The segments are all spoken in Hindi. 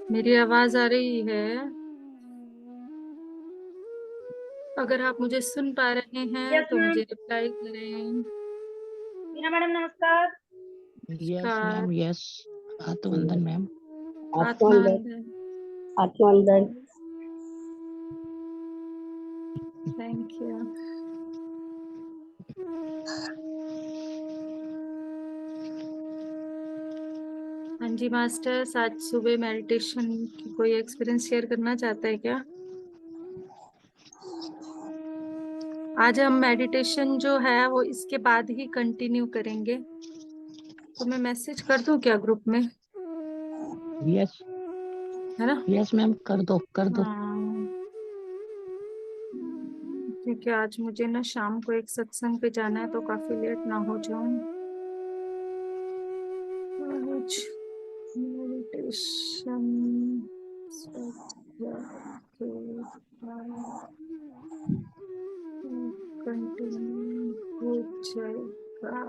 मेरी आवाज आ रही है? अगर आप मुझे सुन पा रहे हैं यस तो मैम। मुझे रिप्लाई करें। मीना मैडम नमस्कार। यस नमस्कार। Ma'am, yes. आत्मवंदन मैम। आत्मानंद। आत्मानंद। आत्मानंद। Thank you. हाँ जी मास्टर्स, आज सुबह मेडिटेशन की कोई एक्सपीरियंस शेयर करना चाहता है क्या? आज हम मेडिटेशन जो है वो इसके बाद ही कंटिन्यू करेंगे, तो मैं मैसेज कर दूं क्या ग्रुप में? यस है ना? यस मैम, कर दो कर दो। हाँ, क्योंकि आज मुझे ना शाम को एक सत्संग पे जाना है, तो काफी लेट ना हो जाऊं। आज मेडिटेशन कंटिन्यू हो जाएगा।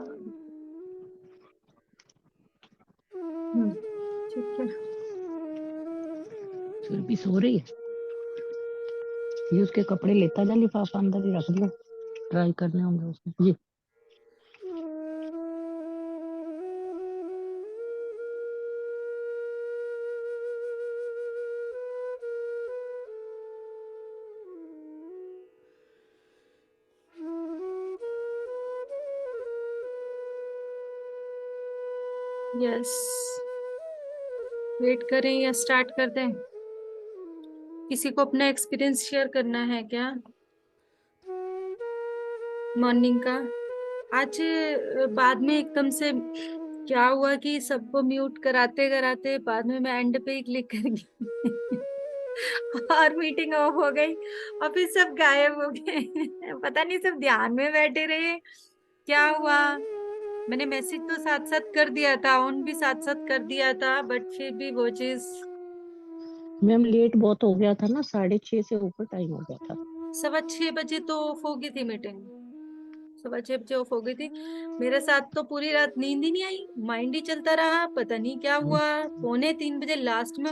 ठीक है। फिर भी सो रही है। ये उसके कपड़े लेता जा, लिफाफा अंदर ही रख दिया। ट्राई करने होंगे उसने ये। यस, वेट करें या स्टार्ट कर दें? किसी को अपना एक्सपीरियंस शेयर करना है क्या मॉर्निंग का? आज बाद में एकदम से क्या हुआ कि सबको म्यूट कराते कराते बाद में मैं एंड पे ही क्लिक कर गई और मीटिंग ऑफ हो गई और फिर सब गायब हो गए पता नहीं, सब ध्यान में बैठे रहे, क्या हुआ? मैंने मैसेज तो साथ साथ कर दिया था, ऑन भी साथ साथ कर दिया था, बट फिर भी वो चीज। मैम लेट बहुत हो गया था ना, 6:30 से ऊपर टाइम हो गया था। 6:15 बजे तो ऑफ हो गई थी मीटिंग। 6:15 बजे ऑफ हो गई थी। मेरे साथ तो पूरी रात नींद ही नहीं आई, माइंड ही चलता रहा, पता नहीं क्या हम्म, हुआ। 2:45 बजे लास्ट में।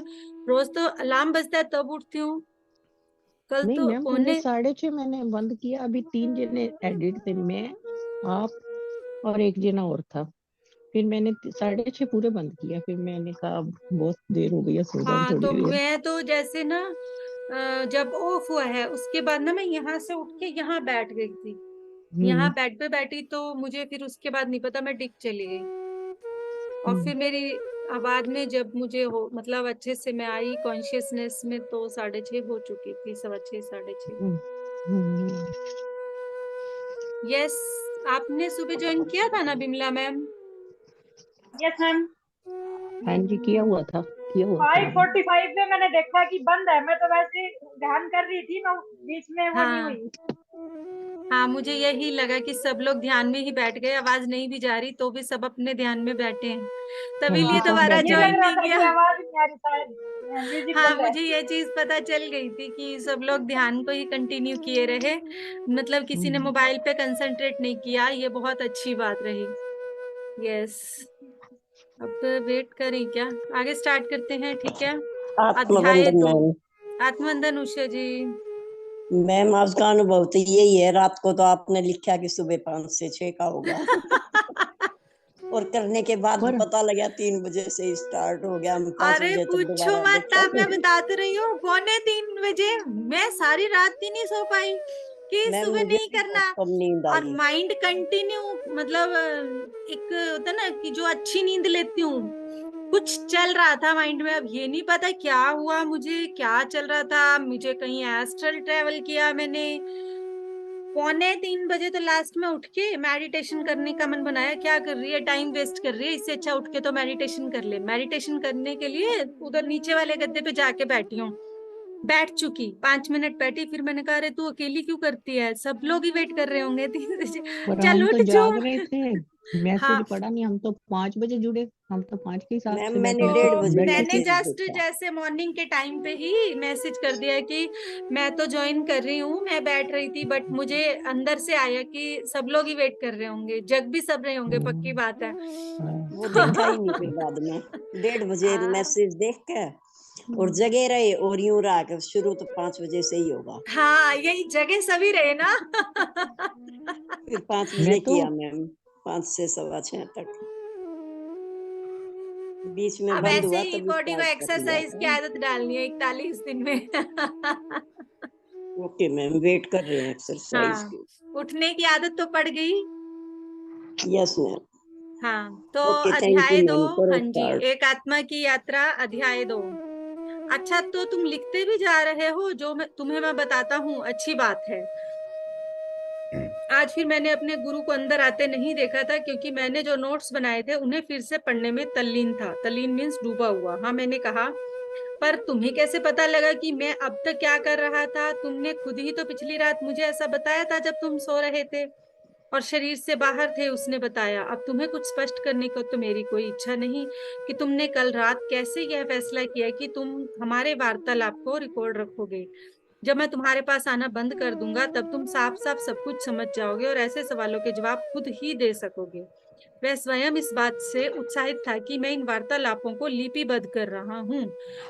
रोज तो अलार्म बजता है तब उठती हूँ, कल नहीं तो मैम, पूरे पौने। 6:30 मैंने बंद किया। अभी 3 जने एडिट थे, मैं, आप और एक जना और था। फिर मैंने 6:30 पूरे बंद किया। फिर मैंने कहा अब बहुत देर हो गई है, सो जाऊं हाँ, थोड़ी तो देर। मैं तो जैसे ना जब ऑफ हुआ है उसके बाद ना मैं यहाँ से उठ के यहाँ बैठ गई थी। यहाँ हम्म बेड पे बैठी तो मुझे फिर उसके बाद नहीं पता, मैं डिग चली गई। और हम्म फिर मेरी आवाज में जब मुझे हो मतलब अच्छे से मैं आई कॉन्शियसनेस में, तो 6:30 हो चुकी थी, 6:15 6:30। हम्म हम्म। यस। आपने सुबह ज्वाइन किया था ना बिमला मैम? Yes ma'am. हाँ जी, किया हुआ था मैंने। 5:45 में मैंने देखा कि बंद है, मैं तो वैसे ही ध्यान कर रही थी, मैं बीच में वो नहीं हाँ हुई। हाँ, मुझे यही लगा कि सब लोग ध्यान में ही बैठ गए, आवाज नहीं भी जा रही तो भी सब अपने ध्यान में बैठे हैं, हाँ तभी लिए जी, सब हाँ, दोबारा बैठे ये हैं। लग ज्वाइन रहा नहीं था किया। कि आवाज ही नहीं आ रही, शायद म्यूजिक हाँ, बंद है। मुझे ये चीज पता चल गई थी कि सब लोग ध्यान को ही कंटिन्यू किए रहे, मतलब किसी ने हम्म, मोबाइल पे कंसंट्रेट नहीं किया, ये बहुत अच्छी बात रही। यस। अब वेट करें क्या? आगे स्टार्ट करते हैं, ठीक है। अध्याय आत्मबंधन 2। मैम। आत्मवंदन उषा जी। मैम आज का अनुभव तो यही है, रात को तो आपने लिखा कि सुबह 5 से 6 का होगा। और करने के बाद पर पता लगा 3 बजे से ही स्टार्ट हो गया, हम पांच अरे बजे तक पूछो दोबारा मत, देखा अब मैं नहीं। बता तो रही हूँ, 2:45 बजे मैं सारी रात ही नहीं सो पाई कि मैम सुबह मुझे नहीं भी बहुत करना। कम नींद और आई। माइंड कंटिन्यू, मतलब एक होता ना कि जो अच्छी नींद लेती हूँ, कुछ चल रहा था माइंड में, अब ये नहीं पता क्या हुआ, मुझे क्या चल रहा था, मुझे कहीं एस्ट्रल ट्रेवल किया मैंने। 2:45 बजे तो लास्ट में उठ के मेडिटेशन करने का मन बनाया, क्या कर रही है, टाइम वेस्ट कर रही है, इससे अच्छा उठ के तो मेडिटेशन कर ले। मेडिटेशन करने के लिए उधर नीचे वाले गद्दे पे जाके बैठी हूँ, बैठ चुकी, 5 मिनट बैठी, फिर मैंने कहा अरे तू अकेली क्यों करती है, सब लोग ही वेट कर रहे होंगे 3 बजे, चल हम तो उठ जो। जाग रहे थे। हाँ, मैसेज पढ़ा नहीं, हम तो 5 बजे जुड़े। हम तो 5 के हिसाब मैम से मैंने बैठे थे, 1:30 बजे बैठे मैंने थे। मैसेज जस्ट देखा। जैसे मॉर्निंग के टाइम पे ही मैसेज कर दिया कि मैं तो ज्वाइन कर रही हूँ, मैं बैठ रही थी, बट मुझे अंदर से आया कि सब लोग ही वेट कर रहे होंगे, जग भी सब रहे होंगे, पक्की बात है। हाँ, वो तो देखा ही नहीं फिर बाद में। 1:30 बजे आ, मैसेज देख के और जगह रहे और यूं रहा कि शुरू तो 5 बजे से ही होगा। हाँ, यही जगह सभी रहे ना। फिर 5 मैं बजे तो किया मैम, 5 से 6:15 तक। बीच में अब बंद ऐसे हुआ ही तब बॉडी को स्टार्ट कर लिया एक्सरसाइज की था। आदत डालनी है 41 दिन में। ओके मैम, वेट कर रहे हैं एक्सरसाइज हाँ, की। उठने की आदत तो पड़ गई। Yes ma'am. हाँ, तो ओके, थैंक अध्याय यू 2। मैम, करो हाँ जी, स्टार्ट। एक आत्मा की यात्रा अध्याय 2। अच्छा, तो तुम लिखते भी जा रहे हो, जो तुम्हें मैं बताता हूँ, अच्छी बात है। आज फिर मैंने अपने गुरु को अंदर आते नहीं देखा था, क्योंकि मैंने जो नोट्स बनाए थे उन्हें फिर से पढ़ने में तल्लीन था। तल्लीन मीन्स डूबा हुआ। हाँ, मैंने कहा, पर तुम्हें कैसे पता लगा कि मैं अब तक क्या कर रहा था? तुमने खुद ही तो पिछली रात मुझे ऐसा बताया था जब तुम सो रहे थे और शरीर से बाहर थे, उसने बताया। अब तुम्हें कुछ स्पष्ट करने को तो मेरी कोई इच्छा नहीं कि तुमने कल रात कैसे यह फैसला किया कि तुम हमारे वार्तालाप को रिकॉर्ड रखोगे। जब मैं तुम्हारे पास आना बंद कर दूंगा तब तुम साफ साफ सब कुछ समझ जाओगे और ऐसे सवालों के जवाब खुद ही दे सकोगे। वह स्वयं इस बात से उत्साहित था कि मैं इन वार्तालापों को लिपिबद्ध कर रहा हूँ।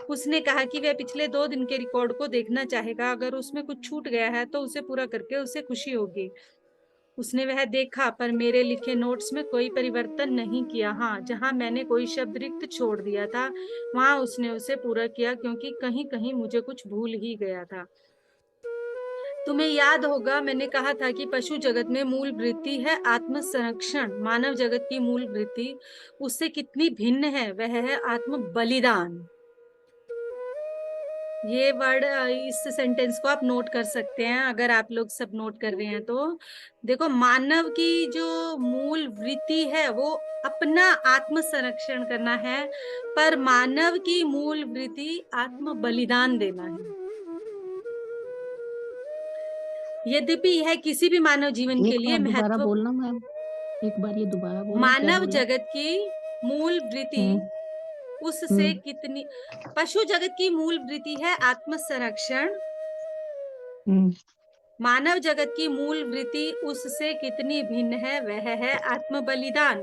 उसने कहा कि वह पिछले 2 दिन के रिकॉर्ड को देखना चाहेगा। अगर उसमें कुछ छूट गया है तो उसे पूरा करके उसे खुशी होगी। उसने वह देखा, पर मेरे लिखे नोट्स में कोई परिवर्तन नहीं किया। हाँ, जहां मैंने कोई शब्द रिक्त छोड़ दिया था वहां उसने उसे पूरा किया, क्योंकि कहीं कहीं मुझे कुछ भूल ही गया था। तुम्हें याद होगा, मैंने कहा था कि पशु जगत में मूल वृत्ति है आत्म संरक्षण। मानव जगत की मूल वृत्ति उससे कितनी भिन्न है, वह है आत्म बलिदान। ये वर्ड, इस सेंटेंस को आप नोट कर सकते हैं, अगर आप लोग सब नोट कर रहे हैं तो। देखो, मानव की जो मूल वृत्ति है वो अपना आत्म संरक्षण करना है, पर मानव की मूल वृत्ति आत्म बलिदान देना है। यद्यपि यह किसी भी मानव जीवन के एक लिए बार दोबारा महत्व। बोलना मैम, एक बार ये दोबारा बोलना, क्या मानव बोला? जगत की मूल वृत्ति उससे हम्म कितनी। पशु जगत की मूल वृत्ति है आत्म संरक्षण। हम्म मानव जगत की मूल वृत्ति उससे कितनी भिन्न है, वह है आत्म बलिदान।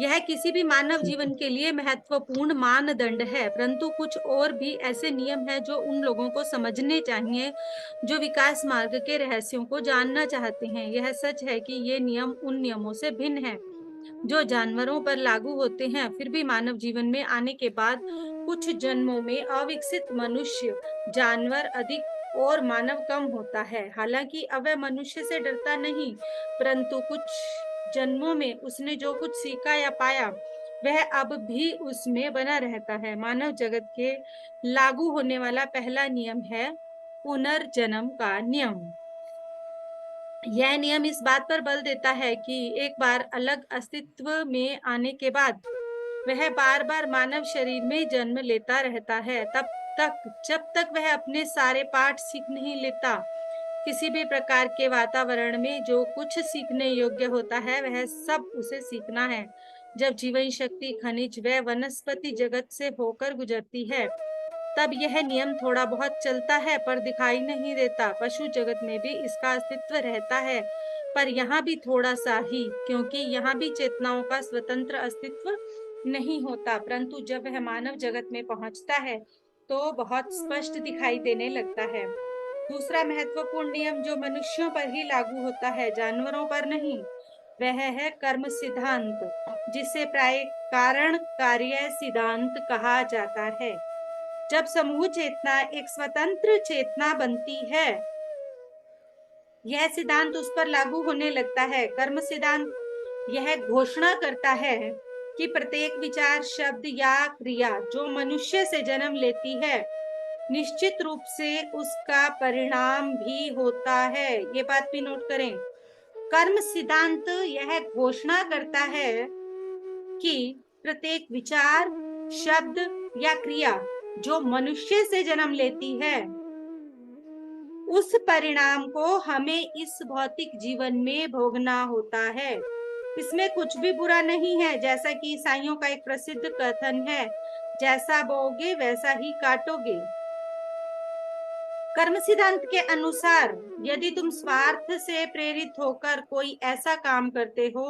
यह किसी भी मानव ठीक है। जीवन के लिए महत्वपूर्ण मानदंड है, परंतु कुछ और भी ऐसे नियम हैं जो उन लोगों को समझने चाहिए जो विकास मार्ग के रहस्यों को जानना चाहते हैं। यह सच है कि ये नियम उन नियमों से भिन्न हैं जो जानवरों पर लागू होते हैं। फिर भी मानव जीवन में आने के बाद कुछ जन्मों में अविकसित मनुष्य जानवर अधिक और मानव कम होता है। हालांकि अब वह मनुष्य से डरता नहीं, परंतु कुछ जन्मों में उसने जो कुछ सीखा या पाया वह अब भी उसमें बना रहता है। मानव जगत के लागू होने वाला पहला नियम है पुनर्जन्म का नियम। यह नियम इस बात पर बल देता है कि एक बार अलग अस्तित्व में आने के बाद वह बार बार मानव शरीर में जन्म लेता रहता है, तब तक जब तक वह अपने सारे पाठ सीख नहीं लेता। किसी भी प्रकार के वातावरण में जो कुछ सीखने योग्य होता है वह सब उसे सीखना है। जब जीवन शक्ति खनिज व वनस्पति जगत से होकर गुजरती है तब यह नियम थोड़ा बहुत चलता है पर दिखाई नहीं देता। पशु जगत में भी इसका अस्तित्व रहता है, पर यहाँ भी थोड़ा सा ही, क्योंकि यहाँ भी चेतनाओं का स्वतंत्र अस्तित्व नहीं होता। परंतु जब वह मानव जगत में पहुंचता है तो बहुत स्पष्ट दिखाई देने लगता है। दूसरा महत्वपूर्ण नियम जो मनुष्यों पर ही लागू होता है, जानवरों पर नहीं, वह है कर्म सिद्धांत, जिसे प्राय कारण कार्य सिद्धांत कहा जाता है। जब समूह चेतना एक स्वतंत्र चेतना बनती है, यह सिद्धांत उस पर लागू होने लगता है। कर्म सिद्धांत यह घोषणा करता है कि प्रत्येक विचार, शब्द या क्रिया जो मनुष्य से जन्म लेती है निश्चित रूप से उसका परिणाम भी होता है। ये बात भी नोट करें। कर्म सिद्धांत यह घोषणा करता है कि प्रत्येक विचार, शब्द या क्रिया जो मनुष्य से जन्म लेती है उस परिणाम को हमें इस भौतिक जीवन में भोगना होता है। इसमें कुछ भी बुरा नहीं है, जैसा कि ईसाइयों का एक प्रसिद्ध कथन है, जैसा बोओगे वैसा ही काटोगे। कर्म सिद्धांत के अनुसार यदि तुम स्वार्थ से प्रेरित होकर कोई ऐसा काम करते हो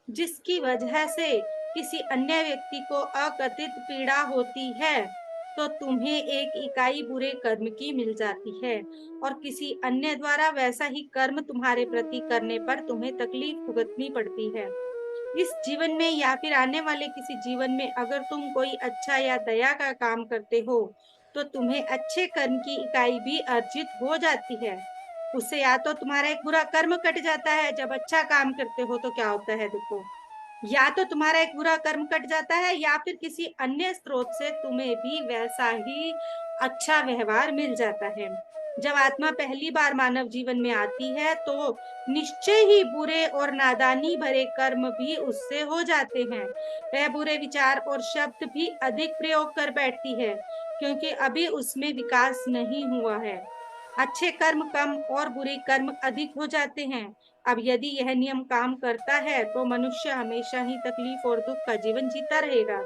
जिसकी वजह से किसी अन्य व्यक्ति को अकथित पीड़ा होती है, तो तुम्हें एक इकाई बुरे कर्म की मिल जाती है और किसी अन्य द्वारा वैसा ही कर्म तुम्हारे प्रति करने पर तुम्हें तकलीफ भुगतनी पड़ती है। इस जीवन में या फिर आने वाले किसी जीवन में अगर तुम कोई अच्छा या दया का काम करते हो तो तुम्हें अच्छे कर्म की इकाई भी अर्जित हो जाती है। उससे या तो तुम्हारा एक बुरा कर्म कट जाता है, जब अच्छा काम करते हो तो क्या होता है देखो, या तो तुम्हारा एक बुरा कर्म कट जाता है या फिर किसी अन्य स्रोत से तुम्हें भी वैसा ही अच्छा व्यवहार मिल जाता है। जब आत्मा पहली बार मानव जीवन में आती है तो निश्चय ही बुरे और नादानी भरे कर्म भी उससे हो जाते हैं। वह बुरे विचार और शब्द भी अधिक प्रयोग कर बैठती है क्योंकि अभी उसमें विकास नहीं हुआ है। अच्छे कर्म कम और बुरे कर्म अधिक हो जाते हैं। अब यदि यह नियम काम करता है तो मनुष्य हमेशा ही तकलीफ और दुख का जीवन जीता रहेगा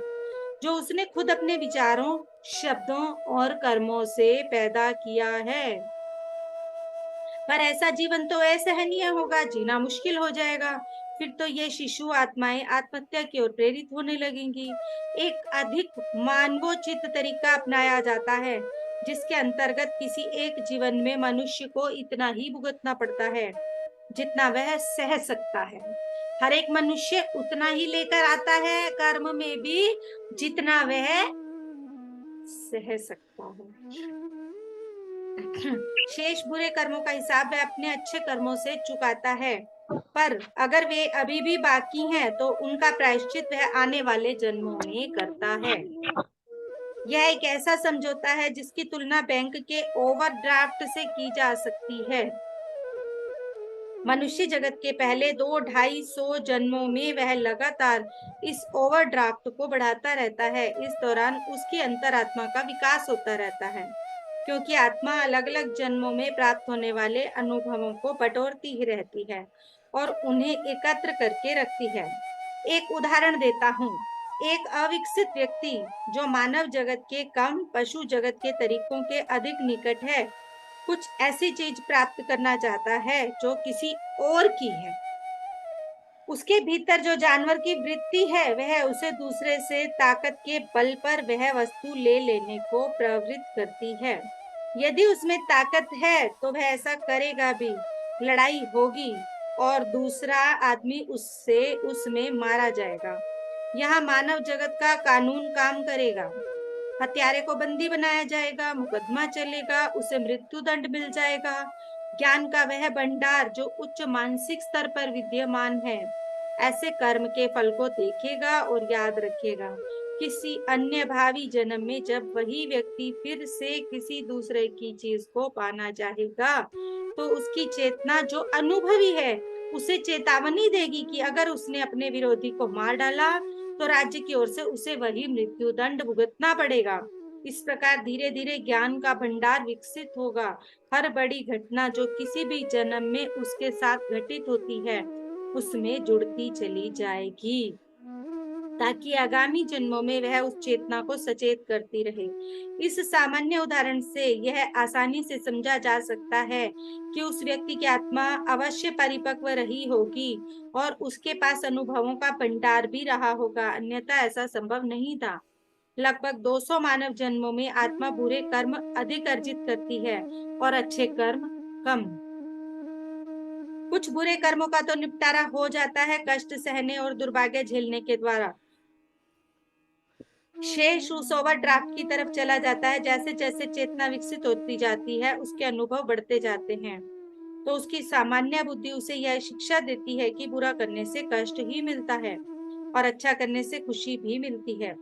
जो उसने खुद अपने विचारों, शब्दों और कर्मों से पैदा किया है। पर ऐसा जीवन तो असहनीय होगा, जीना मुश्किल हो जाएगा। फिर तो ये शिशु आत्माएं आत्महत्या की ओर प्रेरित होने लगेंगी। एक अधिक मानवोचित तरीका अपनाया जाता है जिसके अंतर्गत किसी एक जीवन में मनुष्य को इतना ही भुगतना पड़ता है जितना वह सह सकता है। हर एक मनुष्य उतना ही लेकर आता है कर्म में भी जितना वह सह सकता है। शेष बुरे कर्मों का हिसाब वह अपने अच्छे कर्मों से चुकाता है, पर अगर वे अभी भी बाकी हैं तो उनका प्रायश्चित वह आने वाले जन्मों में करता है। यह एक ऐसा समझौता है जिसकी तुलना बैंक के ओवरड्राफ्ट से की जा सकती है। मनुष्य जगत के पहले 200-250 जन्मों में वह लगातार इस ओवरड्राफ्ट को बढ़ाता रहता है। इस दौरान उसकी अंतरात्मा का विकास होता रहता है क्योंकि आत्मा अलग अलग जन्मों में प्राप्त होने वाले अनुभवों को बटोरती ही रहती है और उन्हें एकत्र करके रखती है। एक उदाहरण देता हूँ। एक अविकसित व्यक्ति जो मानव जगत के कम, पशु जगत के तरीकों के अधिक निकट है, कुछ ऐसी चीज प्राप्त करना चाहता है जो किसी और की है। उसके भीतर जो जानवर की वृत्ति है वह उसे दूसरे से ताकत के बल पर वह वस्तु ले लेने को प्रवृत्त करती है। यदि उसमें ताकत है तो वह ऐसा करेगा भी। लड़ाई होगी और दूसरा आदमी उसमें मारा जाएगा। यहाँ मानव जगत का कानून काम करेगा। हत्यारे को बंदी बनाया जाएगा, मुकदमा चलेगा, उसे मृत्यु दंड मिल जाएगा। ज्ञान का वह भंडार जो उच्च मानसिक स्तर पर विद्यमान है ऐसे कर्म के फल को देखेगा और याद रखेगा। किसी अन्य भावी जन्म में जब वही व्यक्ति फिर से किसी दूसरे की चीज को पाना चाहेगा तो उसकी चेतना जो अनुभवी है उसे चेतावनी देगी कि अगर उसने अपने विरोधी को मार डाला तो राज्य की ओर से उसे वही मृत्यु दंड भुगतना पड़ेगा। इस प्रकार धीरे धीरे ज्ञान का भंडार विकसित होगा। हर बड़ी घटना जो किसी भी जन्म में उसके साथ घटित होती है उसमें जुड़ती चली जाएगी ताकि आगामी जन्मों में वह उस चेतना को सचेत करती रहे। इस सामान्य उदाहरण से यह आसानी से समझा जा सकता है कि उस व्यक्ति की आत्मा अवश्य परिपक्व रही होगी और उसके पास अनुभवों का भंडार भी रहा होगा, अन्यथा ऐसा संभव नहीं था। लगभग 200 मानव जन्मों में आत्मा बुरे कर्म अधिक अर्जित करती है और अच्छे कर्म कम। कुछ बुरे कर्मों का तो निपटारा हो जाता है कष्ट सहने और दुर्भाग्य झेलने के द्वारा। शेष उस ओवरड्राफ्ट की तरफ चला जाता है। जैसे जैसे चेतना विकसित होती जाती है उसके अनुभव बढ़ते जाते हैं तो उसकी सामान्य बुद्धि उसे यह शिक्षा देती है कि बुरा करने से कष्ट ही मिलता है और अच्छा करने से खुशी भी मिलती है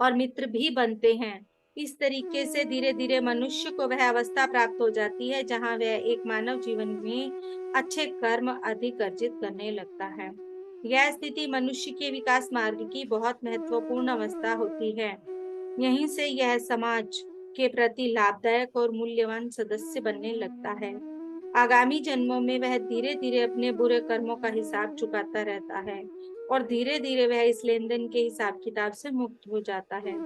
और मित्र भी बनते हैं। इस तरीके से धीरे धीरे मनुष्य को वह अवस्था प्राप्त हो जाती है जहां वह एक मानव जीवन में अच्छे कर्म अधिक अर्जित करने लगता है। यह स्थिति मनुष्य के विकास मार्ग की बहुत महत्वपूर्ण अवस्था होती है। यहीं से यह समाज के प्रति लाभदायक और मूल्यवान सदस्य बनने लगता है। आगामी जन्मों में वह धीरे धीरे अपने बुरे कर्मों का हिसाब चुकाता रहता है और धीरे धीरे वह इस लेन देन के हिसाब किताब से मुक्त हो जाता है।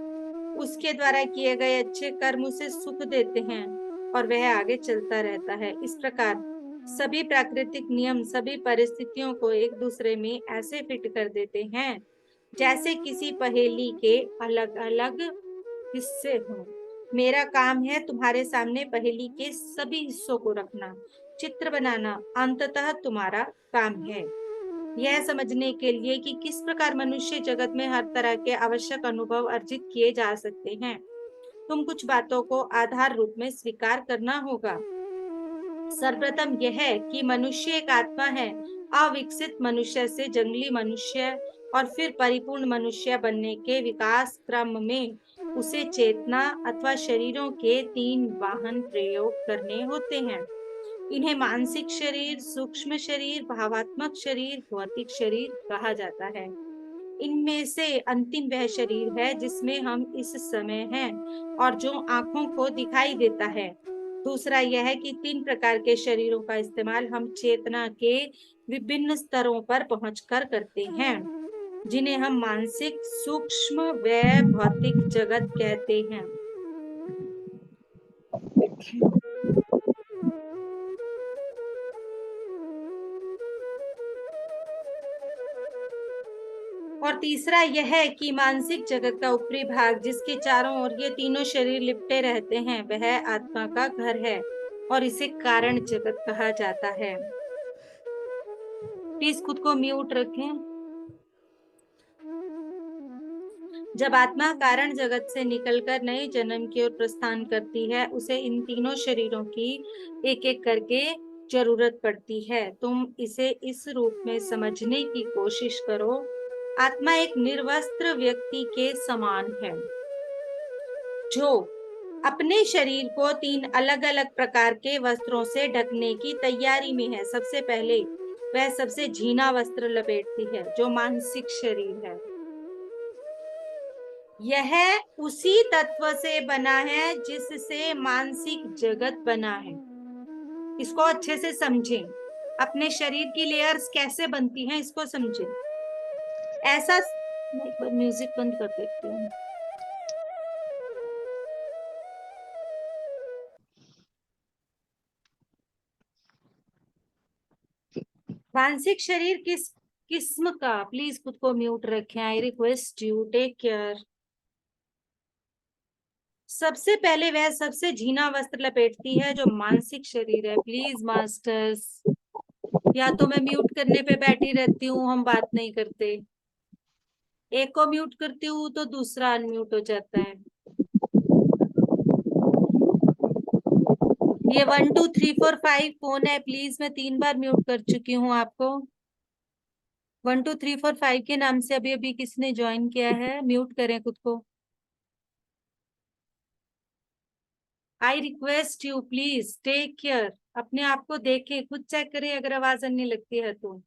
उसके द्वारा किए गए अच्छे कर्म उसे सुख देते हैं और वह आगे चलता रहता है। इस प्रकार सभी प्राकृतिक नियम सभी परिस्थितियों को एक दूसरे में ऐसे फिट कर देते हैं जैसे किसी पहेली के अलग अलग हिस्से हों। मेरा काम है तुम्हारे सामने पहेली के सभी हिस्सों को रखना, चित्र बनाना अंततः तुम्हारा काम है। यह समझने के लिए कि किस प्रकार मनुष्य जगत में हर तरह के आवश्यक अनुभव अर्जित किए जा सकते हैं, तुम कुछ बातों को आधार रूप में स्वीकार करना होगा। सर्वप्रथम यह कि मनुष्य एक आत्मा है। अविकसित मनुष्य से जंगली मनुष्य और फिर परिपूर्ण मनुष्य बनने के विकास क्रम में उसे चेतना अथवा शरीरों के 3 वाहन प्रयोग करने होते हैं। इन्हें मानसिक शरीर, सूक्ष्म शरीर, भावात्मक शरीर, भौतिक शरीर कहा जाता है। इनमें से अंतिम वह शरीर है जिसमें हम इस समय हैं और जो आंखों को दिखाई देता है। दूसरा यह है कि 3 प्रकार के शरीरों का इस्तेमाल हम चेतना के विभिन्न स्तरों पर पहुंचकर करते हैं, जिन्हें हम मानसिक, सूक्ष्म व भौतिक जगत कहते हैं। और तीसरा यह है कि मानसिक जगत का ऊपरी भाग जिसके चारों ओर ये तीनों शरीर लिपटे रहते हैं, वह आत्मा का घर है और इसे कारण जगत कहा जाता है। प्लीज खुद को म्यूट रखें। जब आत्मा कारण जगत से निकलकर नए जन्म की ओर प्रस्थान करती है, उसे इन तीनों शरीरों की एक एक करके जरूरत पड़ती है। तुम इसे इस रूप में समझने की कोशिश करो। आत्मा एक निर्वस्त्र व्यक्ति के समान है जो अपने शरीर को 3 अलग अलग प्रकार के वस्त्रों से ढकने की तैयारी में है। सबसे पहले वह सबसे झीना वस्त्र लपेटती है जो मानसिक शरीर है। यह उसी तत्व से बना है जिससे मानसिक जगत बना है। इसको अच्छे से समझें। अपने शरीर की लेयर्स कैसे बनती हैं इसको समझें। ऐसा म्यूजिक बंद कर देती हूँ। मानसिक शरीर किस किस्म का, प्लीज खुद को म्यूट रखें। I request you, take care. सबसे पहले वह सबसे झीना वस्त्र लपेटती है जो मानसिक शरीर है। प्लीज मास्टर्स, या तो मैं म्यूट करने पे बैठी रहती हूँ, हम बात नहीं करते। एक को म्यूट करती हूँ तो दूसरा अनम्यूट हो जाता है। ये 1 2 3 4 5 फोन है, प्लीज मैं 3 बार म्यूट कर चुकी हूँ आपको। 1 2 3 4 5 के नाम से अभी अभी किसने ज्वाइन किया है, म्यूट करें खुद को। I request you please take care. अपने आप को देखें, खुद चेक करें अगर आवाज आने लगती है तो।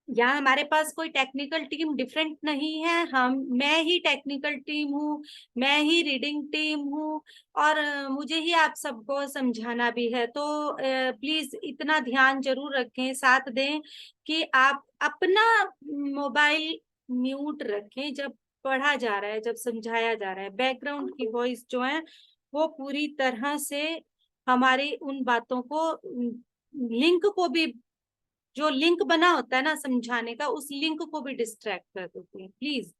यहाँ हमारे पास कोई टेक्निकल टीम डिफरेंट नहीं है। मैं ही टेक्निकल टीम हूँ, मैं ही रीडिंग टीम हूँ और मुझे ही आप सबको समझाना भी है। तो प्लीज इतना ध्यान जरूर रखें, साथ दें कि आप अपना मोबाइल म्यूट रखें जब पढ़ा जा रहा है, जब समझाया जा रहा है। बैकग्राउंड की वॉइस जो है वो पूरी तरह से हमारी उन बातों को, लिंक को भी, जो लिंक बना होता है ना समझाने का, उस लिंक को भी डिस्ट्रैक्ट कर देते हैं। प्लीज।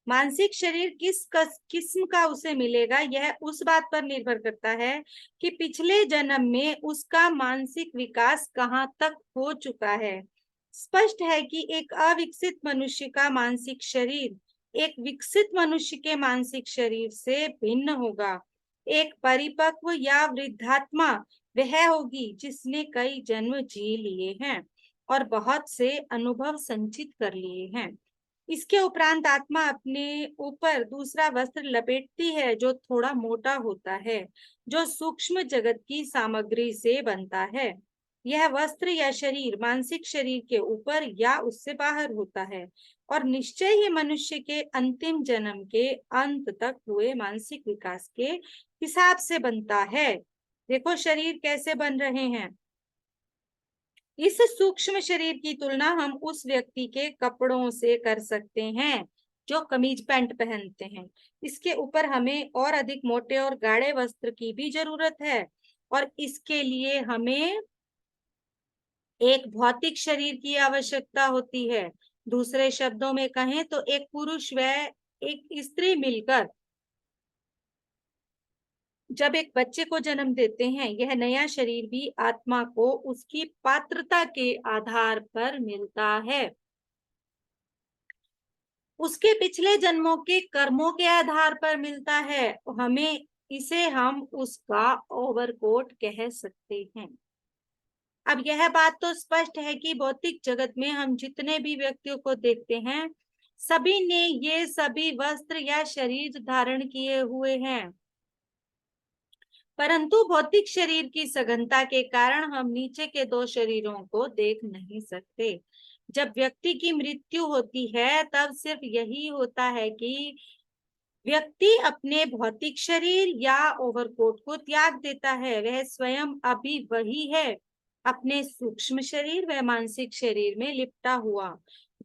मानसिक शरीर किस्म का उसे मिलेगा, यह उस बात पर निर्भर करता है कि पिछले जन्म में उसका मानसिक विकास कहाँ तक हो चुका है। स्पष्ट है कि एक अविकसित मनुष्य का मानसिक शरीर एक विकसित मनुष्य के मानसिक शरीर से भिन्न होगा। एक परिपक्व या वृद्धात्मा वह होगी जिसने कई जन्म जी लिए हैं और बहुत से अनुभव संचित कर लिए हैं। इसके उपरांत आत्मा अपने ऊपर दूसरा वस्त्र लपेटती है जो थोड़ा मोटा होता है, जो सूक्ष्म जगत की सामग्री से बनता है। यह वस्त्र या शरीर मानसिक शरीर के ऊपर या उससे बाहर होता है और निश्चय ही मनुष्य के अंतिम जन्म के अंत तक हुए मानसिक विकास के हिसाब से बनता है। देखो शरीर कैसे बन रहे हैं। इस सूक्ष्म शरीर की तुलना हम उस व्यक्ति के कपड़ों से कर सकते हैं जो कमीज पैंट पहनते हैं। इसके ऊपर हमें और अधिक मोटे और गाढ़े वस्त्र की भी जरूरत है, और इसके लिए हमें एक भौतिक शरीर की आवश्यकता होती है। दूसरे शब्दों में कहें तो एक पुरुष व एक स्त्री मिलकर जब एक बच्चे को जन्म देते हैं, यह नया शरीर भी आत्मा को उसकी पात्रता के आधार पर मिलता है, उसके पिछले जन्मों के कर्मों के आधार पर मिलता है। हम उसका ओवरकोट कह सकते हैं। अब यह बात तो स्पष्ट है कि भौतिक जगत में हम जितने भी व्यक्तियों को देखते हैं, सभी ने ये सभी वस्त्र या शरीर धारण किए हुए हैं, परंतु भौतिक शरीर की सघनता के कारण हम नीचे के दो शरीरों को देख नहीं सकते। जब व्यक्ति की मृत्यु होती है, तब सिर्फ यही होता है कि व्यक्ति अपने भौतिक शरीर या ओवरकोट को त्याग देता है। वह स्वयं अभी वही है, अपने सूक्ष्म शरीर व मानसिक शरीर में लिपटा हुआ।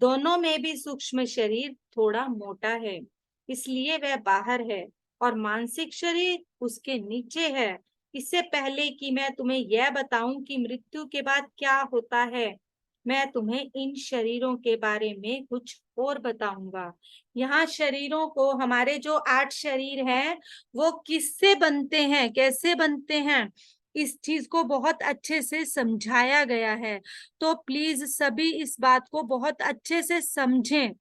दोनों में भी सूक्ष्म शरीर थोड़ा मोटा है, इसलिए वह बाहर है, और मानसिक शरीर उसके नीचे है। इससे पहले कि मैं तुम्हें यह बताऊं कि मृत्यु के बाद क्या होता है, मैं तुम्हें इन शरीरों के बारे में कुछ और बताऊंगा। यहाँ शरीरों को, हमारे जो 8 शरीर हैं, वो किससे बनते हैं, कैसे बनते हैं, इस चीज को बहुत अच्छे से समझाया गया है। तो प्लीज सभी इस बात को बहुत अच्छे से समझें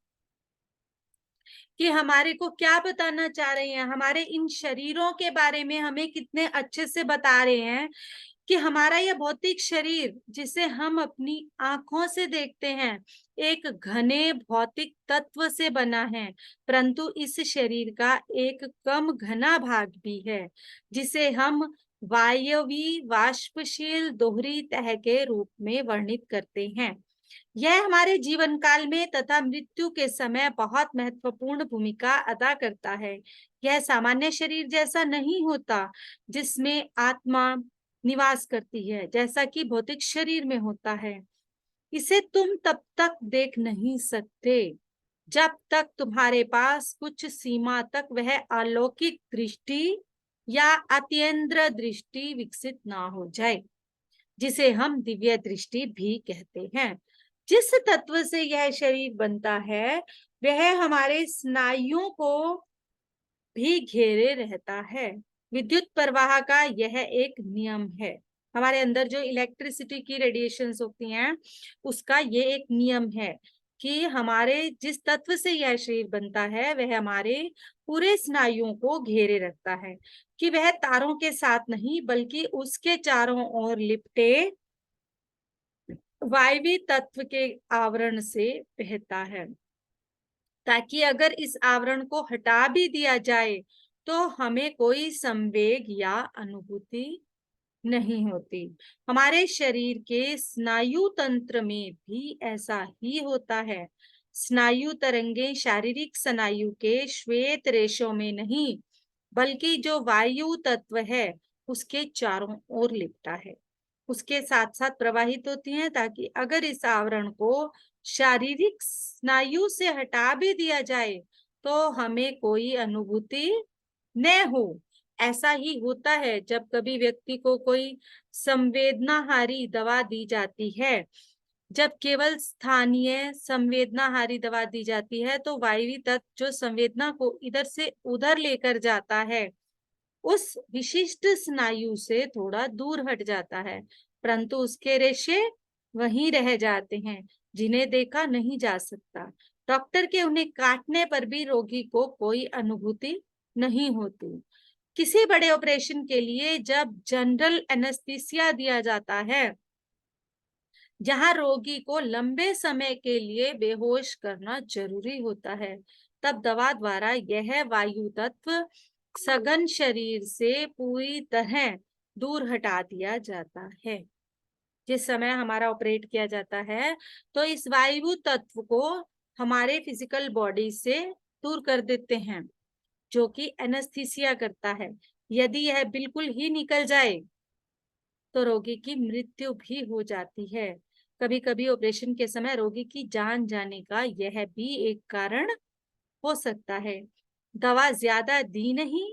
कि हमारे को क्या बताना चाह रहे हैं। हमारे इन शरीरों के बारे में हमें कितने अच्छे से बता रहे हैं कि हमारा यह भौतिक शरीर, जिसे हम अपनी आंखों से देखते हैं, एक घने भौतिक तत्व से बना है, परंतु इस शरीर का एक कम घना भाग भी है, जिसे हम वायवी वाष्पशील दोहरी तह के रूप में वर्णित करते हैं। यह हमारे जीवन काल में तथा मृत्यु के समय बहुत महत्वपूर्ण भूमिका अदा करता है। यह सामान्य शरीर जैसा नहीं होता, जिसमें आत्मा निवास करती है, जैसा कि भौतिक शरीर में होता है। इसे तुम तब तक देख नहीं सकते जब तक तुम्हारे पास कुछ सीमा तक वह अलौकिक दृष्टि या अतीन्द्र दृष्टि विकसित ना हो जाए, जिसे हम दिव्य दृष्टि भी कहते हैं। जिस तत्व से यह शरीर बनता है, वह हमारे स्नायुओं को भी घेरे रहता है। विद्युत प्रवाह का यह एक नियम है। हमारे अंदर जो इलेक्ट्रिसिटी की रेडिएशंस होती हैं, उसका ये एक नियम है कि हमारे जिस तत्व से यह शरीर बनता है, वह हमारे पूरे स्नायुओं को घेरे रखता है, कि वह तारों के साथ नहीं बल्कि उसके चारों ओर लिपटे वायवी तत्व के आवरण से बहता है, ताकि अगर इस आवरण को हटा भी दिया जाए तो हमें कोई संवेग या अनुभूति नहीं होती। हमारे शरीर के स्नायु तंत्र में भी ऐसा ही होता है। स्नायु तरंगे शारीरिक स्नायु के श्वेत रेशों में नहीं, बल्कि जो वायु तत्व है उसके चारों ओर लिपटा है, उसके साथ साथ प्रवाहित होती हैं, ताकि अगर इस आवरण को शारीरिक स्नायु से हटा भी दिया जाए तो हमें कोई अनुभूति न हो। ऐसा ही होता है जब कभी व्यक्ति को कोई संवेदनाहारी दवा दी जाती है। जब केवल स्थानीय संवेदनाहारी दवा दी जाती है, तो वायवी तत्व जो संवेदना को इधर से उधर लेकर जाता है, उस विशिष्ट स्नायु से थोड़ा दूर हट जाता है, परंतु उसके रेशे वहीं रह जाते हैं, जिन्हें देखा नहीं जा सकता। डॉक्टर के उन्हें काटने पर भी रोगी को कोई अनुभूति नहीं होती। किसी बड़े ऑपरेशन के लिए जब जनरल एनेस्थीसिया दिया जाता है, जहां रोगी को लंबे समय के लिए बेहोश करना जरूरी होता है, तब दवा द्वारा यह वायु तत्व सघन शरीर से पूरी तरह दूर हटा दिया जाता है। जिस समय हमारा ऑपरेट किया जाता है, तो इस वायु तत्व को हमारे फिजिकल बॉडी से दूर कर देते हैं, जो कि एनेस्थीसिया करता है। यदि यह बिल्कुल ही निकल जाए तो रोगी की मृत्यु भी हो जाती है। कभी कभी ऑपरेशन के समय रोगी की जान जाने का यह भी एक कारण हो सकता है। दवा ज्यादा दी नहीं,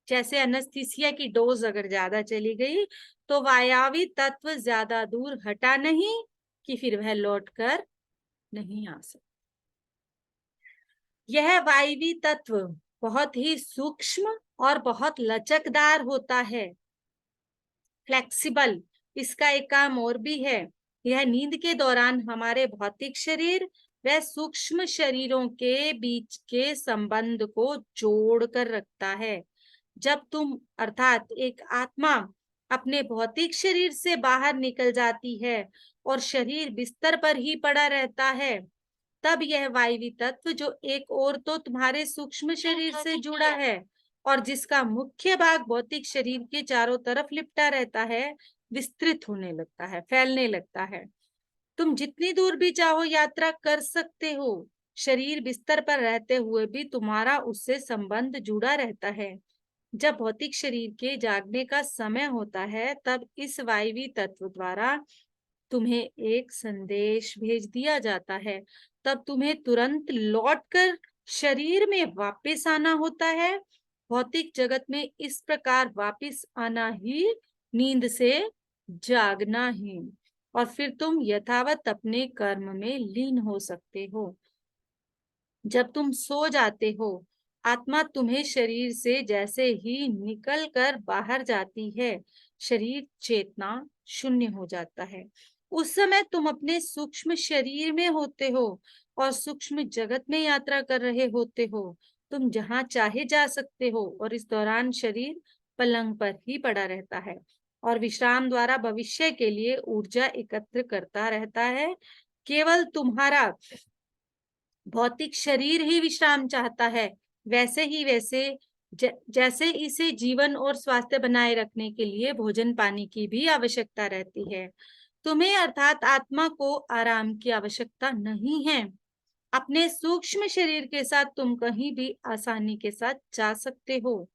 जैसे एनेस्थीसिया की डोज अगर ज्यादा चली गई तो वायवी तत्व ज्यादा दूर हटा नहीं कि फिर वह लौट कर नहीं आ सकता। यह वायवी तत्व बहुत ही सूक्ष्म और बहुत लचकदार होता है, फ्लेक्सिबल। इसका एक काम और भी है, यह नींद के दौरान हमारे भौतिक शरीर व सूक्ष्म शरीरों के बीच के संबंध को जोड़ कर रखता है। जब तुम अर्थात एक आत्मा अपने भौतिक शरीर से बाहर निकल जाती है और शरीर बिस्तर पर ही पड़ा रहता है, तब यह वायवी तत्व जो एक और तो तुम्हारे सूक्ष्म शरीर से जुड़ा है और जिसका मुख्य भाग भौतिक शरीर के चारों तरफ लिपटा रहता है, विस्तृत होने लगता है, फैलने लगता है। तुम जितनी दूर भी चाहो यात्रा कर सकते हो। शरीर बिस्तर पर रहते हुए भी तुम्हारा उससे संबंध जुड़ा रहता है। जब भौतिक शरीर के जागने का समय होता है, तब इस वायवी तत्व द्वारा तुम्हें एक संदेश भेज दिया जाता है। तब तुम्हें तुरंत लौटकर शरीर में वापस आना होता है। भौतिक जगत में इस प्रकार वापस आना ही नींद से जागना ही, और फिर तुम यथावत अपने कर्म में लीन हो सकते हो। जब तुम सो जाते हो, आत्मा तुम्हें शरीर से जैसे ही निकल कर बाहर जाती है, शरीर चेतना शून्य हो जाता है। उस समय तुम अपने सूक्ष्म शरीर में होते हो और सूक्ष्म जगत में यात्रा कर रहे होते हो। तुम जहां चाहे जा सकते हो और इस दौरान शरीर पलंग पर ही पड़ा रहता है और विश्राम द्वारा भविष्य के लिए ऊर्जा एकत्र करता रहता है। केवल तुम्हारा भौतिक शरीर ही विश्राम चाहता है, वैसे जैसे इसे जीवन और स्वास्थ्य बनाए रखने के लिए भोजन पानी की भी आवश्यकता रहती है। तुम्हें अर्थात आत्मा को आराम की आवश्यकता नहीं है। अपने सूक्ष्म शरीर के साथ तुम कहीं भी आसानी के साथ जा सकते हो।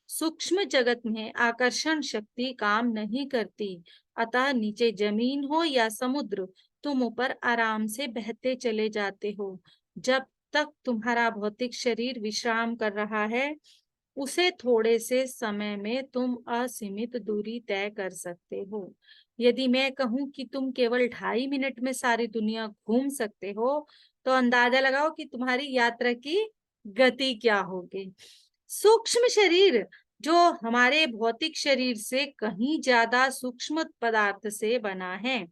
सूक्ष्म जगत में आकर्षण शक्ति काम नहीं करती, अतः नीचे जमीन हो या समुद्र, तुम ऊपर आराम से बहते चले जाते हो। जब तक तुम्हारा भौतिक शरीर विश्राम कर रहा है, उसे थोड़े से समय में तुम असीमित दूरी तय कर सकते हो। यदि मैं कहूं कि तुम केवल 2.5 मिनट में सारी दुनिया घूम सकते हो, तो अंदाजा लगाओ कि तुम्हारी यात्रा की गति क्या होगी। सूक्ष्म शरीर जो हमारे भौतिक शरीर से कहीं ज्यादा सूक्ष्म पदार्थ से बना है,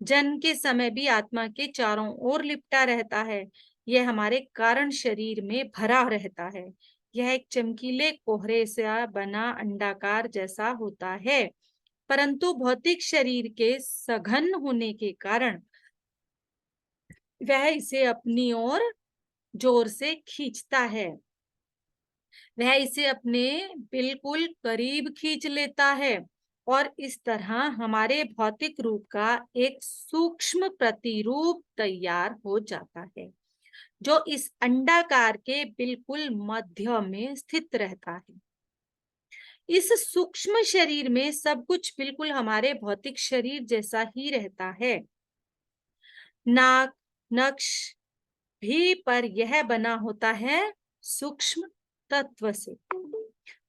जन्म के समय भी आत्मा के चारों ओर लिपटा रहता है। यह हमारे कारण शरीर में भरा रहता है। यह एक चमकीले कोहरे से बना अंडाकार जैसा होता है, परंतु भौतिक शरीर के सघन होने के कारण वह इसे अपनी ओर जोर से खींचता है। वह इसे अपने बिल्कुल करीब खींच लेता है और इस तरह हमारे भौतिक रूप का एक सूक्ष्म प्रतिरूप तैयार हो जाता है, जो इस अंडाकार के बिल्कुल मध्य में स्थित रहता है। इस सूक्ष्म शरीर में सब कुछ बिल्कुल हमारे भौतिक शरीर जैसा ही रहता है। नाक नक्श भी पर यह बना होता है सूक्ष्म तत्व से।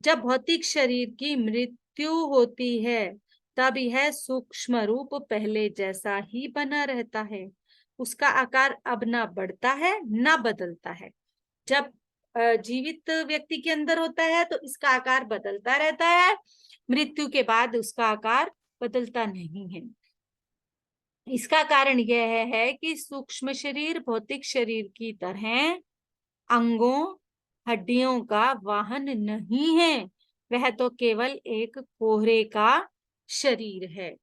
जब भौतिक शरीर की मृत्यु होती है, तब यह सूक्ष्म रूप पहले जैसा ही बना रहता है। उसका आकार अब ना बढ़ता है ना बदलता है। जब जीवित व्यक्ति के अंदर होता है तो इसका आकार बदलता रहता है, मृत्यु के बाद उसका आकार बदलता नहीं है। इसका कारण यह है कि सूक्ष्म शरीर भौतिक शरीर की तरह अंगों हड्डियों का वाहन नहीं है, वह तो केवल एक कोहरे का शरीर है।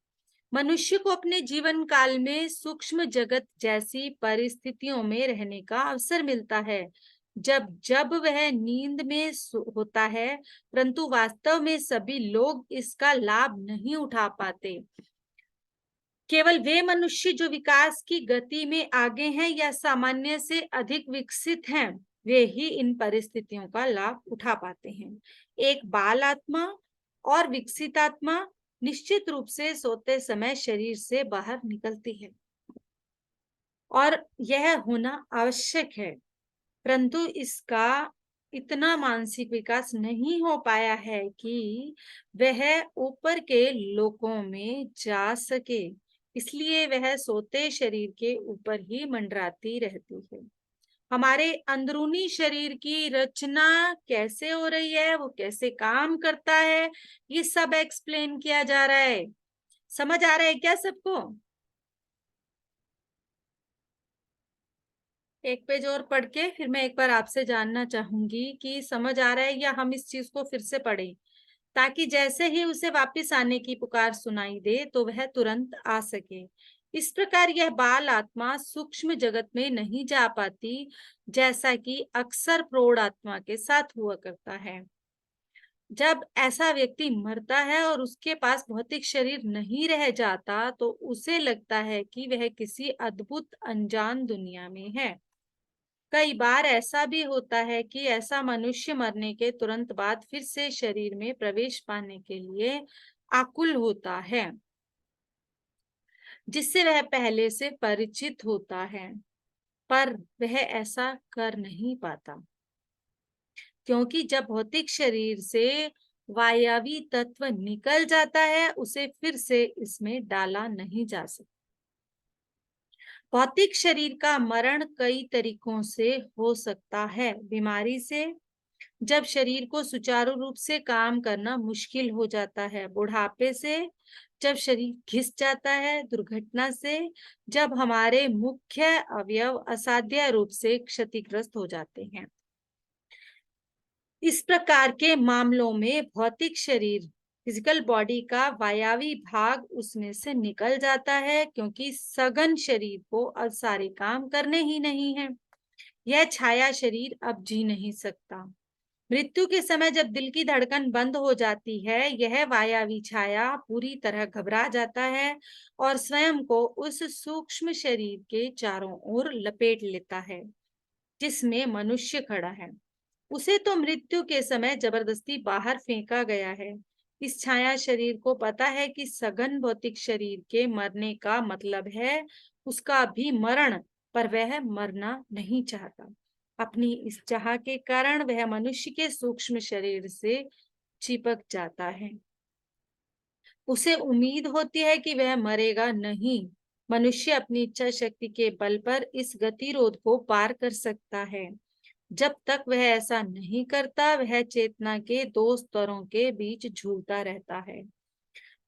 मनुष्य को अपने जीवन काल में सूक्ष्म जगत जैसी परिस्थितियों में रहने का अवसर मिलता है, जब जब वह नींद में होता है, परंतु वास्तव में सभी लोग इसका लाभ नहीं उठा पाते। केवल वे मनुष्य जो विकास की गति में आगे हैं या सामान्य से अधिक विकसित हैं, वे ही इन परिस्थितियों का लाभ उठा पाते हैं। एक बाल आत्मा और विकसित आत्मा निश्चित रूप से सोते समय शरीर से बाहर निकलती है और यह होना आवश्यक है, परंतु इसका इतना मानसिक विकास नहीं हो पाया है कि वह ऊपर के लोकों में जा सके, इसलिए वह सोते शरीर के ऊपर ही मंडराती रहती है। हमारे अंदरूनी शरीर की रचना कैसे हो रही है, वो कैसे काम करता है, ये सब एक्सप्लेन किया जा रहा है। समझ आ रहा है क्या सबको? एक पेज और पढ़ के फिर मैं एक बार आपसे जानना चाहूंगी कि समझ आ रहा है या हम इस चीज को फिर से पढ़ें, ताकि जैसे ही उसे वापस आने की पुकार सुनाई दे तो वह तुरंत आ सके। इस प्रकार यह बाल आत्मा सूक्ष्म जगत में नहीं जा पाती, जैसा कि अक्सर प्रौढ़ आत्मा के साथ हुआ करता है। जब ऐसा व्यक्ति मरता है और उसके पास भौतिक शरीर नहीं रह जाता, तो उसे लगता है कि वह किसी अद्भुत अनजान दुनिया में है। कई बार ऐसा भी होता है कि ऐसा मनुष्य मरने के तुरंत बाद फिर से शरीर में प्रवेश पाने के लिए आकुल होता है, जिससे वह पहले से परिचित होता है, पर वह ऐसा कर नहीं पाता, क्योंकि जब भौतिक शरीर से वायवी तत्व निकल जाता है, उसे फिर से इसमें डाला नहीं जा सकता। भौतिक शरीर का मरण कई तरीकों से हो सकता है। बीमारी से, जब शरीर को सुचारू रूप से काम करना मुश्किल हो जाता है। बुढ़ापे से, जब शरीर घिस जाता है। दुर्घटना से, जब हमारे मुख्य अवयव असाध्य रूप से क्षतिग्रस्त हो जाते हैं। इस प्रकार के मामलों में भौतिक शरीर, फिजिकल बॉडी का वायवी भाग उसमें से निकल जाता है, क्योंकि सघन शरीर को अब सारे काम करने ही नहीं है। यह छाया शरीर अब जी नहीं सकता। मृत्यु के समय जब दिल की धड़कन बंद हो जाती है, यह वायवी छाया पूरी तरह घबरा जाता है और स्वयं को उस सूक्ष्म शरीर के चारों ओर लपेट लेता है जिसमें मनुष्य खड़ा है। उसे तो मृत्यु के समय जबरदस्ती बाहर फेंका गया है। इस छाया शरीर को पता है कि सघन भौतिक शरीर के मरने का मतलब है उसका भी मरण, पर वह मरना नहीं चाहता। अपनी इस चाह के कारण वह मनुष्य के सूक्ष्म शरीर से चिपक जाता है। उसे उम्मीद होती है कि वह मरेगा नहीं। मनुष्य अपनी इच्छा शक्ति के बल पर इस गतिरोध को पार कर सकता है। जब तक वह ऐसा नहीं करता, वह चेतना के दो स्तरों के बीच झूलता रहता है।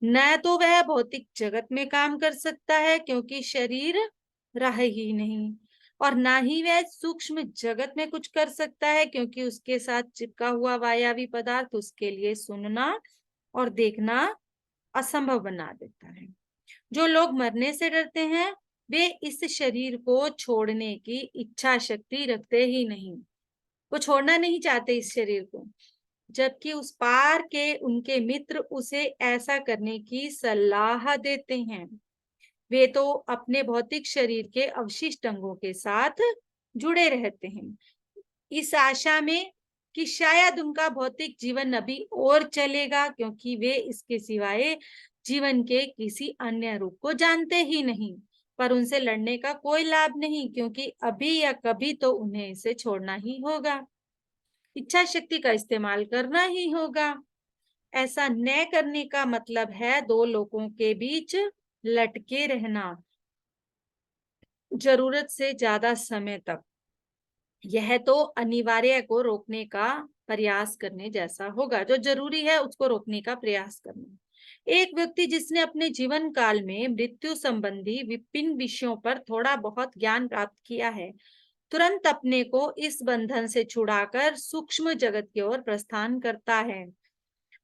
न तो वह भौतिक जगत में काम कर सकता है, क्योंकि शरीर रहा ही नहीं, और ना ही वह सूक्ष्म जगत में कुछ कर सकता है, क्योंकि उसके साथ चिपका हुआ वायवी पदार्थ उसके लिए सुनना और देखना असंभव बना देता है। जो लोग मरने से डरते हैं, वे इस शरीर को छोड़ने की इच्छा शक्ति रखते ही नहीं। वो छोड़ना नहीं चाहते इस शरीर को, जबकि उस पार के उनके मित्र उसे ऐसा करने की सलाह देते हैं। वे तो अपने भौतिक शरीर के अवशिष्ट अंगों के साथ जुड़े रहते हैं, इस आशा में कि शायद उनका भौतिक जीवन अभी और चलेगा, क्योंकि वे इसके सिवाय जीवन के किसी अन्य रूप को जानते ही नहीं। पर उनसे लड़ने का कोई लाभ नहीं, क्योंकि अभी या कभी तो उन्हें इसे छोड़ना ही होगा। इच्छा शक्ति का इस्तेमाल करना ही होगा। ऐसा न करने का मतलब है दो लोगों के बीच लटके रहना जरूरत से ज्यादा समय तक। यह तो अनिवार्य को रोकने का प्रयास करने जैसा होगा। जो जरूरी है उसको रोकने का प्रयास करना। एक व्यक्ति जिसने अपने जीवन काल में मृत्यु संबंधी विभिन्न विषयों पर थोड़ा बहुत ज्ञान प्राप्त किया है, तुरंत अपने को इस बंधन से छुड़ाकर सूक्ष्म जगत की ओर प्रस्थान करता है,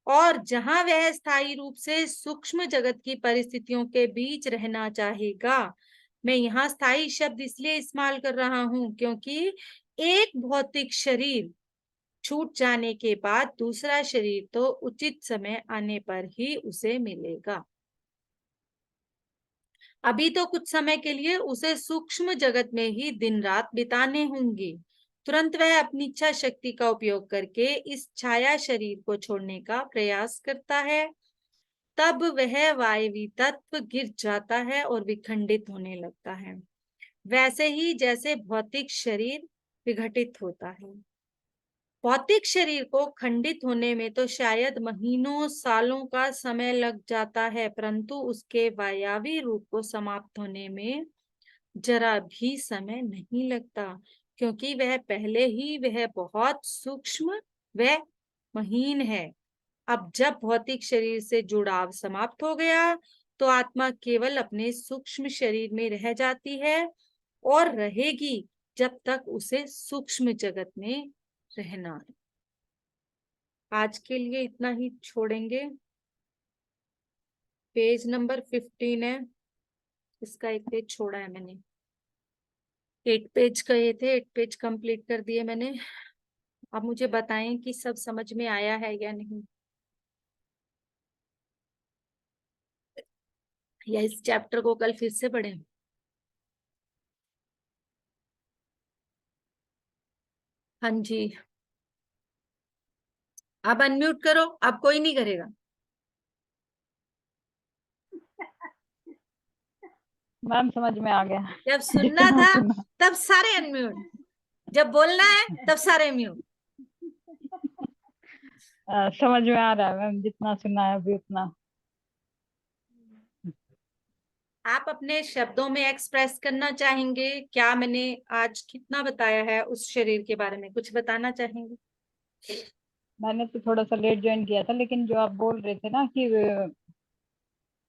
और जहां वह स्थायी रूप से सूक्ष्म जगत की परिस्थितियों के बीच रहना चाहेगा। मैं यहाँ स्थायी शब्द इसलिए इस्तेमाल कर रहा हूं, क्योंकि एक भौतिक शरीर छूट जाने के बाद दूसरा शरीर तो उचित समय आने पर ही उसे मिलेगा। अभी तो कुछ समय के लिए उसे सूक्ष्म जगत में ही दिन रात बिताने होंगे। तुरंत वह अपनी इच्छा शक्ति का उपयोग करके इस छाया शरीर को छोड़ने का प्रयास करता है। तब वह वायवी तत्व गिर जाता है और विखंडित होने लगता है, वैसे ही जैसे भौतिक शरीर विघटित होता है। भौतिक शरीर को खंडित होने में तो शायद महीनों सालों का समय लग जाता है, परंतु उसके वायवी रूप को समाप्त होने में जरा भी समय नहीं लगता, क्योंकि वह पहले ही वह बहुत सूक्ष्म व महीन है। अब जब भौतिक शरीर से जुड़ाव समाप्त हो गया तो आत्मा केवल अपने सूक्ष्म शरीर में रह जाती है और रहेगी जब तक उसे सूक्ष्म जगत में रहना है। आज के लिए इतना ही छोड़ेंगे। पेज नंबर 15 है, इसका एक पेज छोड़ा है मैंने। 8 पेज कहे थे, 8 पेज कंप्लीट कर दिए मैंने। अब मुझे बताएं कि सब समझ में आया है या नहीं, या इस चैप्टर को कल फिर से पढ़ें। हाँ जी, अब अनम्यूट करो, अब कोई नहीं करेगा। मैम समझ में आ गया। जब सुनना जितना था सुना। तब सारे अनम्यूट, जब बोलना है तब सारे म्यूट। समझ में आ रहा है मैम, जितना सुना है अभी उतना। आप अपने शब्दों में एक्सप्रेस करना चाहेंगे क्या मैंने आज कितना बताया है उस शरीर के बारे में, कुछ बताना चाहेंगे? मैंने तो थोड़ा सा लेट ज्वाइन किया था, लेकिन जो आप बोल रहे थे ना कि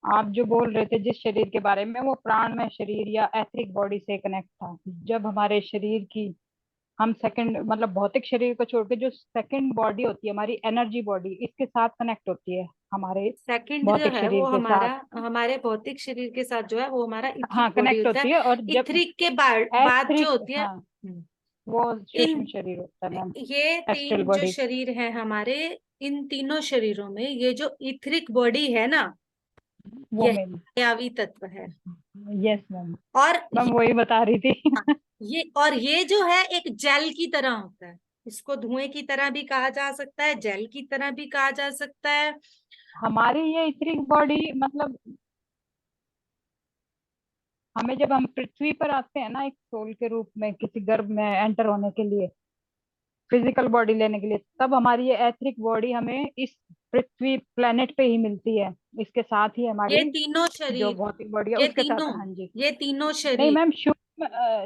आप जो बोल रहे थे जिस शरीर के बारे में, वो प्राणमय शरीर या एथरिक बॉडी से कनेक्ट था। जब हमारे शरीर की हम सेकंड मतलब भौतिक शरीर को छोड़ के जो सेकंड बॉडी होती है हमारी एनर्जी बॉडी, इसके साथ कनेक्ट होती है हमारे सेकंड जो भौतिक है शरीर वो के साथ। हमारे भौतिक शरीर के साथ जो है वो हमारा हाँ इथिक बॉडी कनेक्ट होता होती है। है, और जब इथरिक के बाद जो एथरिक, होती है, हाँ वो इन सूक्ष्म शरीर होता है मैम, ये एस्ट्रल तीन जो बॉडी। शरीर है हमारे, इन तीनों शरीरों में ये जो इथरिक बॉडी है ना, वो यह मेन, मायावी तत्व है। यस मैम, और मैम वही बता रही थी। ये जो है एक जेल की तरह होता है। इसको धुएं की तरह भी कहा जा सकता है, जेल की तरह भी कहा जा सकता है। हमारी ये इथरिक बॉडी मतलब हमें जब हम पृथ्वी पर आते हैं ना एक सोल के रूप में किसी गर्भ में एंटर होने के लिए, फिजिकल बॉडी लेने के लिए, तब हमारी ये एथरिक बॉडी हमें इस पृथ्वी प्लेनेट पे ही मिलती है। इसके साथ ही ये हमारी तीनों जो शरीर, भौतिक बॉडी है ये उसके तीनों साथ, हाँ जी। ये तीनों नहीं शरीर मैम,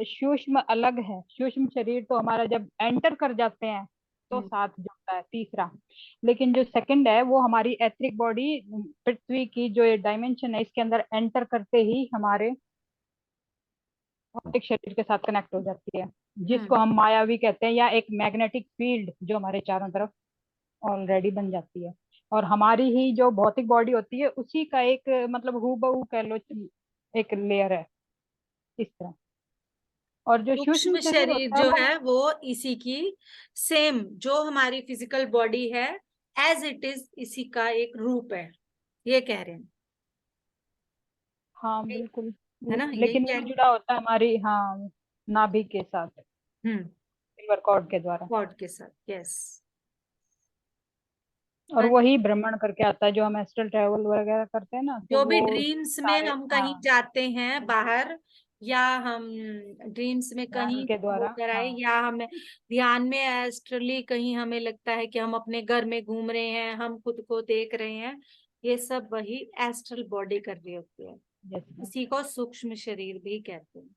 सूक्ष्म अलग है। सूक्ष्म शरीर तो हमारा जब एंटर कर जाते हैं तो हम्म, साथ जुड़ता है तीसरा। लेकिन जो सेकंड है वो हमारी एथरिक बॉडी पृथ्वी की जो ये डायमेंशन है इसके अंदर एंटर करते ही हमारे भौतिक शरीर के साथ कनेक्ट हो जाती है, जिसको हम्म। हम मायावी कहते हैं, या एक मैग्नेटिक फील्ड जो हमारे चारों तरफ ऑलरेडी बन जाती है। और हमारी ही जो भौतिक बॉडी होती है उसी का एक मतलब हूबहू कह लो एक लेयर है इस तरह। और जो सूक्ष्म सूक्ष्म शरीर शरीर होता है जो वो, है वो इसी की सेम, जो हमारी फिजिकल बॉडी है एज इट इज, इसी का एक रूप है, ये कह रहे हैं, हाँ बिल्कुल, है ना, यही लेकिन कह वो रहे हैं। जुड़ा होता है हमारी, हाँ, नाभि के साथ, हम्म, सिल्वर कॉर्ड के द्वारा। गॉड के साथ, यस। और वही भ्रमण करके आता है जो हम एस्ट्रल ट्रेवल वगैरह करते हैं ना, तो जो भी वो ड्रीम्स में सारे, हम कहीं हाँ, जाते हैं बाहर, या हम ड्रीम्स में ध्यान कहीं के द्वारा, होकर आए, हाँ। या हमें ध्यान में एस्ट्रली कहीं हमें लगता है कि हम अपने घर में घूम रहे हैं, हम खुद को देख रहे हैं, ये सब वही एस्ट्रल बॉडी कर रही होती है। Yes ma'am. इसी को सूक्ष्म शरीर भी कहते हैं।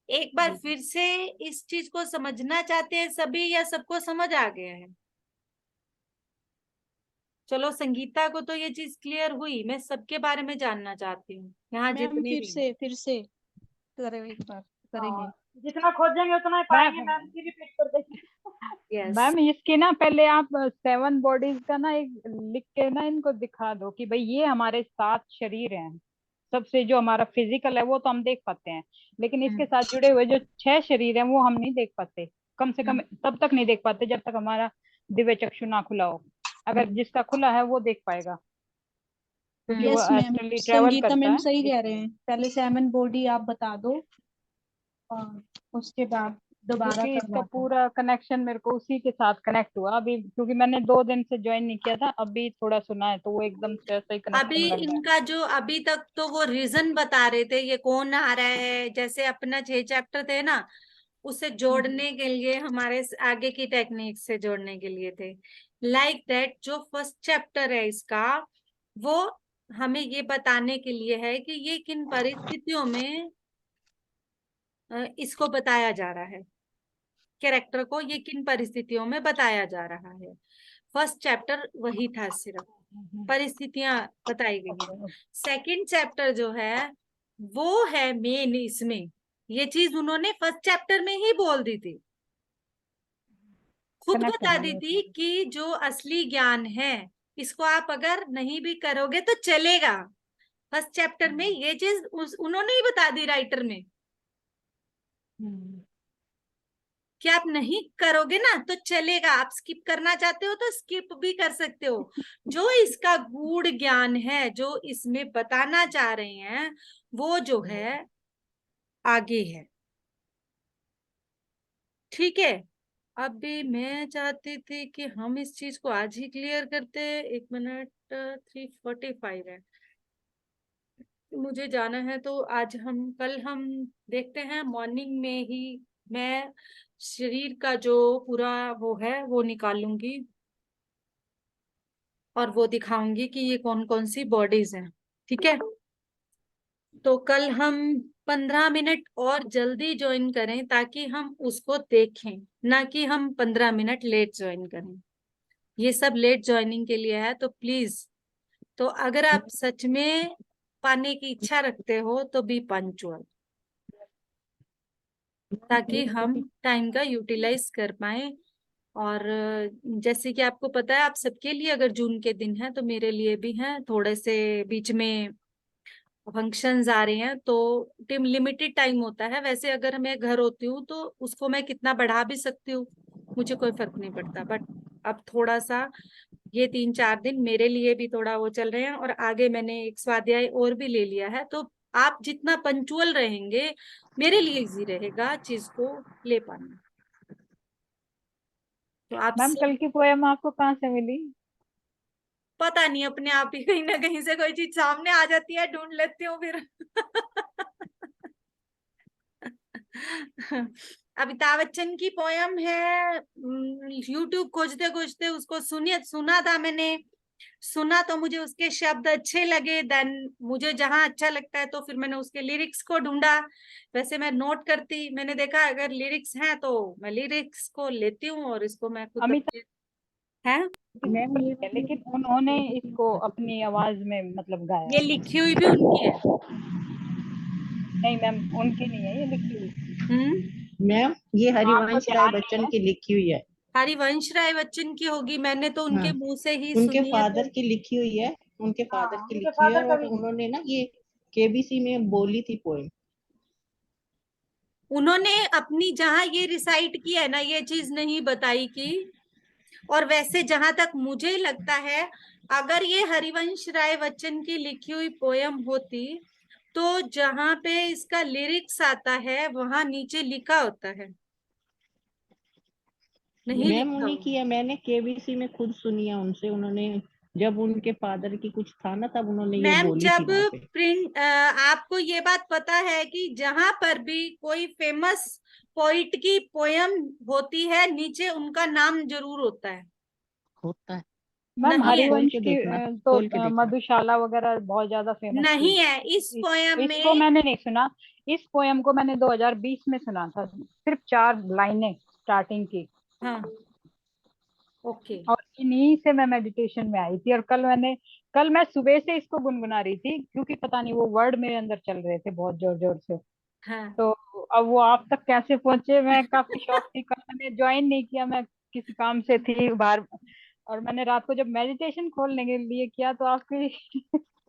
एक बार जी। फिर से इस चीज को समझना चाहते हैं सभी, या सबको समझ आ गया है? चलो, संगीता को तो ये चीज क्लियर हुई, मैं सबके बारे में जानना चाहती हूँ यहाँ मैम जितने भी हैं। फिर से करें, एक बार करेंगे। जितना खोजेंगे उतना ही पाएंगे मैम, फिर रिपीट कर देंगे। यस। मैम इसकी ना पहले आप 7 बॉडीज का ना एक लिख के ना इनको दिखा दो कि भाई ये हमारे 7 शरीर हैं। सबसे जो हमारा फिजिकल है वो तो हम देख पाते हैं, लेकिन इसके साथ जुड़े हुए जो 6 शरीर हैं वो हम नहीं देख पाते। कम से कम तब तक नहीं देख पाते जब तक हमारा दिव्य चक्षु ना खुला हो। अगर जिसका खुला है वो देख पाएगा, क्योंकि वो यस मैम, एस्ट्रली ट्रेवल संगीता करता मैम सही है। कह रहे हैं, पहले 7 बॉडी आप बता दो और उसके बाद दोबारा क्योंकि इसका करवाते हैं। पूरा कनेक्शन मेरे को उसी के साथ कनेक्ट हुआ अभी, क्योंकि मैंने 2 दिन से ज्वाइन नहीं किया था, अभी थोड़ा सुना है तो वो एकदम से ऐसा ही अभी कनेक्शन लग रहा है। इनका जो अभी तक तो वो रीजन बता रहे थे, ये कौन आ रहा है, जैसे अपना 6 चैप्टर थे ना, उसे जोड़ने के लिए, हमारे आगे की टेक्निक से जोड़ने के लिए थे। लाइक दैट जो फर्स्ट चैप्टर है इसका, वो हमें ये बताने के लिए है कि ये किन परिस्थितियों में इसको बताया जा रहा है, कैरेक्टर को ये किन परिस्थितियों में बताया जा रहा है। फर्स्ट चैप्टर वही था, सिर्फ परिस्थितियां बताई गई हैं। सेकंड चैप्टर जो है वो है मेन, इसमें ये चीज उन्होंने फर्स्ट चैप्टर में ही बोल दी थी, खुद कनेक्ट बता हो दी गया थी कि जो असली ज्ञान है इसको आप अगर नहीं भी करोगे तो चलेगा। फर्स्ट चैप्टर में ये चीज उन्होंने ही बता दी, राइटर में, कि आप नहीं करोगे ना तो चलेगा, आप स्किप करना चाहते हो तो स्किप भी कर सकते हो। जो इसका गूढ़ ज्ञान है, जो इसमें बताना चाह रहे हैं, वो जो है आगे है। ठीक है, अभी मैं चाहती थी कि हम इस चीज को आज ही क्लियर करते। 1 मिनट, 3:45 है, मुझे जाना है, तो आज हम, कल हम देखते हैं मॉर्निंग में ही मैं शरीर का जो पूरा वो है वो निकालूंगी और वो दिखाऊंगी कि ये कौन कौन सी बॉडीज हैं। ठीक है, तो कल हम 15 मिनट और जल्दी ज्वाइन करें ताकि हम उसको देखें, ना कि हम 15 मिनट लेट ज्वाइन करें। ये सब लेट ज्वाइनिंग के लिए है, तो प्लीज, तो अगर आप सच में पाने की इच्छा रखते हो तो बी पंक्चुअल, ताकि हम टाइम का यूटिलाइज कर पाए। और जैसे कि आपको पता है, आप सबके लिए अगर जून के दिन है तो मेरे लिए भी है, थोड़े से बीच में फंक्शंस आ रहे हैं, तो टिम लिमिटेड टाइम होता है। वैसे अगर मैं घर होती हूँ तो उसको मैं कितना बढ़ा भी सकती हूँ, मुझे कोई फर्क नहीं पड़ता। बट अब थोड़ा सा ये 3-4 दिन मेरे लिए भी थोड़ा वो चल रहे हैं, और आगे मैंने एक स्वाध्याय और भी ले लिया है, तो आप जितना पंचुअल रहेंगे मेरे लिए इजी रहेगा चीज को ले पाना। तो आप मैम सब, कल की पोयम आपको कहाँ से मिली? पता नहीं, अपने आप ही कहीं ना कहीं से कोई चीज सामने आ जाती है, ढूंढ लेती हूँ फिर। अमिताभ बच्चन की पोयम है, यूट्यूब खोजते खोजते उसको सुना था मैंने, सुना तो मुझे उसके शब्द अच्छे लगे, देन मुझे जहां अच्छा लगता है तो फिर मैंने उसके लिरिक्स को ढूंढा। वैसे मैं नोट करती, मैंने देखा अगर लिरिक्स हैं तो मैं लिरिक्स को लेती हूँ और इसको मैं खुद अमिताभ है। मैम ये है, लेकिन उन्होंने इसको अपनी आवाज में मतलब गाया ये है। लिखी हुई भी उनकी है। नहीं मैम, उनकी नहीं है ये लिखी हुई। मैम ये आपको हरिवंश राय ध्यान नहीं बच्चन है? की लिखी हुई है। हरिवंश राय बच्चन की होगी, मैंने तो उनके हाँ, मुंह से ही उनके सुनी है। तो फादर की लिखी हुई है, उनके फादर हाँ, की उनके लिखी हुई है, फादर का और भी। उन्होंने ना ये केबीसी में बोली थी पोएम। उन्होंने अपनी जहां ये रिसाइट की है ना, ये चीज नहीं बताई कि, और वैसे जहां तक मुझे लगता है, अगर ये हरिवंश राय बच्चन की लिखी हुई पोयम होती तो जहां पे इसका लिरिक्स आता है वहां नीचे लिखा होता है, नहीं मैम लिखा उन्हीं हुआ। की है, मैंने केबीसी में खुद सुनी है उनसे। उन्होंने जब उनके फादर की कुछ था ना, तब उन्होंने ये मैम बोली थी जब वहां पे। प्रिंट, आपको ये बात पता है कि जहां पर भी कोई फेमस पोइट की पोयम होती है नीचे उनका नाम जरूर होता है, होता है। मैम नहीं है? खोल हरिवंश के की देखना, तो खोल के देखना। मधुशाला वगैरह बहुत ज्यादा फेमस थी। नहीं है इस पोयम इसको में। मैंने नहीं सुना। इस पोयम को मैंने 2020 में सुना था, सिर्फ 4 लाइनें स्टार्टिंग की। हाँ, ओके। और इन्हीं से मैं मेडिटेशन में आई थी। और कल मैं सुबह से इसको गुनगुना रही थी, क्योंकि पता नहीं वो वर्ड मेरे अंदर चल रहे थे बहुत जोर जोर से। हाँ। तो अब वो आप तक कैसे पहुंचे, मैं काफी शौक थी। कल मैंने ज्वाइन नहीं किया, मैं किसी काम से थी बाहर। और मैंने रात को जब मेडिटेशन खोलने के लिए किया तो आपकी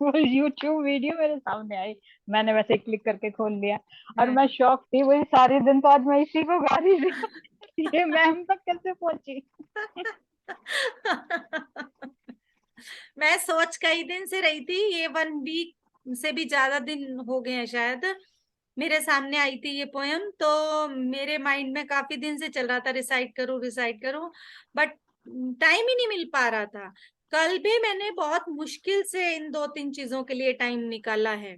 वो यूट्यूब वीडियो मेरे सामने आई। मैंने वैसे क्लिक करके खोल लिया, और हाँ। मैं शौक थी वही सारे दिन। तो आज मैं इसी को गा रही थी। ये मैम तक कैसे पहुंची? मैं सोच कई दिन से रही थी, ये 1 वीक से भी ज्यादा दिन हो गए हैं शायद, मेरे सामने आई थी ये पोयम, तो मेरे माइंड में काफी दिन से चल रहा था रिसाइट करूं, बट टाइम ही नहीं मिल पा रहा था। कल भी मैंने बहुत मुश्किल से इन 2-3 चीजों के लिए टाइम निकाला है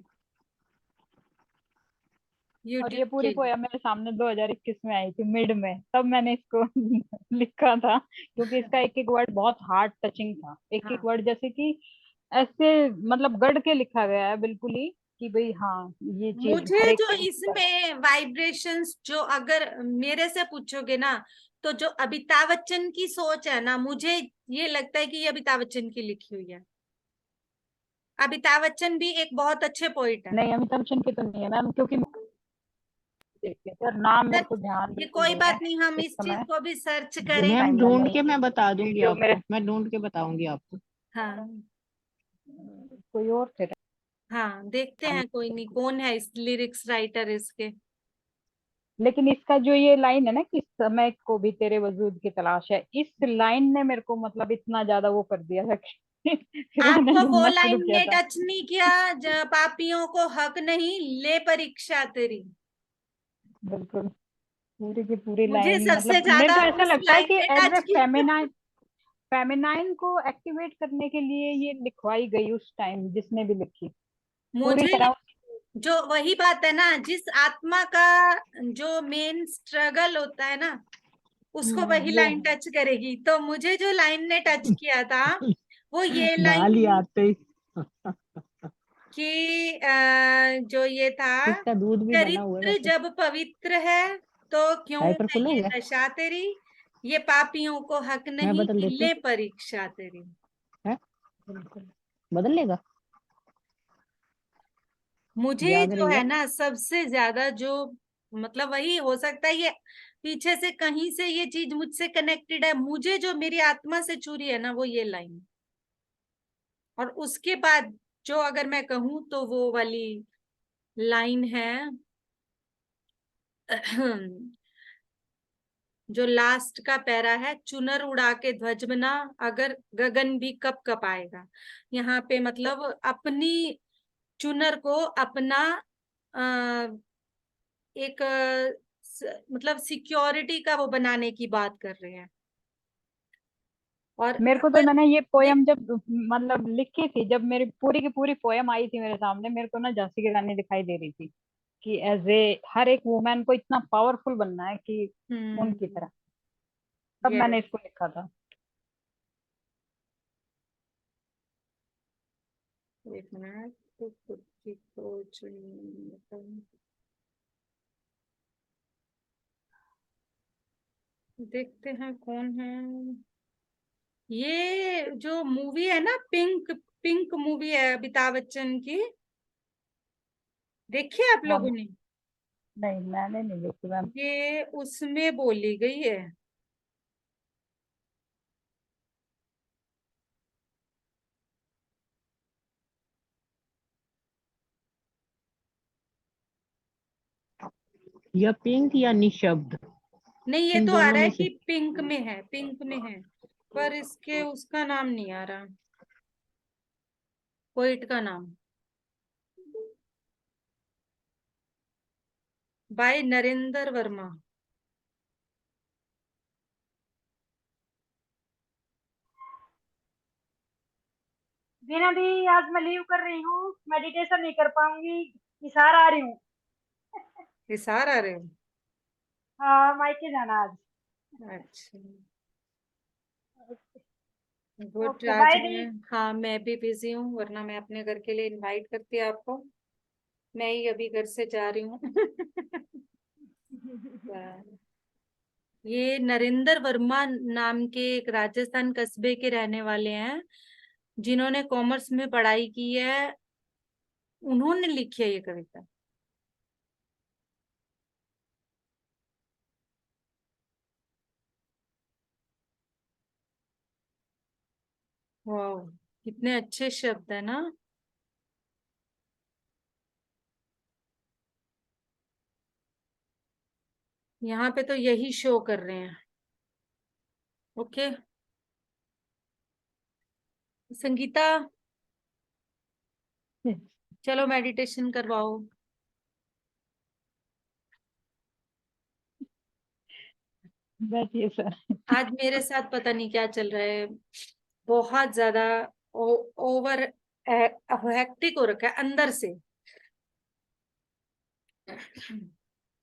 और यूट्यूब ये पूरी के लिए। पोयम मेरे सामने 2021 में आई थी, मिड में, तब मैंने इसको लिखा था, क्योंकि इसका एक एक वर्ड बहुत हार्ट टचिंग था। एक एक हाँ, वर्ड जैसे कि ऐसे मतलब गढ़ के लिखा गया है बिल्कुल ही, कि भाई हाँ ये चीज मुझे हर एक जो के लिए। इसमें वाइब्रेशंस, जो अगर मेरे से पूछोगे ना, तो जो अमिताभ बच्चन की सोच है ना, मुझे ये लगता है कि ये अमिताभ बच्चन की लिखी हुई है। अमिताभ बच्चन भी एक बहुत अच्छे पोइट है। नहीं, अमिताभ बच्चन की तो नहीं है मैम, क्योंकि देखिए सर, नाम मेरे को ध्यान ये बिल्कुल कोई नहीं है बात नहीं, हम इस इस चीज समय, को भी सर्च जिस करें। मैम टाइम ढूंढ मैंने के मैं बता दूंगी जो मेरे आपको, मैं ढूंढ के बताऊंगी आपको। हाँ, कोई और थे। हाँ, देखते हैं, कोई नहीं, कौन है इस लिरिक्स राइटर इसके। लेकिन इसका जो ये लाइन है ना कि समय को भी तेरे वजूद की तलाश है, इस लाइन ने मेरे को मतलब इतना ज्यादा वो कर दिया था कि फिर मैंने आपको वो ढूंढना शुरू लाइन किया ने था। टच नहीं किया, जब पापियों को हक नहीं, ले परीक्षा तेरी। बिल्कुल, पूरी की पूरी मुझे लाइन, सबसे मतलब मेरे ज्यादा को ऐसा उस लगता है लाइन कि ने एज टच ए किया। फेमिनाइन, फेमिनाइन को एक्टिवेट करने के लिए ये लिखवाई गई उस टाइम, जिसने भी लिखी पूरी मुझे तरह। जो वही बात है ना, जिस आत्मा का जो मेन स्ट्रगल होता है ना, उसको वही वो लाइन टच करेगी। तो मुझे जो लाइन ने टच किया था वो ये गाल ही लाइन, आते ही कि जो ये था, इसका दूध भी बना हुआ है चरित्र वैसे। जब पवित्र है तो क्यों डायपर है फुल हो ये गया। दशा तेरी, ये पापियों को हक मैं नहीं बदल कि देती हूँ। ले परीक्षा तेरी। है, बिल्कुल। बदल लेगा। मुझे जाग जो रही है है। ना सबसे ज्यादा जो, मतलब वही हो सकता है ये पीछे से कहीं से ये चीज मुझसे कनेक्टेड है, मुझे जो मेरी आत्मा से चुरी है ना वो ये लाइन। और उसके बाद जो अगर मैं कहूँ तो वो वाली लाइन है जो लास्ट का पैरा है, चुनर उड़ा के ध्वज बना, अगर गगन भी कप कप आएगा। यहाँ पे मतलब अपनी चुनर को अपना अ, एक मतलब सिक्योरिटी का वो बनाने की बात कर रहे हैं। और मेरे को तो, अगर मैंने ये देख, पोयम जब मतलब लिखी थी, जब मेरी पूरी की पूरी पोयम आई थी मेरे सामने, मेरे को ना झांसी की रानी दिखाई दे रही थी, कि एज ए हर एक वुमेन को इतना पावरफुल बनना है कि उनकी तरह। तब ये मैंने इसको लिखा था। एक मिनट, तो खुद की खोज देखते हैं कौन है ये। जो मूवी है ना, पिंक, पिंक मूवी है अमिताभ बच्चन की, देखी है आप हाँ, लोगों ने? नहीं मैंने नहीं लिखी मैम। ये उसमें बोली गई है। या पिंक या निशब्द, नहीं, ये इन तो आ दोनों रहा है में कि से। पिंक में है, पिंक में है, पर इसके उसका नाम नहीं आ रहा, पोइट का नाम, बाय नरेंद्र वर्मा। जीना दी, आज मैं लीव कर रही हूँ, मेडिटेशन नहीं कर पाऊंगी, इशारा आ रही हूँ। हिसार आ रहे हो? हाँ, मायके जाना आज। अच्छा, गुड। ओके, आज बाय दी। मैं, हाँ, मैं भी बिजी हूँ, वरना मैं अपने घर के लिए इनवाइट करती आपको। मैं ही अभी घर से जा रही हूँ। ये नरेंद्र वर्मा नाम के एक राजस्थान कस्बे के रहने वाले हैं, जिन्होंने कॉमर्स में पढ़ाई की है, उन्होंने लिखी है ये कविता। वाह, कितने अच्छे शब्द है ना। यहाँ पे तो यही शो कर रहे हैं। ओके, संगीता, चलो मेडिटेशन करवाओ। बैठिए सर। आज मेरे साथ पता नहीं क्या चल रहा है, बहुत ज्यादा ओवर हेक्टिक हो रखा है अंदर से।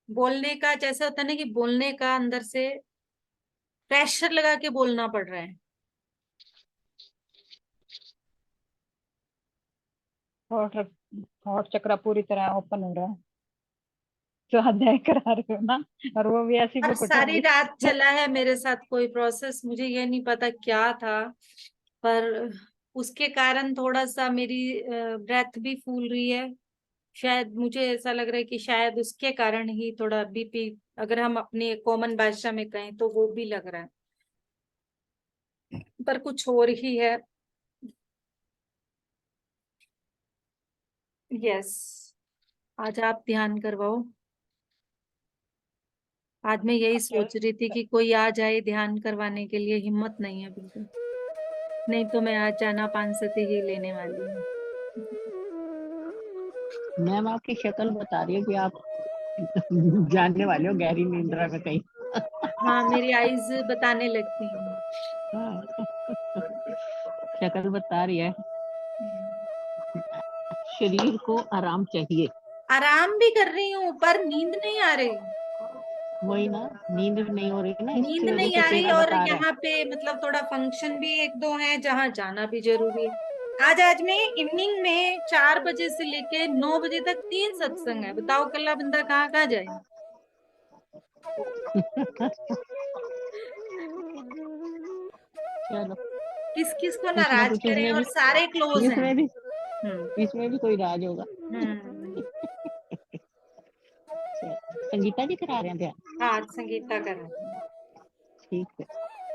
बोलने का जैसे होता है ना कि बोलने का अंदर से प्रेशर लगा के बोलना पड़ रहा है। हॉट हॉट चक्र पूरी तरह ओपन हो रहा है। स्वाध्याय करा रहे हो ना, और वो भी ऐसी और बुक सारी उठाई। रात चला है मेरे साथ कोई प्रोसेस, मुझे ये नहीं पता क्या था, पर उसके कारण थोड़ा सा मेरी ब्रेथ भी फूल रही है। शायद मुझे ऐसा लग रहा है कि शायद उसके कारण ही थोड़ा बीपी, अगर हम अपनी कॉमन भाषा में कहें तो वो भी लग रहा है, पर कुछ और ही है। यस, आज आप ध्यान करवाओ। आज मैं यही सोच रही थी कि कोई आ जाए ध्यान करवाने के लिए, हिम्मत नहीं है बिल्कुल। नहीं तो मैं आज जाना पानसती ही लेने वाली हूँ। मैम आपकी शक्ल बता रही है कि आप जानने वाले हो गहरी निद्रा में कहीं। हाँ, मेरी आईज बताने लगती हैं। हाँ, शक्ल बता रही है। शरीर को आराम चाहिए। आराम भी कर रही हूँ पर नींद नहीं आ रही। वही ना, नींद नहीं हो रही ना, नींद इसकी वजह नहीं से आ रही, चेहरा और बता रहा है। यहाँ पे मतलब थोड़ा फंक्शन भी एक दो है जहाँ जाना भी जरूरी है। आज में इवनिंग में 4 बजे से लेके 9 बजे तक 3 सत्संग है। बताओ कल्ला बंदा कहाँ कहाँ जाए। चलो, किस किस को कुछ ना नाराज कुछ करें, इसमें और भी, सारे क्लोज हैं। इसमें भी हम्म। इसमें भी कोई राज होगा। हम्म। संगीता जी करा रहे हैं ध्यान। हाँ, संगीता कर रही हूँ। ठीक है,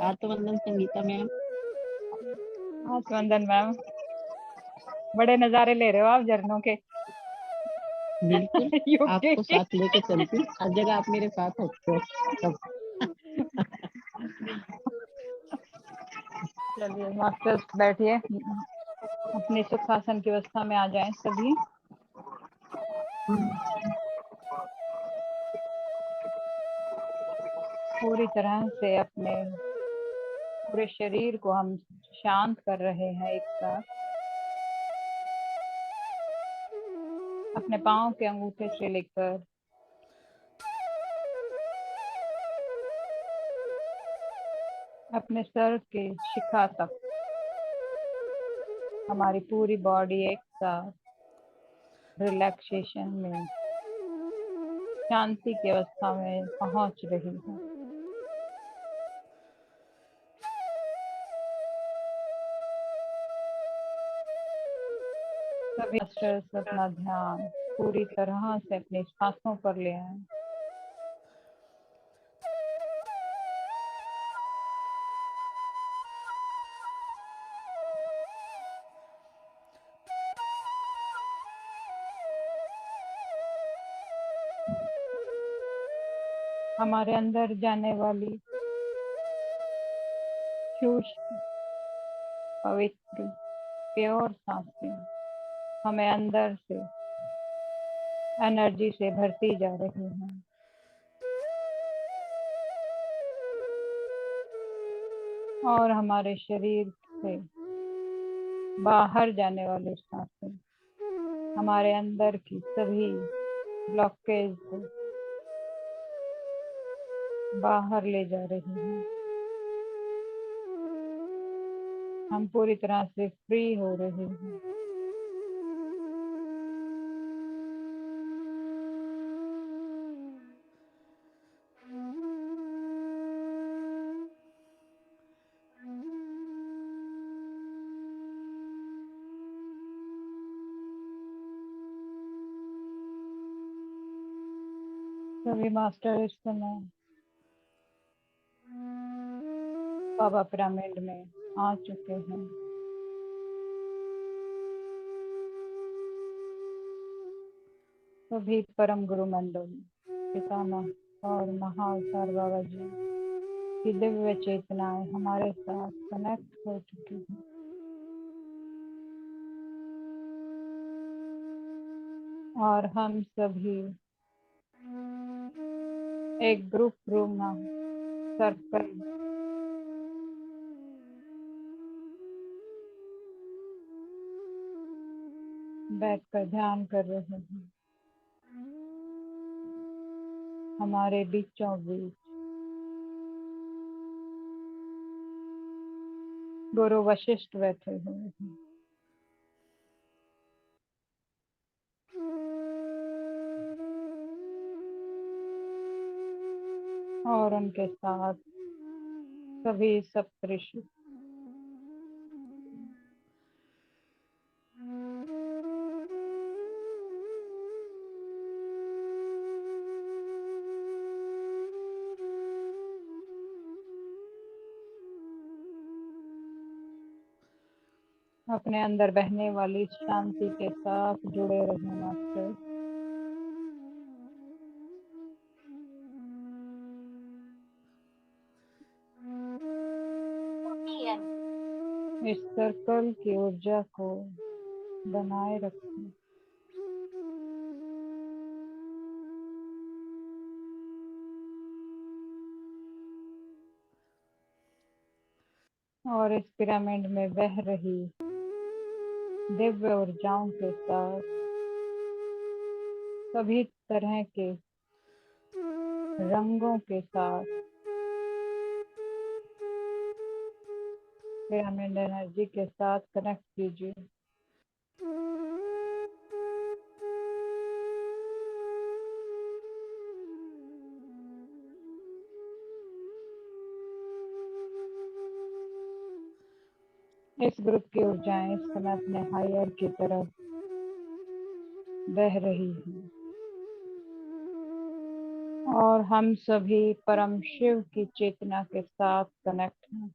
आत्मवंदन संगीता मैम। हाँ चंदन मैम, बड़े नजारे ले रहे हो आप झरनों के। बिल्कुल, यूके आपको साथ लेके चलती, हर जगह आप मेरे साथ होते हो सब। चलिए मास्टर्स बैठिए, अपने सुखासन की अवस्था में आ जाएं सभी। पूरी तरह से अपने पूरे शरीर को हम शांत कर रहे हैं एक साथ। अपने पाँव के अंगूठे से लेकर अपने सर के शिखा तक हमारी पूरी बॉडी एक साथ रिलैक्सेशन में, शांति की अवस्था में पहुंच रही है। सभी मास्टर्स अपना ध्यान पूरी तरह से अपनी सांसों पर ले आए। हमारे अंदर जाने वाली शुद्ध, पवित्र, प्योर सांसें हमें अंदर से एनर्जी से भरती जा रही हैं, और हमारे शरीर से बाहर जाने वाली सांसें हमारे अंदर की सभी ब्लॉकेज को बाहर ले जा रही हैं। हम पूरी तरह से फ्री हो रहे हैं। सभी मास्टर इस समय बाबा पिरामिड में आ चुके हैं। सभी परम गुरु मंडल, पितामह और महाअवतार बाबा जी की दिव्य चेतनाएं हमारे साथ कनेक्ट हो चुकी हैं, और हम सभी एक ग्रुप रूम में सर्कल बैठकर ध्यान कर रहे हैं हमारे बीचों बीच। गुरु वशिष्ठ बैठे हुए हैं और उनके साथ सभी सप्तऋषि। अपने अंदर बहने वाली शांति के साथ जुड़े रहे मास्टर। इस सर्कल की ऊर्जा को बनाए रखें। और इस पिरामिड में बह रही दिव्य ऊर्जाओं के साथ सभी तरह के रंगों के साथ पिरामिड एनर्जी के साथ कनेक्ट कीजिए। इस ग्रुप की ऊर्जाएं इस समय अपने हायर की तरफ बह रही हैं और हम सभी परम शिव की चेतना के साथ कनेक्ट हैं।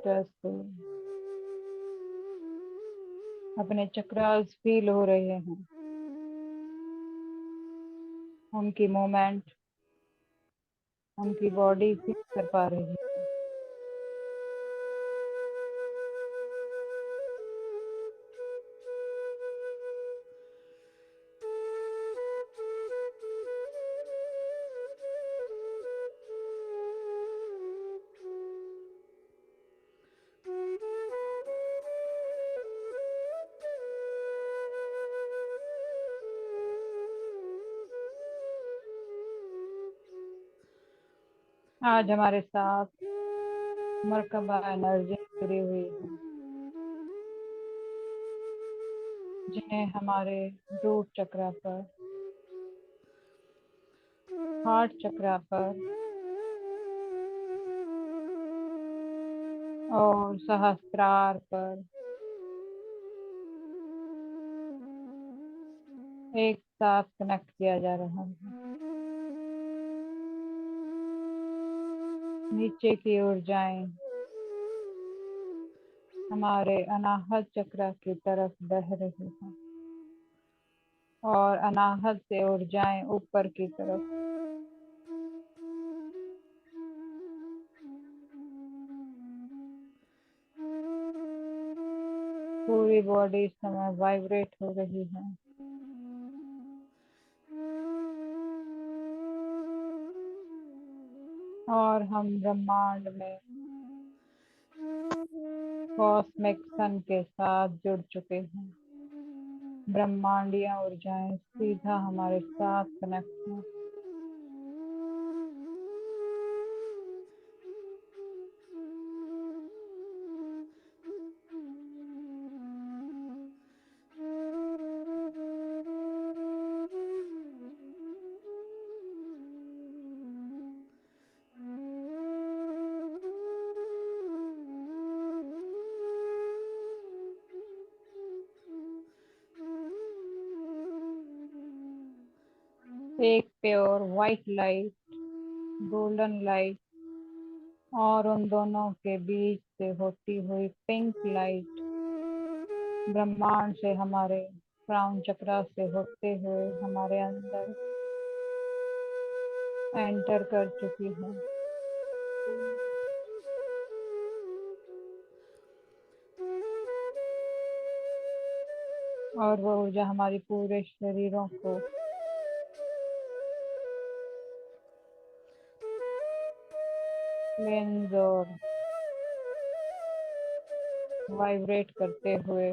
से अपने चक्रास फील हो रहे हैं, उनकी मूवमेंट उनकी बॉडी फील कर पा रही है। आज हमारे साथ मरकबा एनर्जी जुड़ी हुई है, जिन्हें हमारे रूट चक्रा पर, हार्ट चक्रा पर और सहस्त्रार पर एक साथ कनेक्ट किया जा रहा है। नीचे की ऊर्जाएं हमारे अनाहत चक्र की तरफ बह रही हैं और अनाहत से ऊर्जाएं ऊपर की तरफ। पूरी बॉडी इस समय वाइब्रेट हो रही है। और हम ब्रह्मांड में कॉस्मिक सन के साथ जुड़ चुके हैं। ब्रह्मांडीय ऊर्जाएं सीधा हमारे साथ कनेक्ट हैं। एक pure white light, golden light और उन दोनों के बीच से होती हुई पिंक लाइट ब्रह्मांड से हमारे क्राउन चक्रा से होते हुए हमारे अंदर एंटर कर चुकी है। और वो ऊर्जा हमारी पूरे शरीरों को क्लेंज और वाइब्रेट करते हुए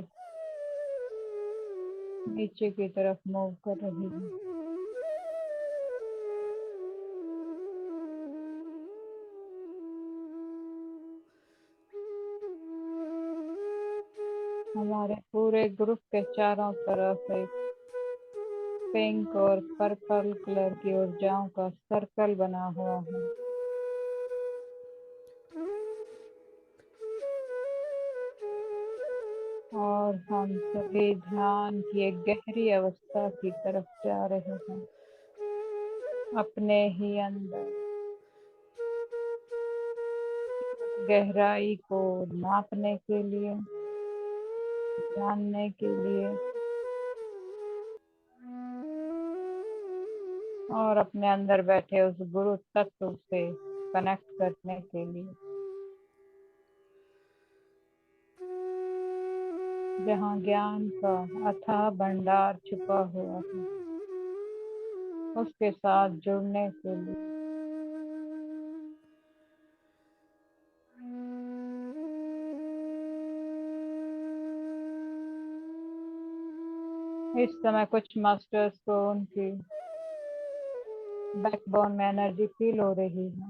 नीचे की तरफ मूव कर रही है। हमारे पूरे ग्रुप के चारों तरफ एक पिंक और पर्पल कलर की ऊर्जाओं का सर्कल बना हुआ है। और हम सभी ध्यान की एक गहरी अवस्था की तरफ जा रहे हैं, अपने ही अंदर गहराई को नापने के लिए, जानने के लिए और अपने अंदर बैठे उस गुरु तत्व से कनेक्ट करने के लिए, जहाँ ज्ञान का अथाह भंडार छुपा हुआ है, उसके साथ जुड़ने के लिए। इस समय कुछ मास्टर्स को उनकी बैकबोन में एनर्जी फील हो रही है।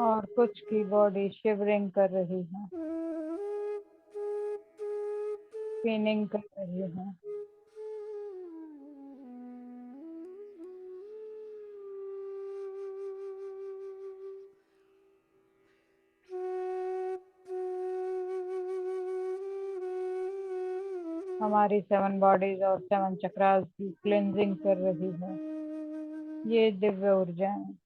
और कुछ की बॉडी शिवरिंग कर रही है, स्पिनिंग कर रही है। हमारी 7 बॉडीज और 7 चक्रास की क्लेंजिंग कर रही है ये दिव्य ऊर्जाएं।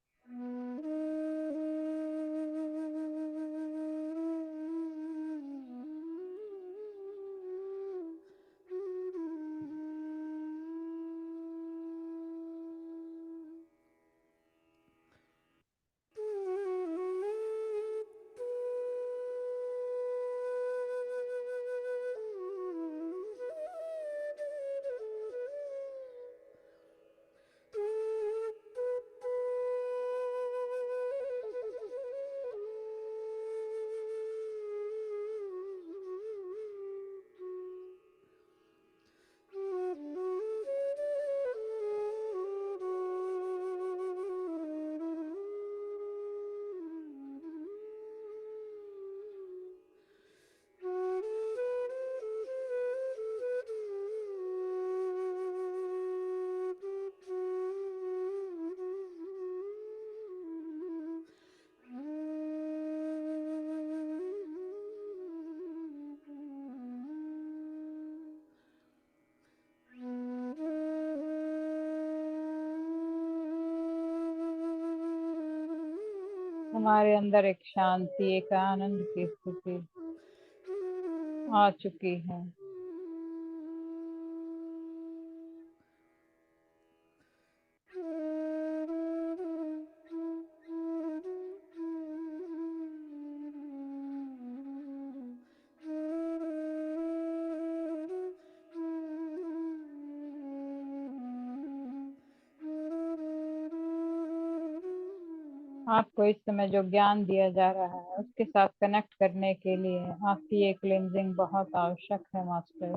हमारे अंदर एक शांति, एक आनंद की स्थिति आ चुकी है। आपको इस समय जो ज्ञान दिया जा रहा है उसके साथ कनेक्ट करने के लिए आपकी ये क्लेंजिंग बहुत आवश्यक है मास्टर,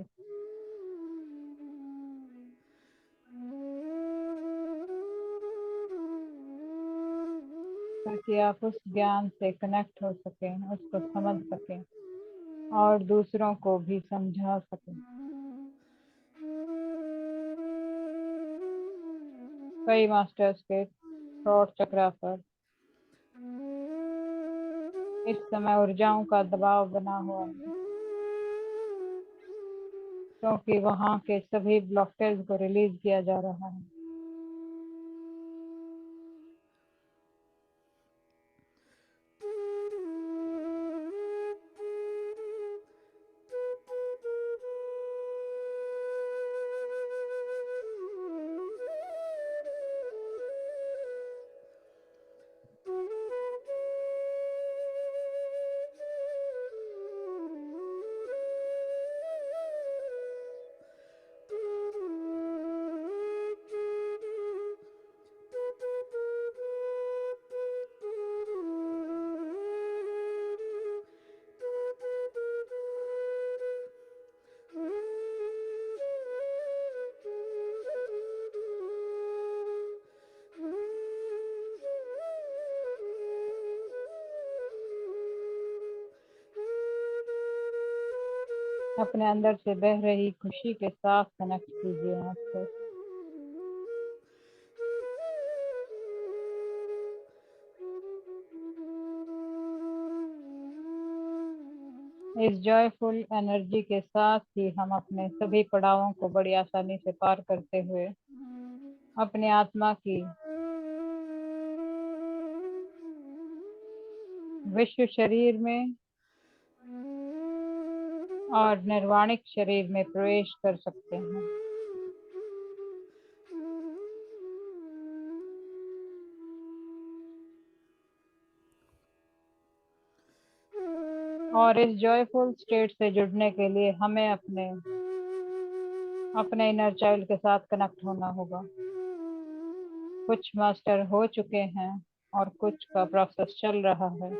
ताकि आप उस ज्ञान से कनेक्ट हो सकें, उसको समझ सकें और दूसरों को भी समझा सकें। कई मास्टर्स के थ्रोट चक्रा पर इस समय ऊर्जाओं का दबाव बना हुआ है, क्योंकि वहाँ के सभी ब्लॉकेज को रिलीज किया जा रहा है। अपने अंदर से बह रही खुशी के साथ कनेक्ट कीजिए मास्टर। इस जॉयफुल एनर्जी के साथ ही हम अपने सभी पड़ावों को बड़ी आसानी से पार करते हुए अपनी आत्मा की विश्व शरीर में और निर्वाणिक शरीर में प्रवेश कर सकते हैं। और इस जॉयफुल स्टेट से जुड़ने के लिए हमें अपने इनर चाइल्ड के साथ कनेक्ट होना होगा। कुछ मास्टर हो चुके हैं और कुछ का प्रोसेस चल रहा है।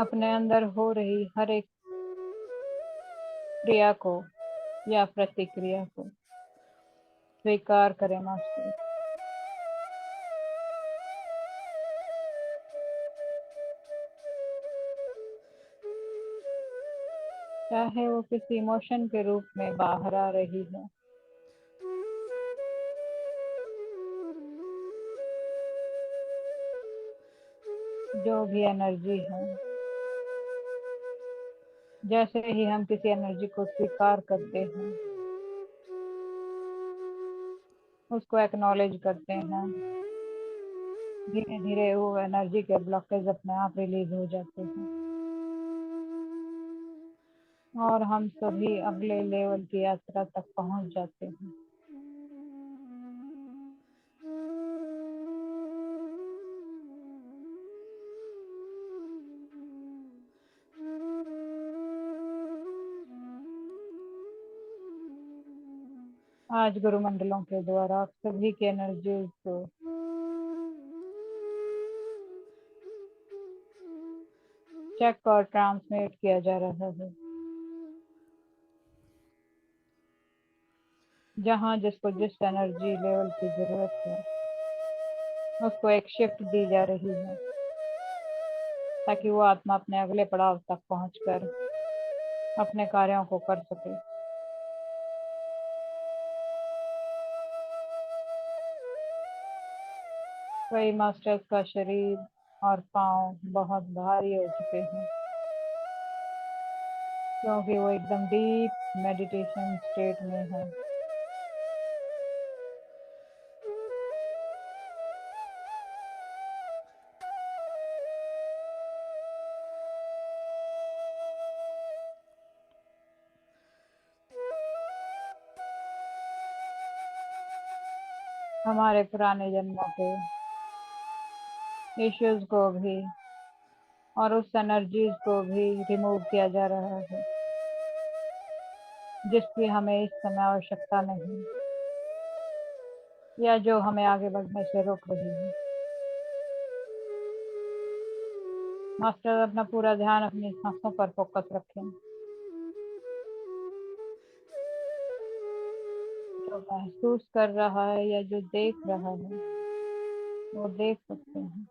अपने अंदर हो रही हर एक क्रिया को या प्रतिक्रिया को स्वीकार करें मास्टर। चाहे वो किसी इमोशन के रूप में बाहर आ रही है, जो भी एनर्जी है, जैसे ही हम किसी एनर्जी को स्वीकार करते हैं, उसको एक्नॉलेज करते हैं, धीरे धीरे वो एनर्जी के ब्लॉकेज अपने आप रिलीज हो जाते हैं और हम सभी अगले लेवल की यात्रा तक पहुंच जाते हैं। आज गुरु मंडलों के द्वारा आप सभी की एनर्जीज को चेक और ट्रांसमिट किया जा रहा है। जहां जिसको जिस एनर्जी लेवल की जरूरत है, उसको एक शिफ्ट दी जा रही है ताकि वो आत्मा अपने अगले पड़ाव तक पहुंचकर अपने कार्यों को कर सके। कई मास्टर्स का शरीर और पांव बहुत भारी हो चुके हैं क्योंकि वो एकदम डीप मेडिटेशन स्टेट में है। हमारे पुराने जन्मों के इश्यूज को भी और उस एनर्जीज को भी रिमूव किया जा रहा है जिसकी हमें इस समय आवश्यकता नहीं, या जो हमें आगे बढ़ने से रोक रही है। मास्टर अपना पूरा ध्यान अपनी सांसों पर फोकस रखें। जो महसूस कर रहा है या जो देख रहा है वो देख सकते हैं।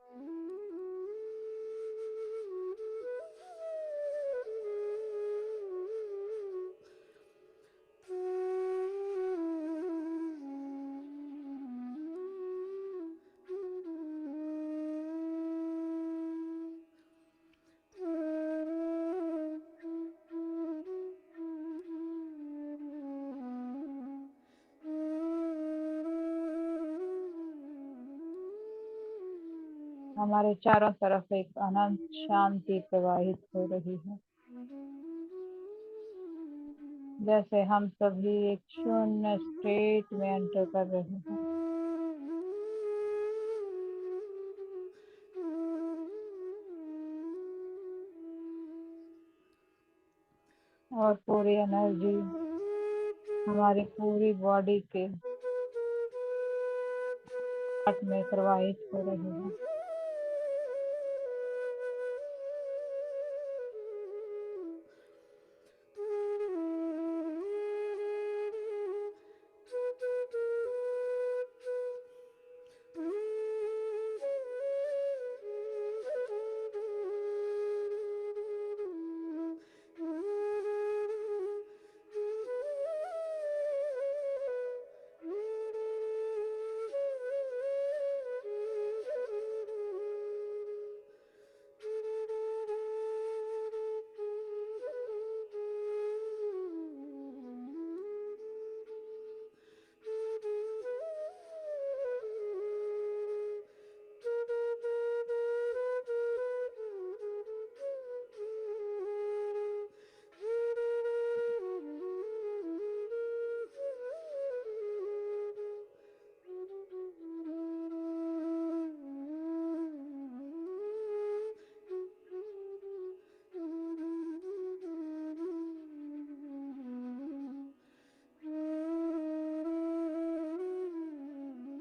हमारे चारों तरफ एक अनंत शांति प्रवाहित हो रही है, जैसे हम सभी एक शून्य स्टेट में एंटर कर रहे हैं। और पूरी एनर्जी हमारी पूरी बॉडी के पार्ट में प्रवाहित हो रही है।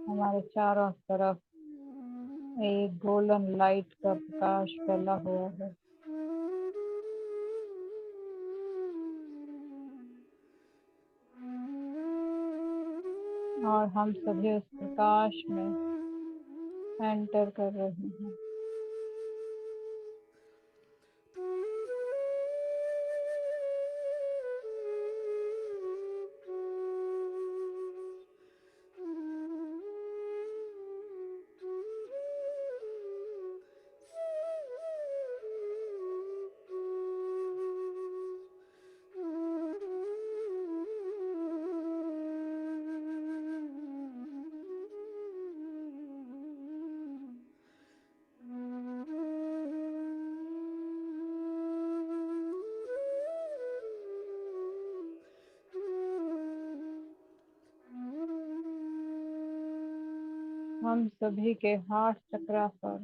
हमारे चारों तरफ एक गोल्डन लाइट का प्रकाश फैला हुआ है, और हम सभी उस प्रकाश में एंटर कर रहे हैं। हम सभी के हार्ट चक्रा पर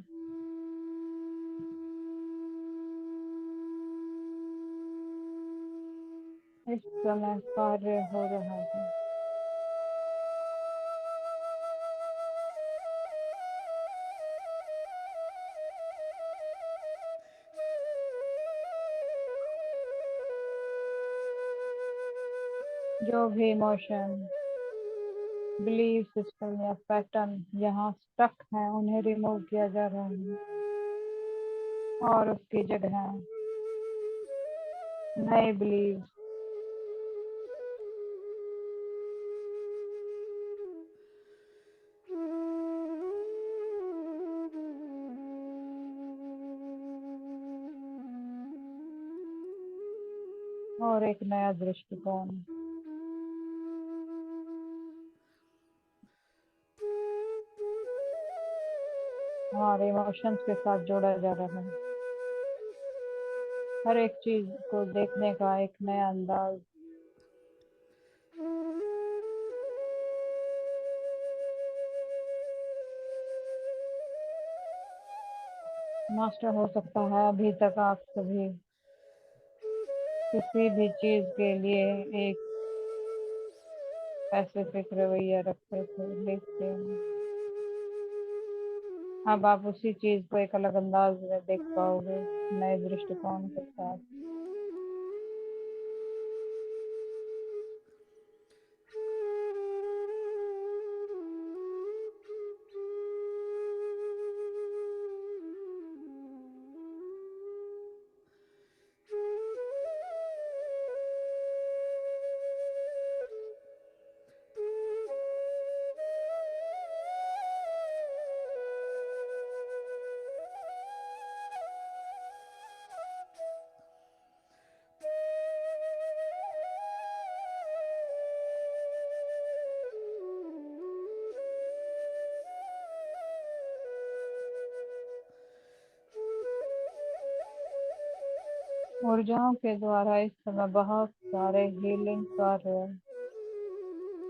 इस समय कार्य हो रहा है। जो भी इमोशन, बिलीफ सिस्टम या पैटर्न यहाँ स्टक है, उन्हें रिमूव किया जा रहा है, और उसकी जगह नए बिलीफ, और एक नया दृष्टिकोण हमारे इमोशंस के साथ जोड़ा जा रहा है। हर एक चीज को देखने का एक नया अंदाज, मास्टर। हो सकता है अभी तक आप सभी किसी भी चीज के लिए एक पैसिफिक रवैया रखते थे, लेकिन अब आप उसी चीज को एक अलग अंदाज में देख पाओगे, नए दृष्टिकोण के साथ। ऊर्जाओं के द्वारा इस समय बहुत सारे हीलिंग कार्य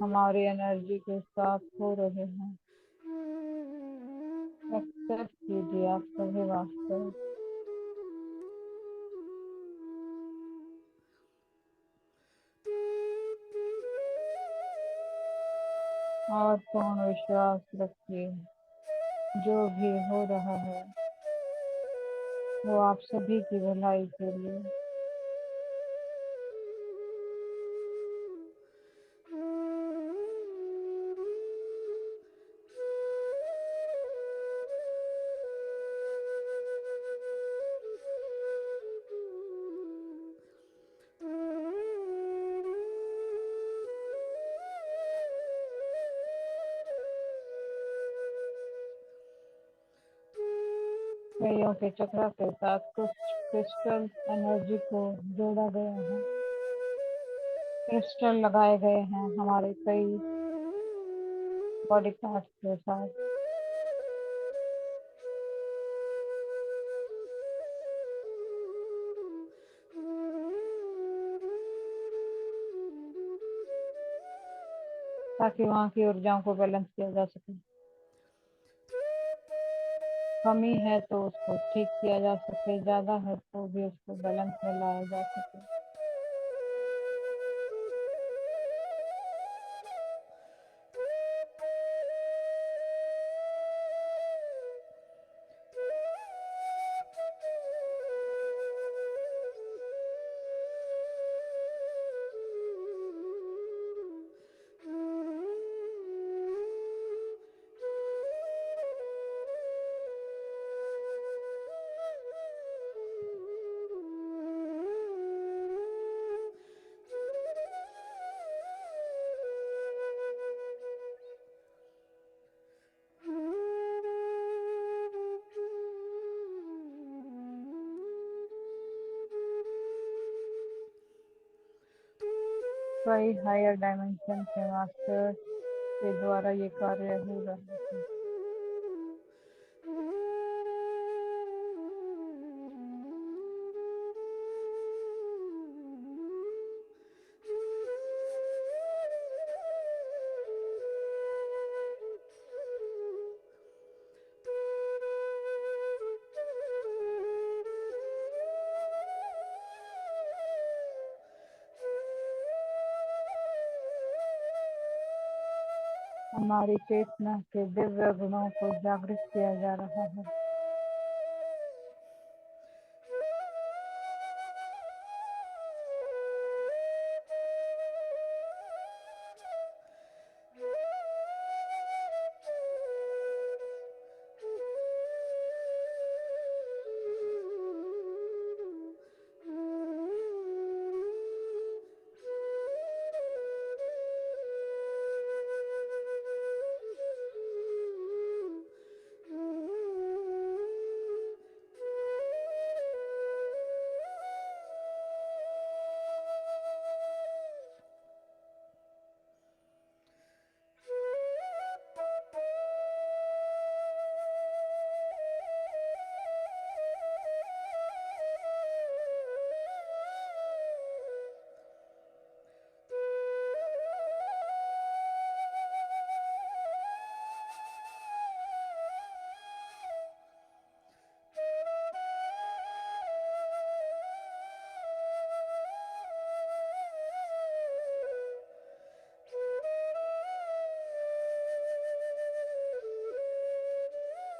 हमारी एनर्जी के साथ हो रहे हैं। एक्सेप्ट कीजिए आप सभी वास्तव। और पूर्ण विश्वास रखिए जो भी हो रहा है वो आप सभी की भलाई के लिए। कईयों के चक्र के साथ कुछ क्रिस्टल एनर्जी को जोड़ा गया है। क्रिस्टल लगाए गए हैं हमारे कई बॉडी पार्ट्स के साथ। ताकि वहाँ की ऊर्जाओं को बैलेंस किया जा सके। कमी है तो उसको ठीक किया जा सके, ज्यादा है तो भी उसको बैलेंस में लाया जा सके। कई हायर डायमेंशन के मास्टर के द्वारा ये कार्य हो रहा है। हमारी चेतना के दिव्य गुणों को जागृत किया जा रहा है।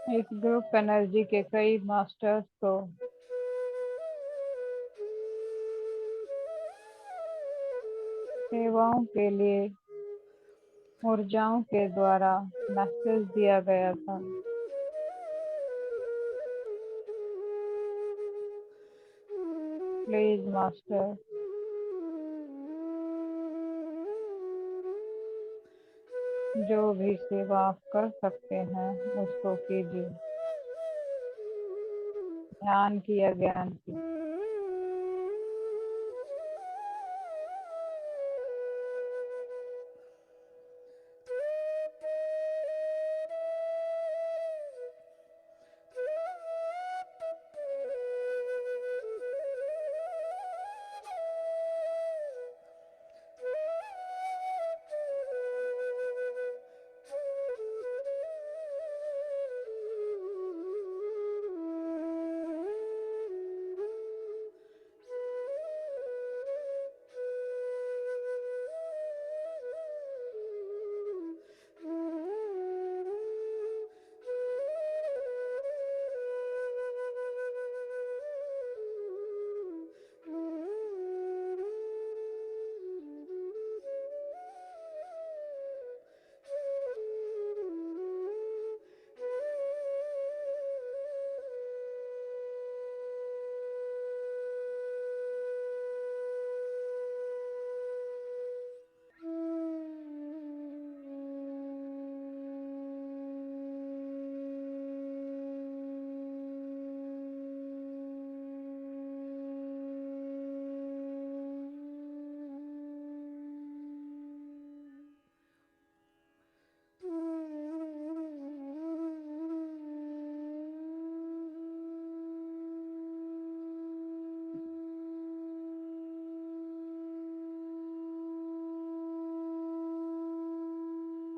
एक ग्रुप एनर्जी के कई मास्टर्स को सेवाओं के लिए ऊर्जाओं के द्वारा मैसेज दिया गया था। प्लीज मास्टर, जो भी सेवा आप कर सकते हैं उसको कीजिए। ध्यान की, अज्ञान की।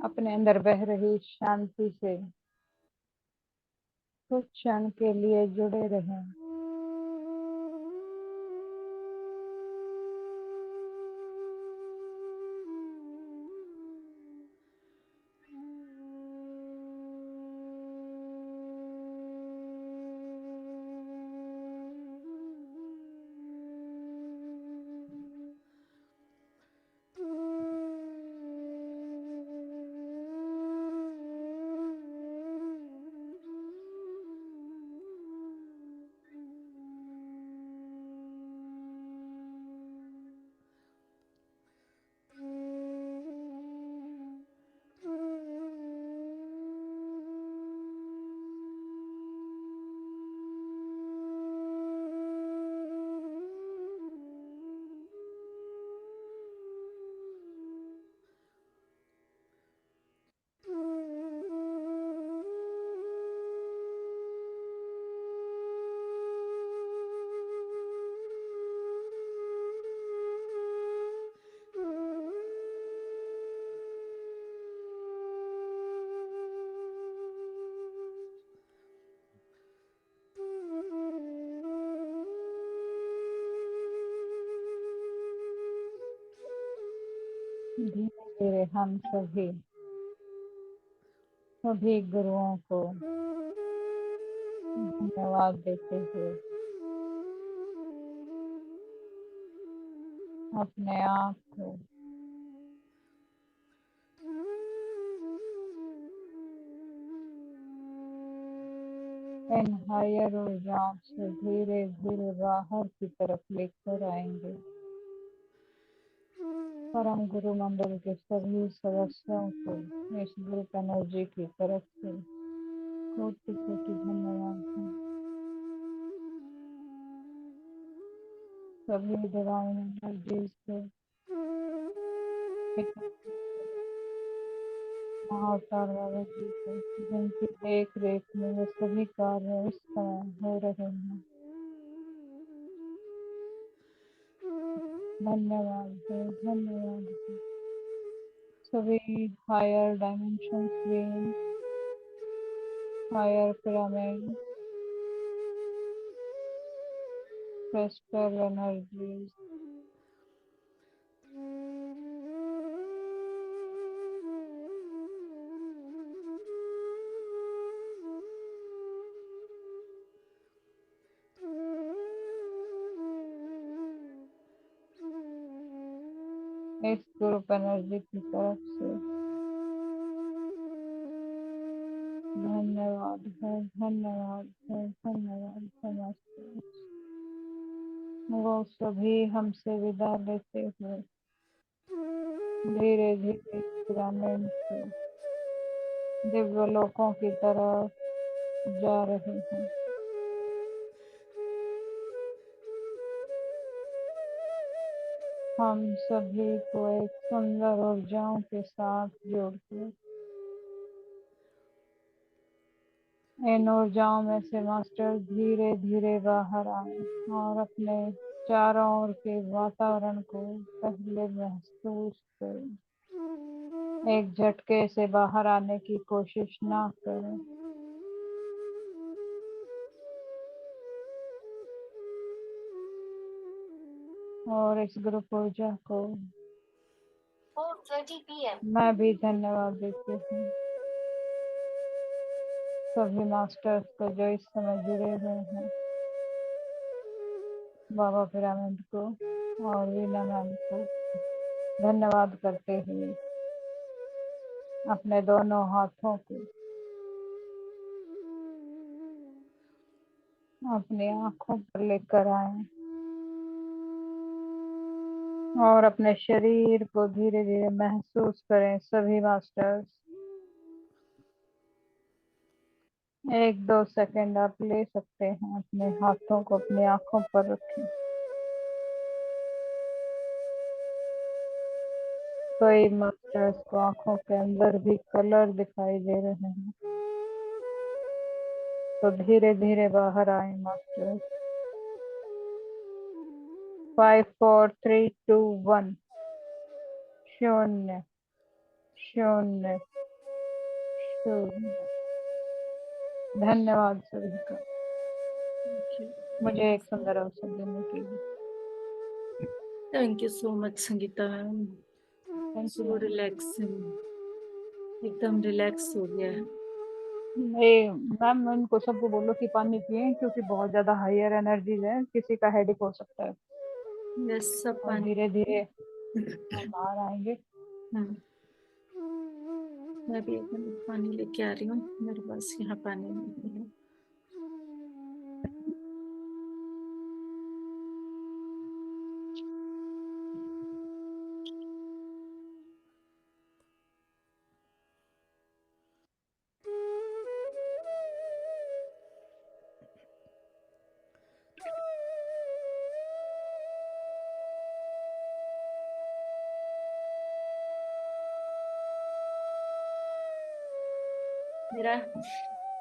अपने अंदर बह रही शांति से कुछ क्षण के लिए जुड़े रहें। धीरे धीरे हम सभी गुरुओं को धन्यवाद देते हुए अपने आप को इन हायर ऊर्जाओं से धीरे धीरे बाहर की तरफ लेकर आएंगे। परम गुरु मंडल के सभी सदस्यों को इस ग्रुप एनर्जी की तरफ से कोटि कोटि धन्यवाद है। सभी डिवाइन एनर्जीज को महाअवतार बाबा जी को, जिनकी देख रेख में ये सभी कार्य इस समय हो रहे हैं, धन्यवाद है, धन्यवाद है। सभी higher dimensions being, higher pyramid, crystal energies, इस ग्रुप एनर्जी की तरफ से धन्यवाद है, धन्यवाद है, धन्यवाद है मास्टर। वो सभी हमसे विदा लेते हुए धीरे धीरे पिरामिड से दिव्य लोकों की तरफ जा रहे हैं। हम सभी को एक सुंदर ऊर्जाओं के साथ जोड़कर इन ऊर्जाओं में से मास्टर धीरे धीरे बाहर आए और अपने चारों ओर के वातावरण को पहले महसूस करें। एक झटके से बाहर आने की कोशिश ना करें। और इस ग्रुप ऊर्जा को 4:30 PM. मैं भी धन्यवाद देती हूँ। सभी मास्टर्स को जो इस समय जुड़े हुए हैं, बाबा पिरामिड को और वीना मैम को धन्यवाद करते हुए अपने दोनों हाथों को अपनी आंखों पर लेकर आए और अपने शरीर को धीरे धीरे महसूस करें। सभी मास्टर्स 1-2 सेकंड आप ले सकते हैं। अपने हाथों को अपनी आंखों पर रखें। कई मास्टर्स को आंखों के अंदर भी कलर दिखाई दे रहे हैं, तो धीरे धीरे बाहर आए मास्टर्स। 5 4 3 2 1 शून्य शून्य शून्य। धन्यवाद सभी का मुझे एक सुंदर अवसर देने के लिए। Thank you so much Sangeeta ma'am, thank so you. Relaxing, एकदम रिलैक्स हो गया है। मैम उनको सबको बोलो कि पानी पिए, क्योंकि बहुत ज्यादा हायर एनर्जीज है, किसी का हेडेक हो सकता है। यस, सब और पानी। धीरे धीरे हम बाहर आएंगे। मैं भी एक मिनट पानी लेके आ रही हूँ, मेरे पास यहाँ पानी नहीं है। मेरा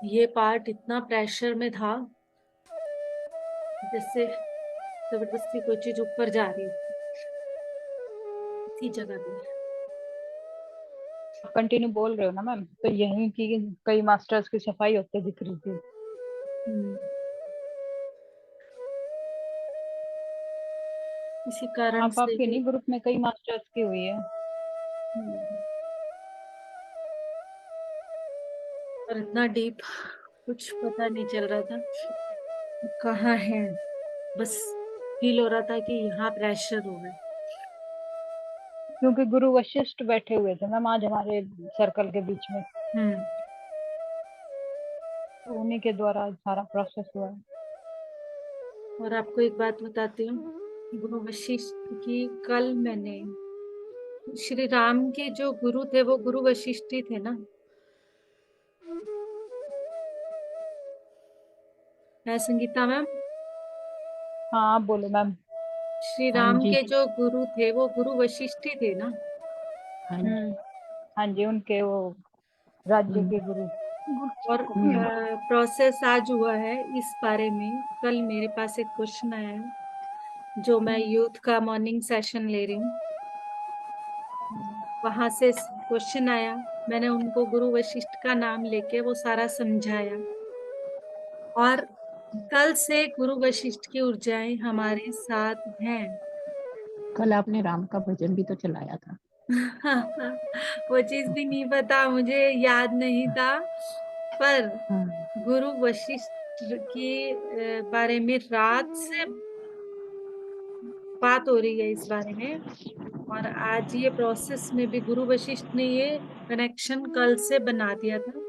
ये पार्ट इतना प्रेशर में था, जैसे जबरदस्ती कोई चीज ऊपर जा रही थी इसी जगह पे। कंटिन्यू बोल रहे हो ना मैम, तो यहीं की कई मास्टर्स की सफाई होते दिख रही थी। इसी कारण से आपके भी नहीं ग्रुप में कई मास्टर्स की हुई है। और इतना डीप कुछ पता नहीं चल रहा था कहाँ है, बस फील हो रहा था कि यहाँ प्रेशर हो रहा है। क्योंकि गुरु वशिष्ठ बैठे हुए थे मैम आज हमारे सर्कल के बीच में, तो उन्हीं के द्वारा सारा प्रोसेस हुआ है। और आपको एक बात बताती हूँ, गुरु वशिष्ठ की कल मैंने, श्री राम के जो गुरु थे वो गुरु वशिष्ठ ही थे ना? है संगीता मैम? हाँ आप बोलो मैम। श्री हाँ राम जी। के जो गुरु थे वो गुरु वशिष्ठ ही थे ना? हाँ जी। हाँ जी, उनके वो राज्य के गुरु। और प्रोसेस आज हुआ है इस बारे में। कल मेरे पास एक क्वेश्चन आया है, जो मैं यूथ का मॉर्निंग सेशन ले रही हूँ, वहां से क्वेश्चन आया, मैंने उनको गुरु वशिष्ठ का नाम लेके वो सारा समझाया, और कल से गुरु वशिष्ठ की ऊर्जाएं हमारे साथ हैं। कल आपने राम का भजन भी तो चलाया था। वो चीज भी नहीं पता मुझे, याद नहीं था, पर गुरु वशिष्ठ के बारे में रात से बात हो रही है इस बारे में, और आज ये प्रोसेस में भी गुरु वशिष्ठ ने ये कनेक्शन कल से बना दिया था,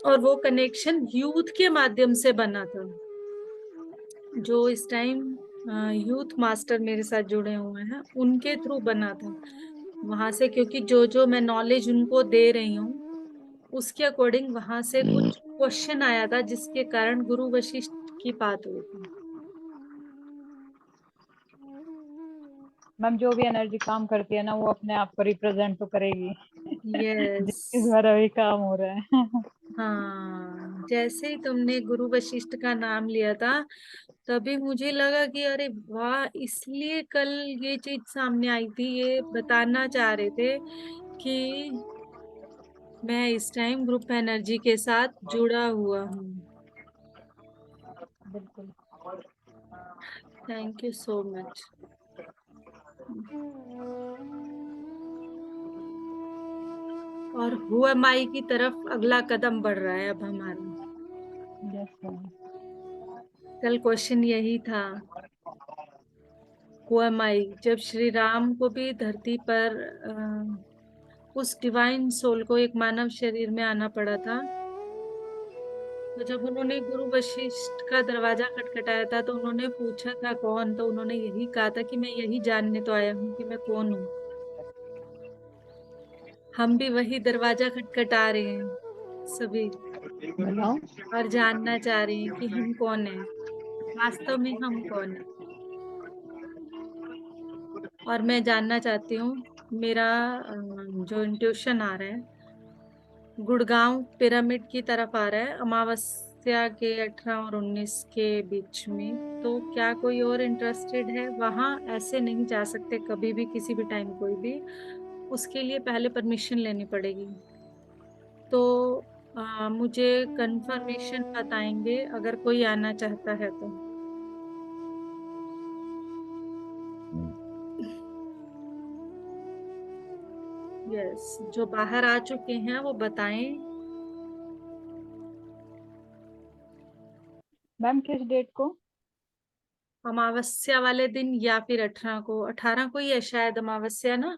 और वो कनेक्शन यूथ के माध्यम से बना था। जो इस टाइम यूथ मास्टर मेरे साथ जुड़े हुए हैं उनके थ्रू बना था वहां से, क्योंकि जो जो मैं नॉलेज उनको दे रही हूँ उसके अकॉर्डिंग वहां से कुछ क्वेश्चन आया था, जिसके कारण गुरु वशिष्ठ की बात हुई थी। मैम जो भी एनर्जी काम करती है ना, वो अपने आप को रिप्रेजेंट तो करेगी। यस। इस बार अभी काम हो रहा है। हाँ, जैसे ही तुमने गुरु वशिष्ठ का नाम लिया था तभी मुझे लगा कि अरे वाह, इसलिए कल ये चीज सामने आई थी, ये बताना चाह रहे थे कि मैं इस टाइम ग्रुप एनर्जी के साथ जुड़ा हुआ हूँ। बिल्कुल। Thank you so much. और हुआ माई की तरफ अगला कदम बढ़ रहा है अब हमारा। Yes ma'am. कल क्वेश्चन यही था, हुआ माई, जब श्री राम को भी धरती पर उस डिवाइन सोल को एक मानव शरीर में आना पड़ा था, तो जब उन्होंने गुरु वशिष्ठ का दरवाजा खटखटाया था तो उन्होंने पूछा था कौन, तो उन्होंने यही कहा था कि मैं यही जानने तो आया हूँ कि मैं कौन हूँ। हम भी वही दरवाजा खटखटा रहे हैं सभी, बताओ। और जानना चाह रहे हैं कि हम कौन है, वास्तव में हम कौन है। और मैं जानना चाहती हूँ, मेरा जो इंट्यूशन आ रहा है गुड़गांव पिरामिड की तरफ आ रहा है, अमावस्या के 18 और 19 के बीच में, तो क्या कोई और इंटरेस्टेड है? वहां ऐसे नहीं जा सकते कभी भी, किसी भी टाइम कोई भी, उसके लिए पहले परमिशन लेनी पड़ेगी। तो मुझे कंफर्मेशन बताएंगे अगर कोई आना चाहता है तो। यस, जो बाहर आ चुके हैं वो बताएं। मैम किस डेट को? अमावस्या वाले दिन या फिर 18 को। 18 को ही है शायद अमावस्या ना।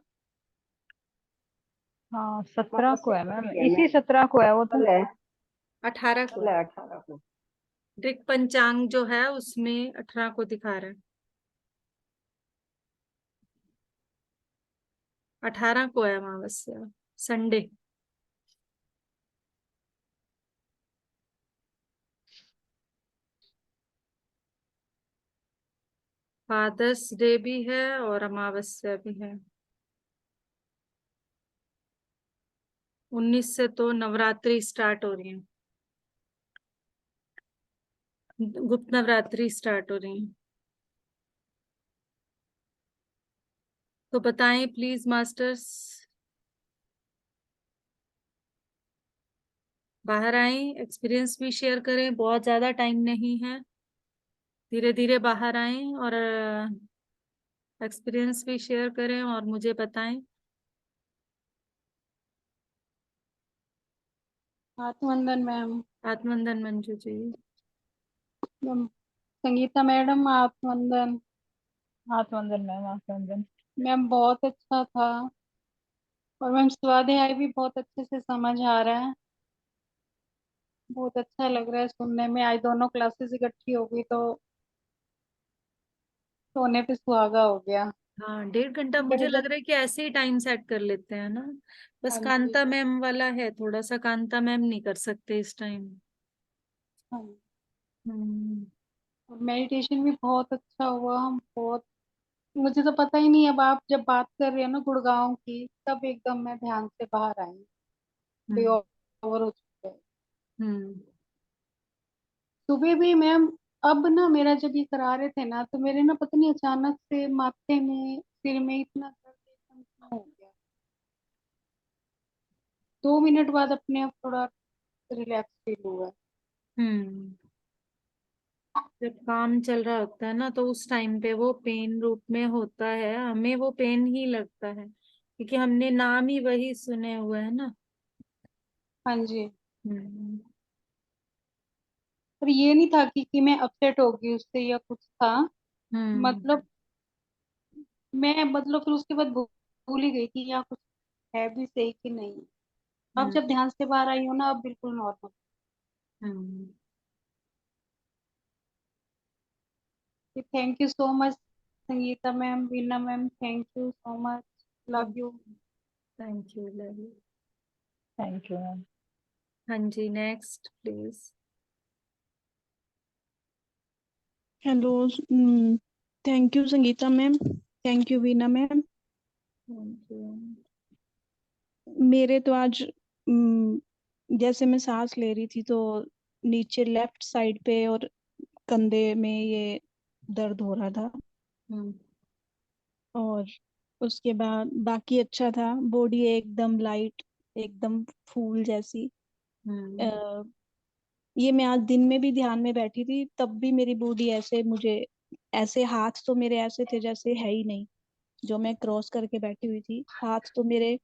हाँ 17 को है मैम, इसी 17 को है वो तो। 18 को। 18 को। ऋक पंचांग जो है उसमें 18 को दिखा रहा है। 18 को है अमावस्या, संडे। फादर्स डे भी है और अमावस्या भी है। 19 से तो नवरात्रि स्टार्ट हो रही है, गुप्त नवरात्रि स्टार्ट हो रही है। तो बताएं प्लीज मास्टर्स, बाहर आए, एक्सपीरियंस भी शेयर करें, बहुत ज्यादा टाइम नहीं है। धीरे धीरे बाहर आए और एक्सपीरियंस भी शेयर करें और मुझे बताएं। आत्मवंदन मैम। आत्मवंदन मंजू जी। मैम संगीता मैडम आत्मवंदन। आत्मवंदन मैम, आत्मवंदन। मैम बहुत अच्छा था और मैम स्वाध्याय भी बहुत अच्छे से समझ आ रहा है, बहुत अच्छा लग रहा है सुनने में। आज दोनों क्लासेस इकट्ठी हो गई तो सोने पे सुहागा हो गया। हाँ, 1.5 घंटा मुझे मेरे लग जब रहा है कि ऐसे ही टाइम सेट कर लेते हैं ना। बस हाँ जी, कांता मैम वाला है थोड़ा सा, कांता मैम नहीं कर सकते इस टाइम। हाँ। हम्म। और मेडिटेशन भी बहुत अच्छा हुआ, हम बहुत, मुझे तो पता ही नहीं, अब आप जब बात कर रहे हो ना गुड़गांव की, तब एकदम मैं ध्यान से बाहर आई, थोड़ी हम्म। ओवर हो चुकी है। हम्म। सुबह भी मैम, अब ना मेरा जब ये करा रहे थे ना, तो मेरे ना पता नहीं अचानक से माथे में, सिर में इतना दर्द एकदम से हो गया। 2 मिनट बाद अपने आप थोड़ा रिलैक्स फील हुआ। हम्म। जब काम चल रहा होता है ना तो उस टाइम पे वो पेन रूप में होता है, हमें वो पेन ही लगता है क्योंकि हमने नाम ही वही सुने हुए हैं ना। हाँ जी। हम्म। पर ये नहीं था कि मैं अपसेट हो गई उससे या कुछ था, हम्म। मतलब मैं, मतलब फिर उसके बाद भूल ही गई कि यहाँ कुछ है भी सही कि नहीं। अब हम्म। जब ध्यान से बाहर आई हूँ ना, अब बिल्कुल normal. Hmm. Thank you so much Sangeeta ma'am, Veena ma'am, thank you so much, love you. Thank you, love you. Thank you ma'am. हाँ जी, next please. Hello. Thank you Sangeeta ma'am, thank you Veena ma'am. Thank you. मेरे तो आज जैसे मैं सांस ले रही थी तो नीचे लेफ्ट साइड पे और कंधे में ये दर्द हो रहा था। हम्म। और उसके बाद बाकी अच्छा था, बॉडी एकदम लाइट, एकदम फूल जैसी। हम्म। अ, ये मैं आज दिन में भी ध्यान में बैठी थी तब भी मेरी बॉडी ऐसे, मुझे ऐसे हाथ तो मेरे ऐसे थे जैसे है ही नहीं। जो मैं क्रॉस करके बैठी हुई थी, हाथ तो मेरे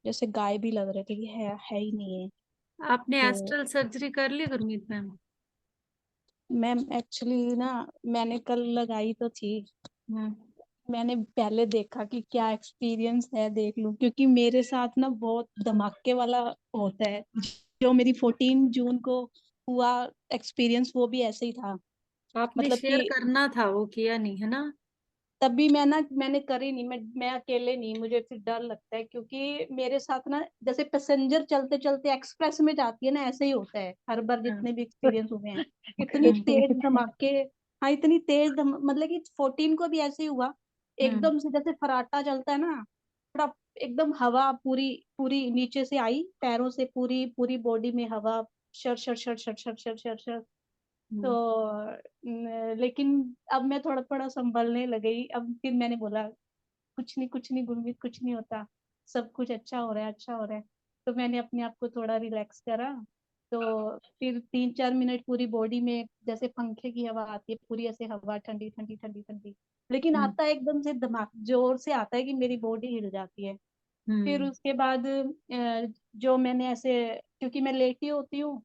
जैसे गायब ही लग रहे थे कि है ही नहीं है। आपने तो एस्ट्रल सर्जरी कर ली गुरमीत मैम? मैम एक्चुअली ना, मैंने कल लगाई तो थी। हम्म। मैंने पहले देखा कि क्या एक्सपीरियंस है, देख लूं, क्योंकि मेरे साथ ना बहुत धमाके वाला होता है। जो मेरी 14 जून को हुआ एक्सपीरियंस, वो भी ऐसे ही था। आपने मतलब शेयर कि करना था, वो किया नहीं है ना। तभी मैंने करी नहीं। मैं अकेले नहीं, मुझे फिर डर लगता है क्योंकि मेरे साथ ना जैसे पैसेंजर चलते चलते एक्सप्रेस में जाती है ना, ऐसे ही होता है हर बार हाँ। जितने भी एक्सपीरियंस हुए हैं। इतनी तेज धमाके, हाँ इतनी तेज मतलब कि 14 को भी ऐसे ही हुआ। हम्म। एकदम से जैसे फराटा चलता है ना, थोड़ा एकदम हवा पूरी पूरी नीचे से आई, पैरों से पूरी पूरी बॉडी में हवा, sir sir sir sir sir sir sir sir. तो हम्म। लेकिन अब मैं थोड़ा थोड़ा संभलने लगी। अब फिर मैंने बोला कुछ नहीं, कुछ नहीं गुरमीत, कुछ नहीं होता। सब कुछ अच्छा हो रहा है, अच्छा हो रहा है। तो मैंने अपने आप को थोड़ा रिलैक्स करा। तो फिर 3-4 मिनट पूरी बॉडी में जैसे पंखे की हवा आती है, पूरी ऐसे हवा ठंडी ठंडी ठंडी ठंडी, लेकिन आता है एकदम से, दिमाग जोर से आता है कि मेरी बॉडी हिल जाती है। फिर उसके बाद जो मैंने ऐसे, क्योंकि मैं लेटी होती हूँ,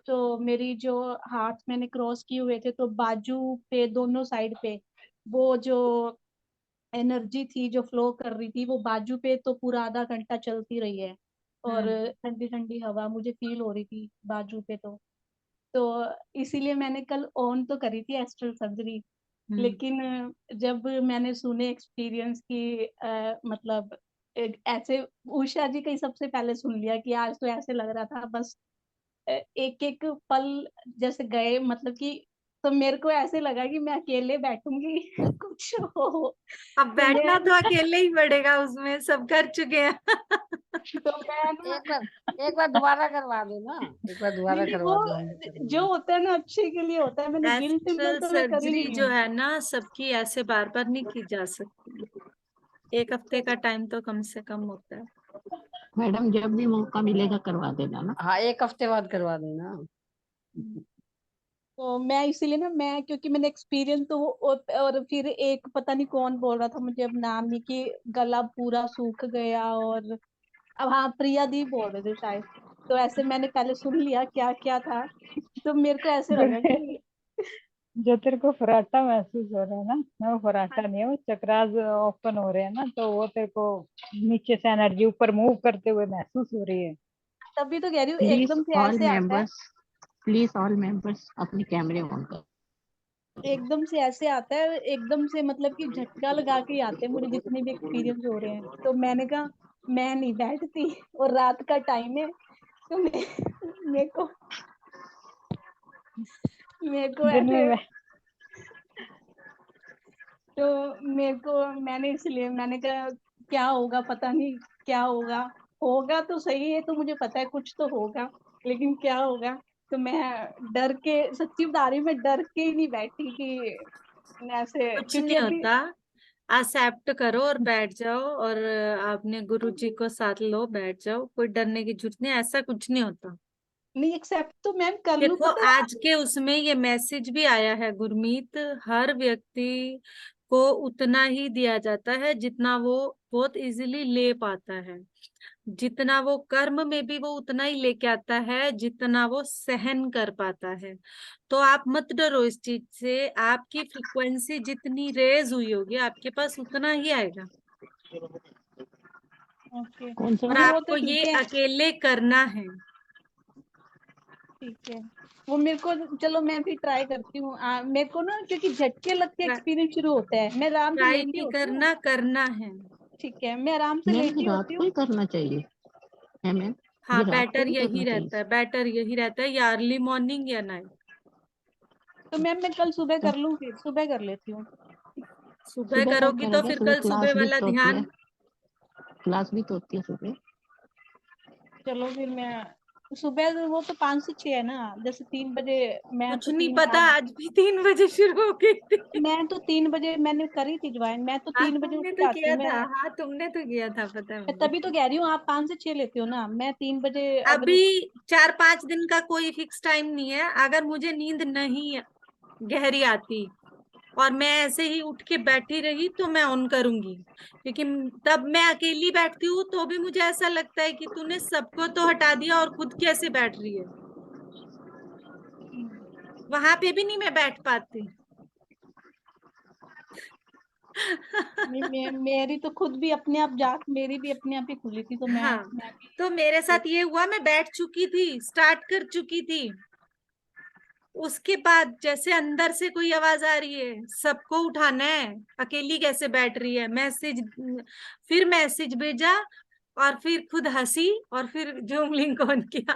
तो मेरी जो हाथ मैंने क्रॉस किए हुए थे, तो बाजू पे दोनों साइड पे वो जो एनर्जी थी जो फ्लो कर रही थी, वो बाजू पे तो पूरा आधा घंटा चलती रही है। और ठंडी ठंडी हवा मुझे फील हो रही थी बाजू पे। तो इसीलिए मैंने कल ऑन तो करी थी एस्ट्रल सर्जरी। लेकिन जब मैंने सुने एक्सपीरियंस की मतलब ऐसे, उषा जी का ही सबसे पहले सुन लिया कि आज तो ऐसे लग रहा था बस एक एक पल जैसे गए, मतलब कि, तो मेरे को ऐसे लगा कि मैं अकेले बैठूंगी कुछ हो। अब तो बैठना मैं तो अकेले ही पड़ेगा, उसमें सब कर चुके हैं। तो मैं ना, एक बार दोबारा करवा दो ना, एक बार दोबारा नहीं करवा वो दो, हम भी कर जो लेंगे। होता है ना अच्छे के लिए होता है। मैंने गिल्ट में एस्ट्रल तो मैं कर ही सर्जरी नहीं जो हूँ। है ना, सबकी ऐसे बार बार नहीं की जा सकती। 1 हफ्ते का टाइम तो कम से कम होता है। मैडम जब भी मौका मिलेगा करवा देना ना। हाँ, 1 हफ्ते बाद करवा देना। तो मैं इसीलिए ना, मैं क्योंकि मैंने एक्सपीरियंस तो और फिर एक पता नहीं कौन बोल रहा था, मुझे अब नाम नहीं, कि गला पूरा सूख गया। और अब हाँ, प्रिया दी बोल रहे थे शायद। तो ऐसे मैंने पहले सुन लिया क्या क्या था। तो मेरे को ऐसे लगा कि जो तेरे को फराटा महसूस हो रहा है ना, वो फराटा नहीं है, वो चक्रास ओपन हो रहे हैं ना, तो वो तेरे को नीचे से एनर्जी ऊपर मूव करते हुए महसूस हो रही है। तभी तो कह रही हूँ, प्लीज एकदम से ऑल ऐसे आता है, मेंबर्स, प्लीज ऑल मेंबर्स अपने कैमरे ऑन कर। एकदम से ऐसे आता है, एकदम से मतलब कि झटका लगा के ही आते हैं मुझे जितने भी एक्सपीरियंस हो रहे हैं। तो मैंने कहा मैं नहीं बैठती, और रात का टाइम है, तो मेरे को दिन में ऐसे, मैं तो मेरे को, मैंने इसलिए मैंने कहा क्या होगा पता नहीं, क्या होगा, होगा तो सही है, तो मुझे पता है कुछ तो होगा, लेकिन क्या होगा। तो मैं डर के, सच्ची बता रही हूँ, मैं डर के ही नहीं बैठी कि ऐसे, कुछ क्योंकि नहीं अभी होता, एक्सेप्ट करो और बैठ जाओ, और आपने गुरु जी को साथ लो, बैठ जाओ, कोई डरने की जरूरत नहीं, ऐसा कुछ नहीं होता। नहीं, एक्सेप्ट तो मैम कर लूँ, देखो, पता है। आज के उसमें ये मैसेज भी आया है गुरमीत, हर व्यक्ति को उतना ही दिया जाता है जितना वो बहुत इजीली ले पाता है। जितना वो कर्म में भी वो उतना ही लेके आता है जितना वो सहन कर पाता है। तो आप मत डरो इस चीज से, आपकी फ्रिक्वेंसी जितनी रेज हुई होगी आपके पास उतना ही आएगा। ओके, कौन सा और वो तो आपको ये ठीक है, अकेले करना है। ठीक है। वो मेरे को, चलो मैं भी ट्राई करती हूँ। मेरे को ना, क्योंकि झटके लग के एक्सपीरियंस शुरू होता है, मैं आराम से ट्राई लेटी नहीं होती हूँ। करना, करना है। ठीक है, मैं आराम से मैम लेटी रात होती को हूँ। ही करना चाहिए है मैम, हाँ, ये रात को बेटर भी यही करना चाहिए। रहता है, बेटर यही रहता है, या अर्ली मॉर्निंग या नाइट। तो मैम मैं कल सुबह तो कर लूँ, फिर सुबह कर लेती हूँ। सुबह सुबह कब करोगी तो करोगे? फिर सुबह कल सुबह क्लास भी वाला तो होती है, ध्यान। क्लास भी तो होती है सुबह। चलो फिर मैं सुबह, वो तो 5 से 6 है ना, जैसे 3 बजे। मैं कुछ तो नहीं तीन पता, आज आज भी 3 बजे शुरू हो गई थी। मैं तो 3 बजे मैंने करी थी ज्वाइन, मैं तो हाँ, 3 बजे उठ तुमने तो जाती किया हूँ था, मैं। हाँ तुमने तो किया था, पता है मैं मुझे। तभी तो कह रही हूँ, आप 5 से 6 लेते हो ना, मैं 3 बजे अगर अभी 4-5 दिन का कोई फिक्स टाइम नहीं है। अगर मुझे नींद नहीं गहरी आती और मैं ऐसे ही उठ के बैठी रही तो मैं ऑन करूंगी, क्योंकि तब मैं अकेली बैठती हूँ तो भी मुझे ऐसा लगता है कि तूने सबको तो हटा दिया और खुद कैसे बैठ रही है। वहां पे भी नहीं मैं बैठ पाती। नहीं, मेरी तो खुद भी अपने आप जाग, मेरी भी अपने आप ही खुली थी, तो मैं हाँ, मैं भी तो मेरे साथ ये हुआ, मैं बैठ चुकी थी, स्टार्ट कर चुकी थी। उसके बाद जैसे अंदर से कोई आवाज आ रही है, सबको उठाना है, अकेली कैसे बैठ रही है, मैसेज, फिर मैसेज भेजा, और फिर खुद हंसी, और फिर जूम लिंक ऑन किया।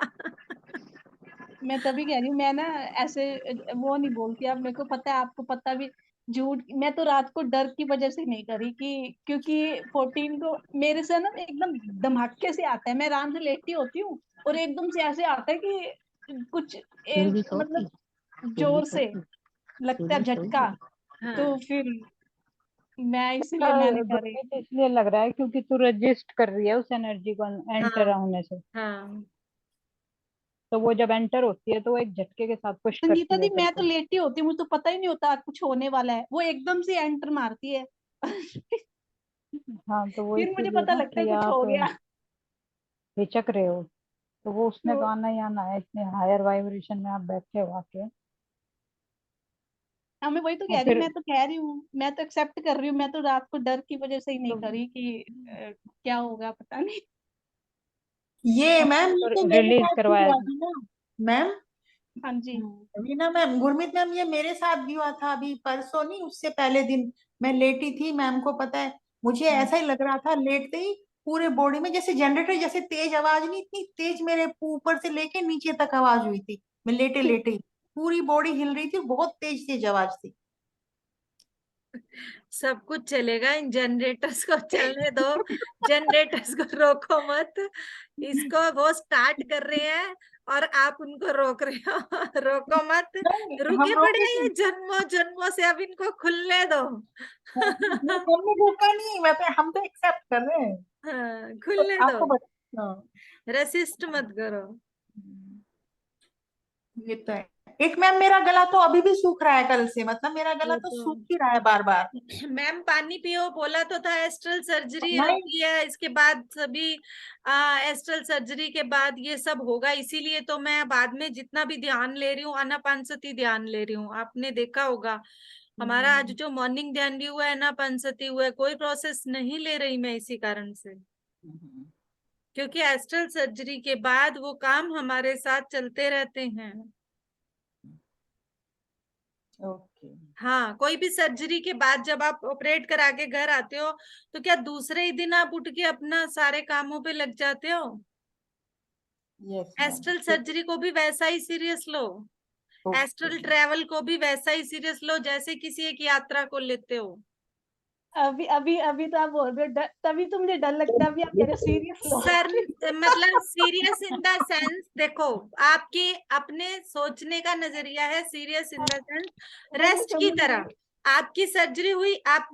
मैं तभी कह रही हूँ, मैं ना ऐसे वो नहीं बोलती। अब मेरे को पता है, आपको पता भी, झूठ, मैं तो रात को डर की वजह से नहीं करी, कि क्योंकि 14 को मेरे से ना एकदम धमाके से आता है, मैं आराम से लेटी होती हूँ, और एकदम से ऐसे आता है कि कुछ फिर भी मतलब सोती, फिर भी जोर से सोती, फिर लगता है भी झटका। सोती। हाँ, तो फिर मैं इसीलिए मैंने कर रही गुरमीत इसलिए लग रहा है क्योंकि तू रजिस्ट कर रही है उस एनर्जी को एंटर हाँ होने से, हाँ तो वो जब एंटर होती है तो वो एक झटके के साथ पुश संगीता करती दी, है तेरे मैं तो को। लेटी होती हूँ, मुझे तो पता ही नहीं होता कुछ होने वाला है, वो एकदम से एंटर मारती है। हाँ तो वो फिर मुझे इसीलिए पता ना लगता है कि कुछ आप हो गया। हिचक रहे हो, तो वो उसने तो तो आना ही आना है, इतने हायर वाइब्रेशन में आप बैठे हो आके। हाँ, मैं वही तो और कह रही हूँ, फिर मैं तो कह रही हूँ, मैं तो एक्सेप्ट कर रही हूँ, मैं तो रात को डर की वजह से ही नहीं तो करी कि क्या होगा पता नहीं। ये मैम, हमने ये तो तो मेरे रिलीज साथ भी करवाया हुआ था। था ना मैम। हाँ जी। रीना मैम, गुरमीत मैम, ये मेरे साथ भी हुआ था अभी परसों, नहीं उससे पहले दिन। मैं लेटी थी, मैम को पता है, मुझे ऐसा ही लग रहा था लेटते ही पूरे बॉडी में जैसे जनरेटर जैसे तेज आवाज, नहीं इतनी तेज, मेरे ऊपर से लेके नीचे तक आवाज हुई थी। मैं लेटे लेटे ही पूरी बॉडी हिल रही थी, बहुत तेज तेज आवाज थी। सब कुछ चलेगा, इन जनरेटर्स को चलने दो, जनरेटर्स को रोको मत। इसको वो स्टार्ट कर रहे हैं और आप उनको रोक रहे हो। रोको मत, नहीं, हम रुके पड़े रोके हैं ये नहीं। जन्मों जन्मों से, अब इनको खुलने दो। हमने रोका नहीं, मैं तो, हम तो एक्सेप्ट कर रहे हैं। हाँ, तो खुलने दो, आपको बता, हाँ, रेसिस्ट मत करो। ये तो है। एक मैम, मेरा गला तो अभी भी सूख रहा है कल से, मतलब मेरा गला वो तो तो सूख ही रहा है बार बार। मैम पानी पियो, बोला तो था एस्ट्रल सर्जरी नहीं, होती है, इसके बाद सभी एस्ट्रल सर्जरी के बाद ये सब होगा, इसीलिए तो मैं बाद में जितना भी ध्यान ले रही हूँ आनापानसती ध्यान ले रही हूँ। आपने देखा होगा हमारा आज जो मॉर्निंग ध्यान भी हुआ है आनापानसती हुआ है, कोई प्रोसेस नहीं ले रही मैं इसी कारण से, क्योंकि एस्ट्रल सर्जरी के बाद वो काम हमारे साथ चलते रहते हैं। ओके। हाँ, कोई भी सर्जरी के बाद जब आप ऑपरेट करा के घर आते हो तो क्या दूसरे ही दिन आप उठ के अपना सारे कामों पे लग जाते हो? यस मैम, एस्ट्रल ठीक। सर्जरी को भी वैसा ही सीरियस लो, ओके। एस्ट्रल ट्रेवल को भी वैसा ही सीरियस लो जैसे किसी एक यात्रा को लेते हो। अभी अभी अभी तो आप बोल रहे हो तभी तो मुझे डर लगता है, अभी आप कह रहे हो सीरियस लो। सर मतलब सीरियस इन द सेंस, देखो आपकी अपने सोचने का नजरिया है सीरियस इन द सेंस वो मैं रेस्ट की समझ तरह। गई। आपकी सर्जरी हुई, आप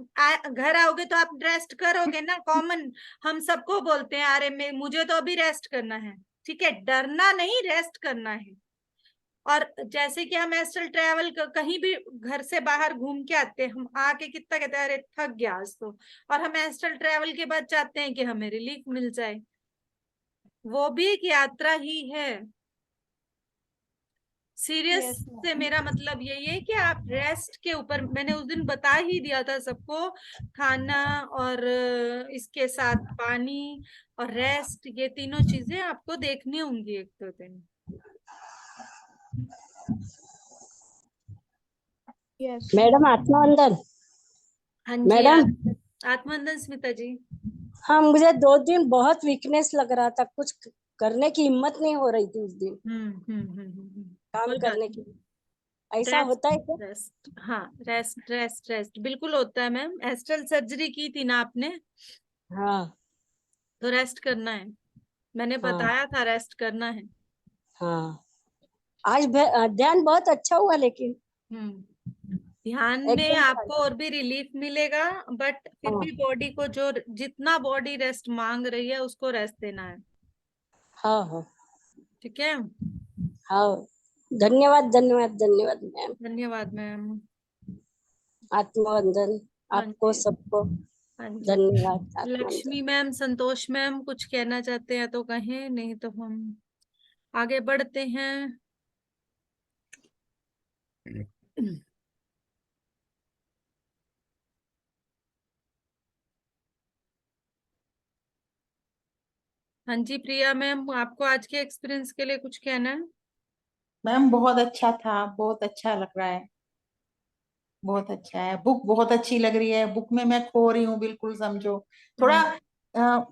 घर आओगे तो आप रेस्ट करोगे ना, कॉमन हम सबको बोलते हैं, अरे मुझे तो अभी रेस्ट करना है। ठीक है, डरना नहीं, रेस्ट करना है। और जैसे कि हम एस्ट्रल ट्रैवल कहीं भी घर से बाहर घूम के आते हैं, हम आके कितना कहते हैं अरे थक गया आज तो, और हम एस्ट्रल ट्रैवल के बाद चाहते हैं कि हमें रिलीफ मिल जाए, वो भी एक यात्रा ही है। सीरियस यस से मेरा मतलब यही है कि आप रेस्ट के ऊपर, मैंने उस दिन बता ही दिया था सबको, खाना और इसके साथ पानी और रेस्ट, ये तीनों चीजें आपको देखनी होंगी एक दो दिन। यस मैडम आत्मानंदन, हाँ जी, मैडम, आत्मानंदन स्मिता जी। हाँ मुझे 2 दिन बहुत वीकनेस लग रहा था, कुछ करने की हिम्मत नहीं हो रही थी उस दिन, काम कोई बात करने की। नहीं, ऐसा रेस्ट होता है क्या? रेस्ट, हाँ रेस्ट रेस्ट रेस्ट बिल्कुल होता है मैम। एस्ट्रल सर्जरी की थी ना आपने, हाँ तो रेस्ट करना है, मैंने हाँ बताया था रेस्ट करना है। हाँ। आज ध्यान बहुत अच्छा हुआ, लेकिन ध्यान में एकदम। आपको और भी रिलीफ मिलेगा, बट फिर हाँ भी बॉडी को जो जितना बॉडी रेस्ट मांग रही है उसको रेस्ट देना है। हाँ हाँ ठीक है, हाँ। धन्यवाद धन्यवाद धन्यवाद मैम। धन्यवाद मैम। आत्मवंदन हाँ आपको जी, सबको, हाँ जी। धन्यवाद आत्मवंदन। लक्ष्मी मैम, संतोष मैम कुछ कहना चाहते हैं तो कहें, नहीं तो हम आगे बढ़ते हैं। हाँ जी प्रिया मैम, आपको आज के एक्सपीरियंस के लिए कुछ कहना है? मैम बहुत अच्छा था, बहुत अच्छा लग रहा है, बहुत अच्छा है। बुक बहुत अच्छी लग रही है, बुक में मैं खो रही हूँ बिल्कुल, समझो। थोड़ा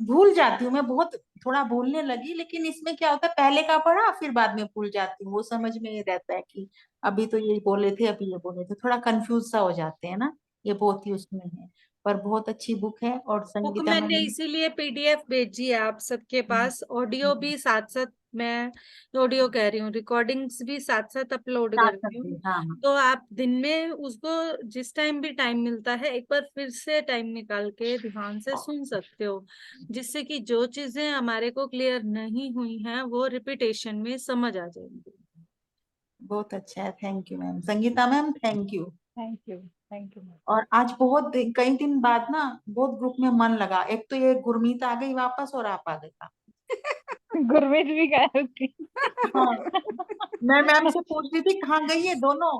भूल जाती हूँ मैं, बहुत थोड़ा भूलने लगी, लेकिन इसमें क्या होता है, पहले का पढ़ा फिर बाद में भूल जाती हूँ, वो समझ में ये रहता है कि अभी तो ये बोले थे, अभी ये बोले थे, थोड़ा कंफ्यूज सा हो जाते हैं ना, ये बहुत ही उसमें है। पर बहुत अच्छी बुक है, और बुक संगीता मैंने मैम। इसीलिए पीडीएफ भेजी है आप सबके पास, ऑडियो भी साथ साथ मैं ऑडियो कह रही हूँ, रिकॉर्डिंग्स भी साथ साथ अपलोड साथ करती करते हूँ। हैं, हाँ हाँ। तो आप दिन में उसको जिस टाइम भी टाइम मिलता है एक बार फिर से टाइम निकाल के ध्यान से सुन सकते हो, जिससे कि जो चीजें हमारे को क्लियर नहीं हुई हैं वो रिपीटेशन में समझ आ जाएंगी। बहुत अच्छा है, thank you ma'am. Sangeeta ma'am thank you. Thank you, thank you. और आज कई दिन बाद ना बहुत ग्रुप में मन लगा। एक तो ये गुरमीत आ गई वापस और आप आ गए था। गुरमीत भी गायब थी। हाँ, मैं मैम से पूछ रही थी कहाँ गई है दोनों।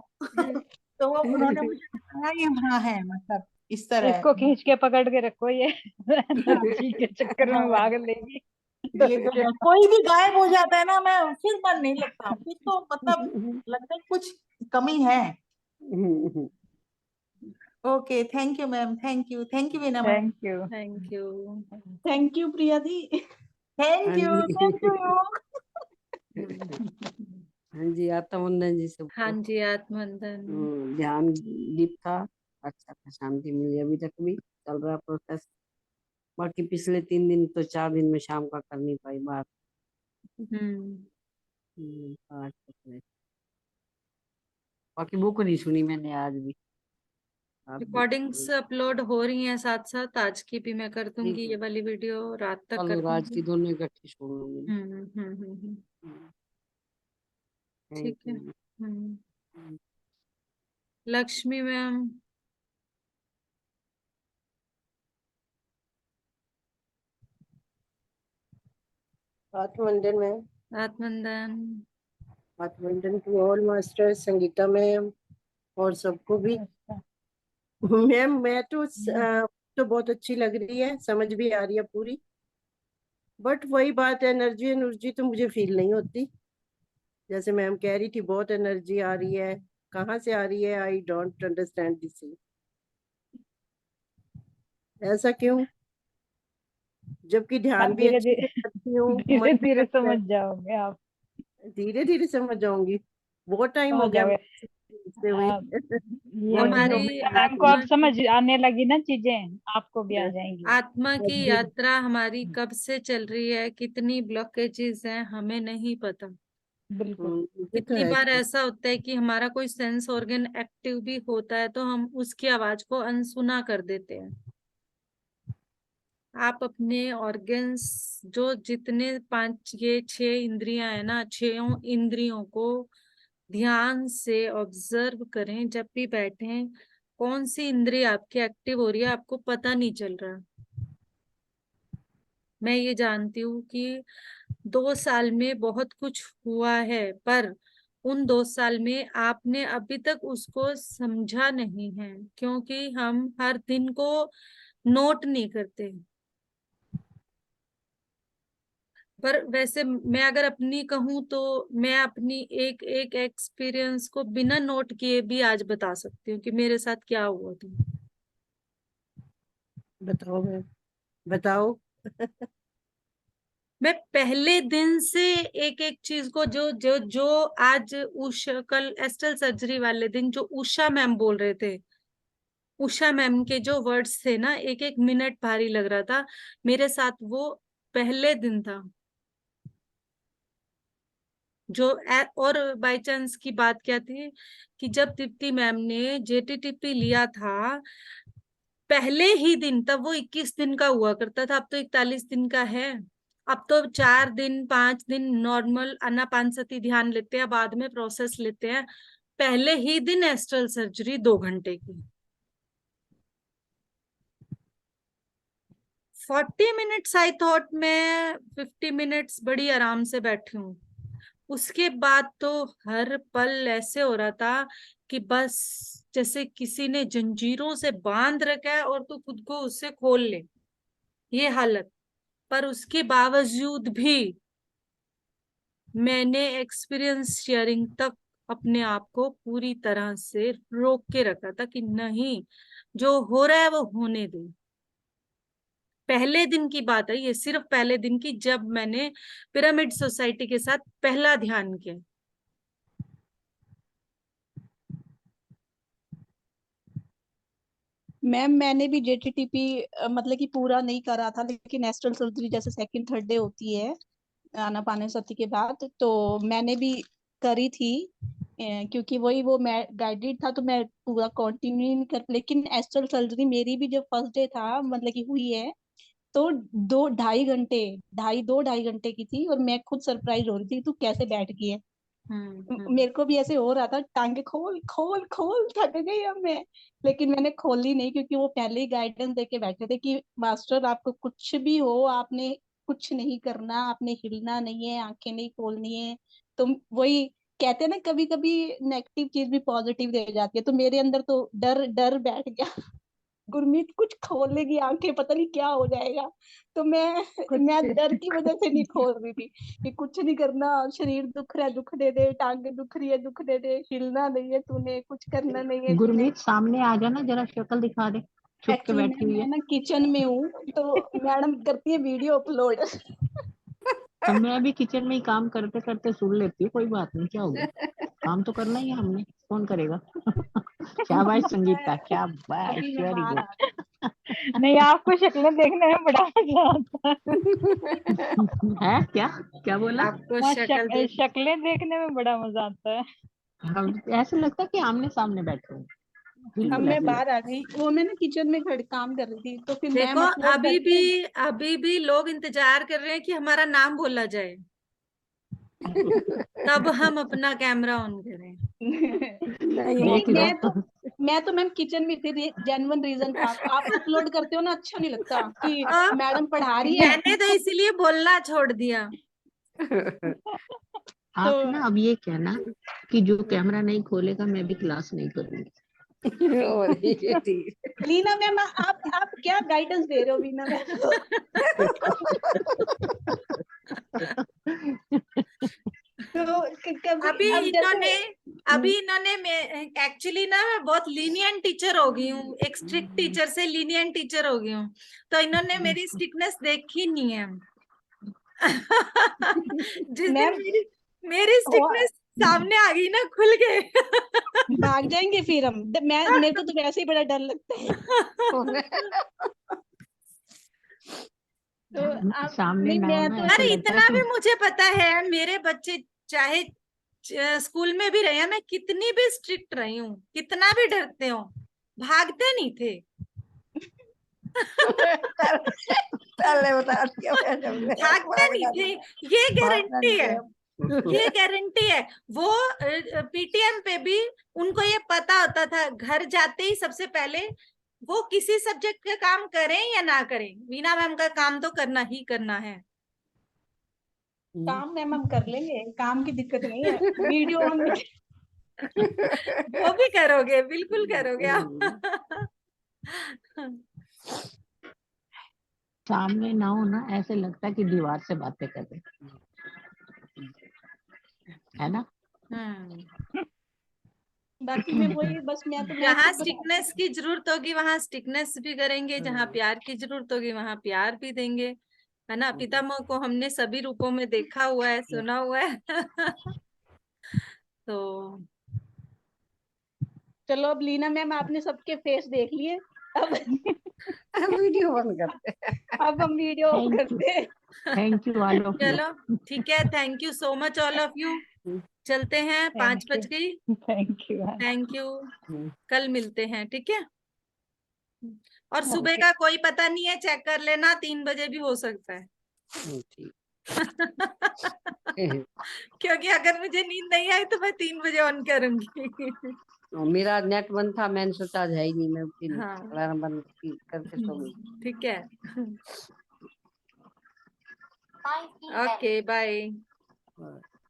तो वो उन्होंने मुझे बताया ये वहाँ है, मतलब इस तरह है। इसको खींच के पकड़ के रखो, ये एनर्जी के चक्कर में भाग लेगी। ये तो है, कोई भी गायब हो जाता है ना, मैं फिर मन नहीं लगता, फिर तो मतलब लगता है कुछ कमी है। Okay, thank you ma'am, thank you, thank you Veena ma'am, thank you. Thank you. Thank you Priya the. Thank you, thank you. हाँ जी, आत्मवंदन जी हाँ सबको। जी, आत्मवंदन। ध्यान डीप था, अच्छा था, शांति मिली। अभी तक भी चल रहा प्रोसेस। बाकी पिछले 3 दिन तो 4 दिन में शाम का कर नहीं पाई बात। हम्म। आज तक बाकी बुक नहीं सुनी मैंने आज भी। आप रिकॉर्डिंग्स अपलोड हो रही हैं साथ साथ, आज की भी मैं कर दूंगी, ठीक ये है, वाली वीडियो रात तक कल कर और आज दूंगी। की दोनों इकट्ठी सुन लूंगी। थैंक ठीक है। यू। लक्ष्मी मैम। आत्मवंदन मैम। आत्मवंदन। आत्मवंदन to all master, Sangeeta ma'am और सबको भी। मैम मैं तो बहुत अच्छी लग रही है, समझ भी आ रही है पूरी, बट वही बात है, एनर्जी एनर्जी तो मुझे फील नहीं होती। जैसे मैम कह रही थी बहुत एनर्जी आ रही है, कहाँ से आ रही है, आई डोंट अंडरस्टैंड दिस। ऐसा क्यों, जबकि ध्यान भी धीरे अच्छे धीरे से करती हूँ, धीरे मन भी धीरे लगता है। समझ जाओगे आप, धीरे धीरे समझ जाऊंगी, बहुत टाइम हो समझ गया जाओगे। मुझसे हुई। ये बहुत टाइम हो हमारी गया। मैम को अब आत्मा की समझ आने लगी ना चीजें, आपको भी आ जाएंगी। आत्मा की यात्रा हमारी कब से चल रही है, कितनी ब्लॉकेजेस हैं हमें नहीं पता। बिल्कुल। ये तो कितनी है। बार ऐसा होता है कि हमारा कोई सेंस ऑर्गन एक्टिव भी होता है तो हम उसकी आवाज को अनसुना कर देते हैं। आप अपने ऑर्गन्स, जो जितने 5 ये 6 इंद्रियां है ना, 6 इंद्रियों को ध्यान से ऑब्जर्व करें। जब भी बैठे कौन सी इंद्रिय आपकी एक्टिव हो रही है आपको पता नहीं चल रहा। मैं ये जानती हूँ कि 2 साल में बहुत कुछ हुआ है, पर उन 2 साल में आपने अभी तक उसको समझा नहीं है, क्योंकि हम हर दिन को नोट नहीं करते। पर वैसे मैं अगर अपनी कहूँ तो मैं अपनी एक एक एक्सपीरियंस को बिना नोट किए भी आज बता सकती हूँ कि मेरे साथ क्या हुआ था। बताओ मैम, बताओ। मैं पहले दिन से एक एक चीज को, जो जो जो आज उषा, कल एस्टल सर्जरी वाले दिन जो उषा मैम बोल रहे थे, उषा मैम के जो वर्ड्स थे ना, एक एक मिनट भारी लग रहा था मेरे साथ। वो पहले दिन था जो और बाय चांस की बात क्या थी कि जब दीप्ति मैम ने जेटीटीपी लिया था पहले ही दिन, तब वो 21 दिन का हुआ करता था, अब तो 41 दिन का है। अब तो 4 दिन 5 दिन नॉर्मल आनापानसती ध्यान लेते हैं, बाद में प्रोसेस लेते हैं। पहले ही दिन एस्ट्रल सर्जरी 2 घंटे की, 40 मिनट्स आई थॉट, मैं 50 मिनट्स बड़ी आराम से बैठी हूँ। उसके बाद तो हर पल ऐसे हो रहा था कि बस जैसे किसी ने जंजीरों से बांध रखा है और तू खुद को उससे खोल ले, ये हालत। पर उसके बावजूद भी मैंने एक्सपीरियंस शेयरिंग तक अपने आप को पूरी तरह से रोक के रखा था कि नहीं, जो हो रहा है वो होने दे। पहले दिन की बात है ये, सिर्फ पहले दिन की, जब मैंने पिरामिड सोसाइटी के साथ पहला ध्यान किया। मैम मैंने भी जेटीटीपी मतलब कि पूरा नहीं करा था, लेकिन एस्ट्रल सर्जरी जैसे सेकंड थर्ड डे होती है आनापान सती के बाद, तो मैंने भी करी थी क्योंकि वही वो मैं गाइडेड था, तो मैं पूरा कंटिन्यू नहीं कर, लेकिन एस्ट्रल सर्जरी मेरी भी जो फर्स्ट डे था मतलब कि हुई है, तो 2-2.5 घंटे 2-2.5 घंटे की थी, और मैं खुद सरप्राइज हो रही थी तू कैसे बैठ गई है। मेरे को भी ऐसे हो रहा था, टांगे खोल खोल खोल, थक गई अब मैं, लेकिन मैंने खोली नहीं क्योंकि वो पहले ही गाइडेंस देके बैठे थे कि मास्टर आपको कुछ भी हो, आपने कुछ नहीं करना, आपने हिलना नहीं है, आंखें नहीं खोलनी है। तो वही कहते हैं ना, कभी कभी नेगेटिव चीज भी पॉजिटिव दे जाती है, तो मेरे अंदर तो डर डर बैठ गया गुरमीत कुछ खोलेगी आंखें, पता नहीं क्या हो जाएगा। तो मैं डर की वजह से नहीं खोल रही थी कि कुछ नहीं करना, शरीर दुख रहा है दुख दे दे, टांगे दुख रही है दुख दे दे, हिलना नहीं है तूने, कुछ करना नहीं है तूने। गुरमीत सामने आ जाना, जरा शक्ल दिखा दे, छुप के एक्चुअली बैठी हुई मैं है। ना किचन में हूँ, तो मैडम करती है वीडियो अपलोड। तो मैं भी किचन में ही काम करते करते सुन लेती हूँ, कोई बात नहीं, क्या हो गया, काम तो करना ही है हमने, कौन करेगा। शाबाश संगीता, शाबाश, अभी मैं वेरी बाहर आ गुड। नहीं, आपको शक्लें देखने में बड़ा मजा आता है। है क्या, क्या बोला? आपको हाँ, शक्ल शक्लें देखने में बड़ा मजा आता है। ऐसे लगता है कि आमने सामने बैठे हैं, अब बिल्कुल मैं ऐसे बाहर लगता आ गई, वो मैं ना किचन में खड़े काम कर रही थी, तो फिर देखो, मैम अपलोड करके अभी भी लोग इंतजार कर रहे हैं कि हमारा नाम बोला जाए, तब हम अपना कैमरा ऑन करें। नहीं देख लो। मैं तो मैम किचन में थी, जेन्युइन रीजन था। आप अपलोड करते हो ना, अच्छा नहीं लगता कि अब मैडम पढ़ा रही है। मैंने तो इसीलिए बोलना छोड़ दिया। आप तो ना अब ये कहना कि जो कैमरा नहीं खोलेगा मैं भी क्लास नहीं करूंगी। और ये ठीक। लीना मैम, आप क्या गाइडेंस दे रहे हो वीना मैम? तो अभी अब इन्होंने जैसे एक्चुअली ना, मैं बहुत लीनियंट टीचर हो गई हूँ, एक स्ट्रिक्ट टीचर से लीनियंट टीचर हो गई हूँ, तो इन्होंने मेरी स्ट्रिक्टनेस देखी नहीं है। जिस दिन मैम मेरी स्ट्रिक्टनेस सामने आ गई ना, खुल गए। भाग जाएंगे फिर हम। मेरे को तो वैसे ही बड़ा डर लगता है। तो आप सामने नहीं, ना मैं होना, तो ऐसे अरे लगता है इतना कि भी मुझे पता है, मेरे बच्चे चाहे स्कूल में भी रहे हैं, मैं कितनी भी स्ट्रिक्ट रही हूँ, कितना भी डरते हो, भागते नहीं थे। पहले बता दिया मैडम ने, भागते नहीं थे, ये भागना गारंटी नहीं है, है। ये गारंटी है। वो पीटीएम पे भी उनको ये पता होता था, घर जाते ही सबसे पहले वो किसी सब्जेक्ट का काम करें या ना करें, वीना मैम का काम तो करना ही करना है। काम मैम हम कर लेंगे, काम की दिक्कत नहीं है, वीडियो ऑन। वो भी करोगे, बिल्कुल करोगे आप। सामने ना होना, ऐसे लगता है कि दीवार से बातें कर रहे है ना। बाकी मैं वही बस मैं जहाँ तो स्टिकनेस की जरूरत होगी वहां स्टिकनेस भी करेंगे, जहाँ प्यार की जरूरत होगी वहां प्यार भी देंगे, है ना। पितामह को हमने सभी रूपों में देखा हुआ है, सुना हुआ है। तो चलो, अब लीना मैम आपने सबके फेस देख लिए, अब वीडियो बंद करते हैं। अब हम वीडियो ऑफ करते हैं। Thank you all of you. चलो ठीक है, thank you so much all of you. चलते हैं, 5 बज गई। Thank you. थैंक यू, कल मिलते हैं, ठीक है। और सुबह ओके। का कोई पता नहीं है, चेक कर लेना, 3 बजे भी हो सकता है। क्योंकि अगर मुझे नींद नहीं आई तो मैं 3 बजे ऑन करूंगी। मेरा नेट बंद था, मैंने सोचा आज है ही नहीं, मैं फिर हाँ अलार्म बंद करके सो गई। ठीक है, ओके बाय।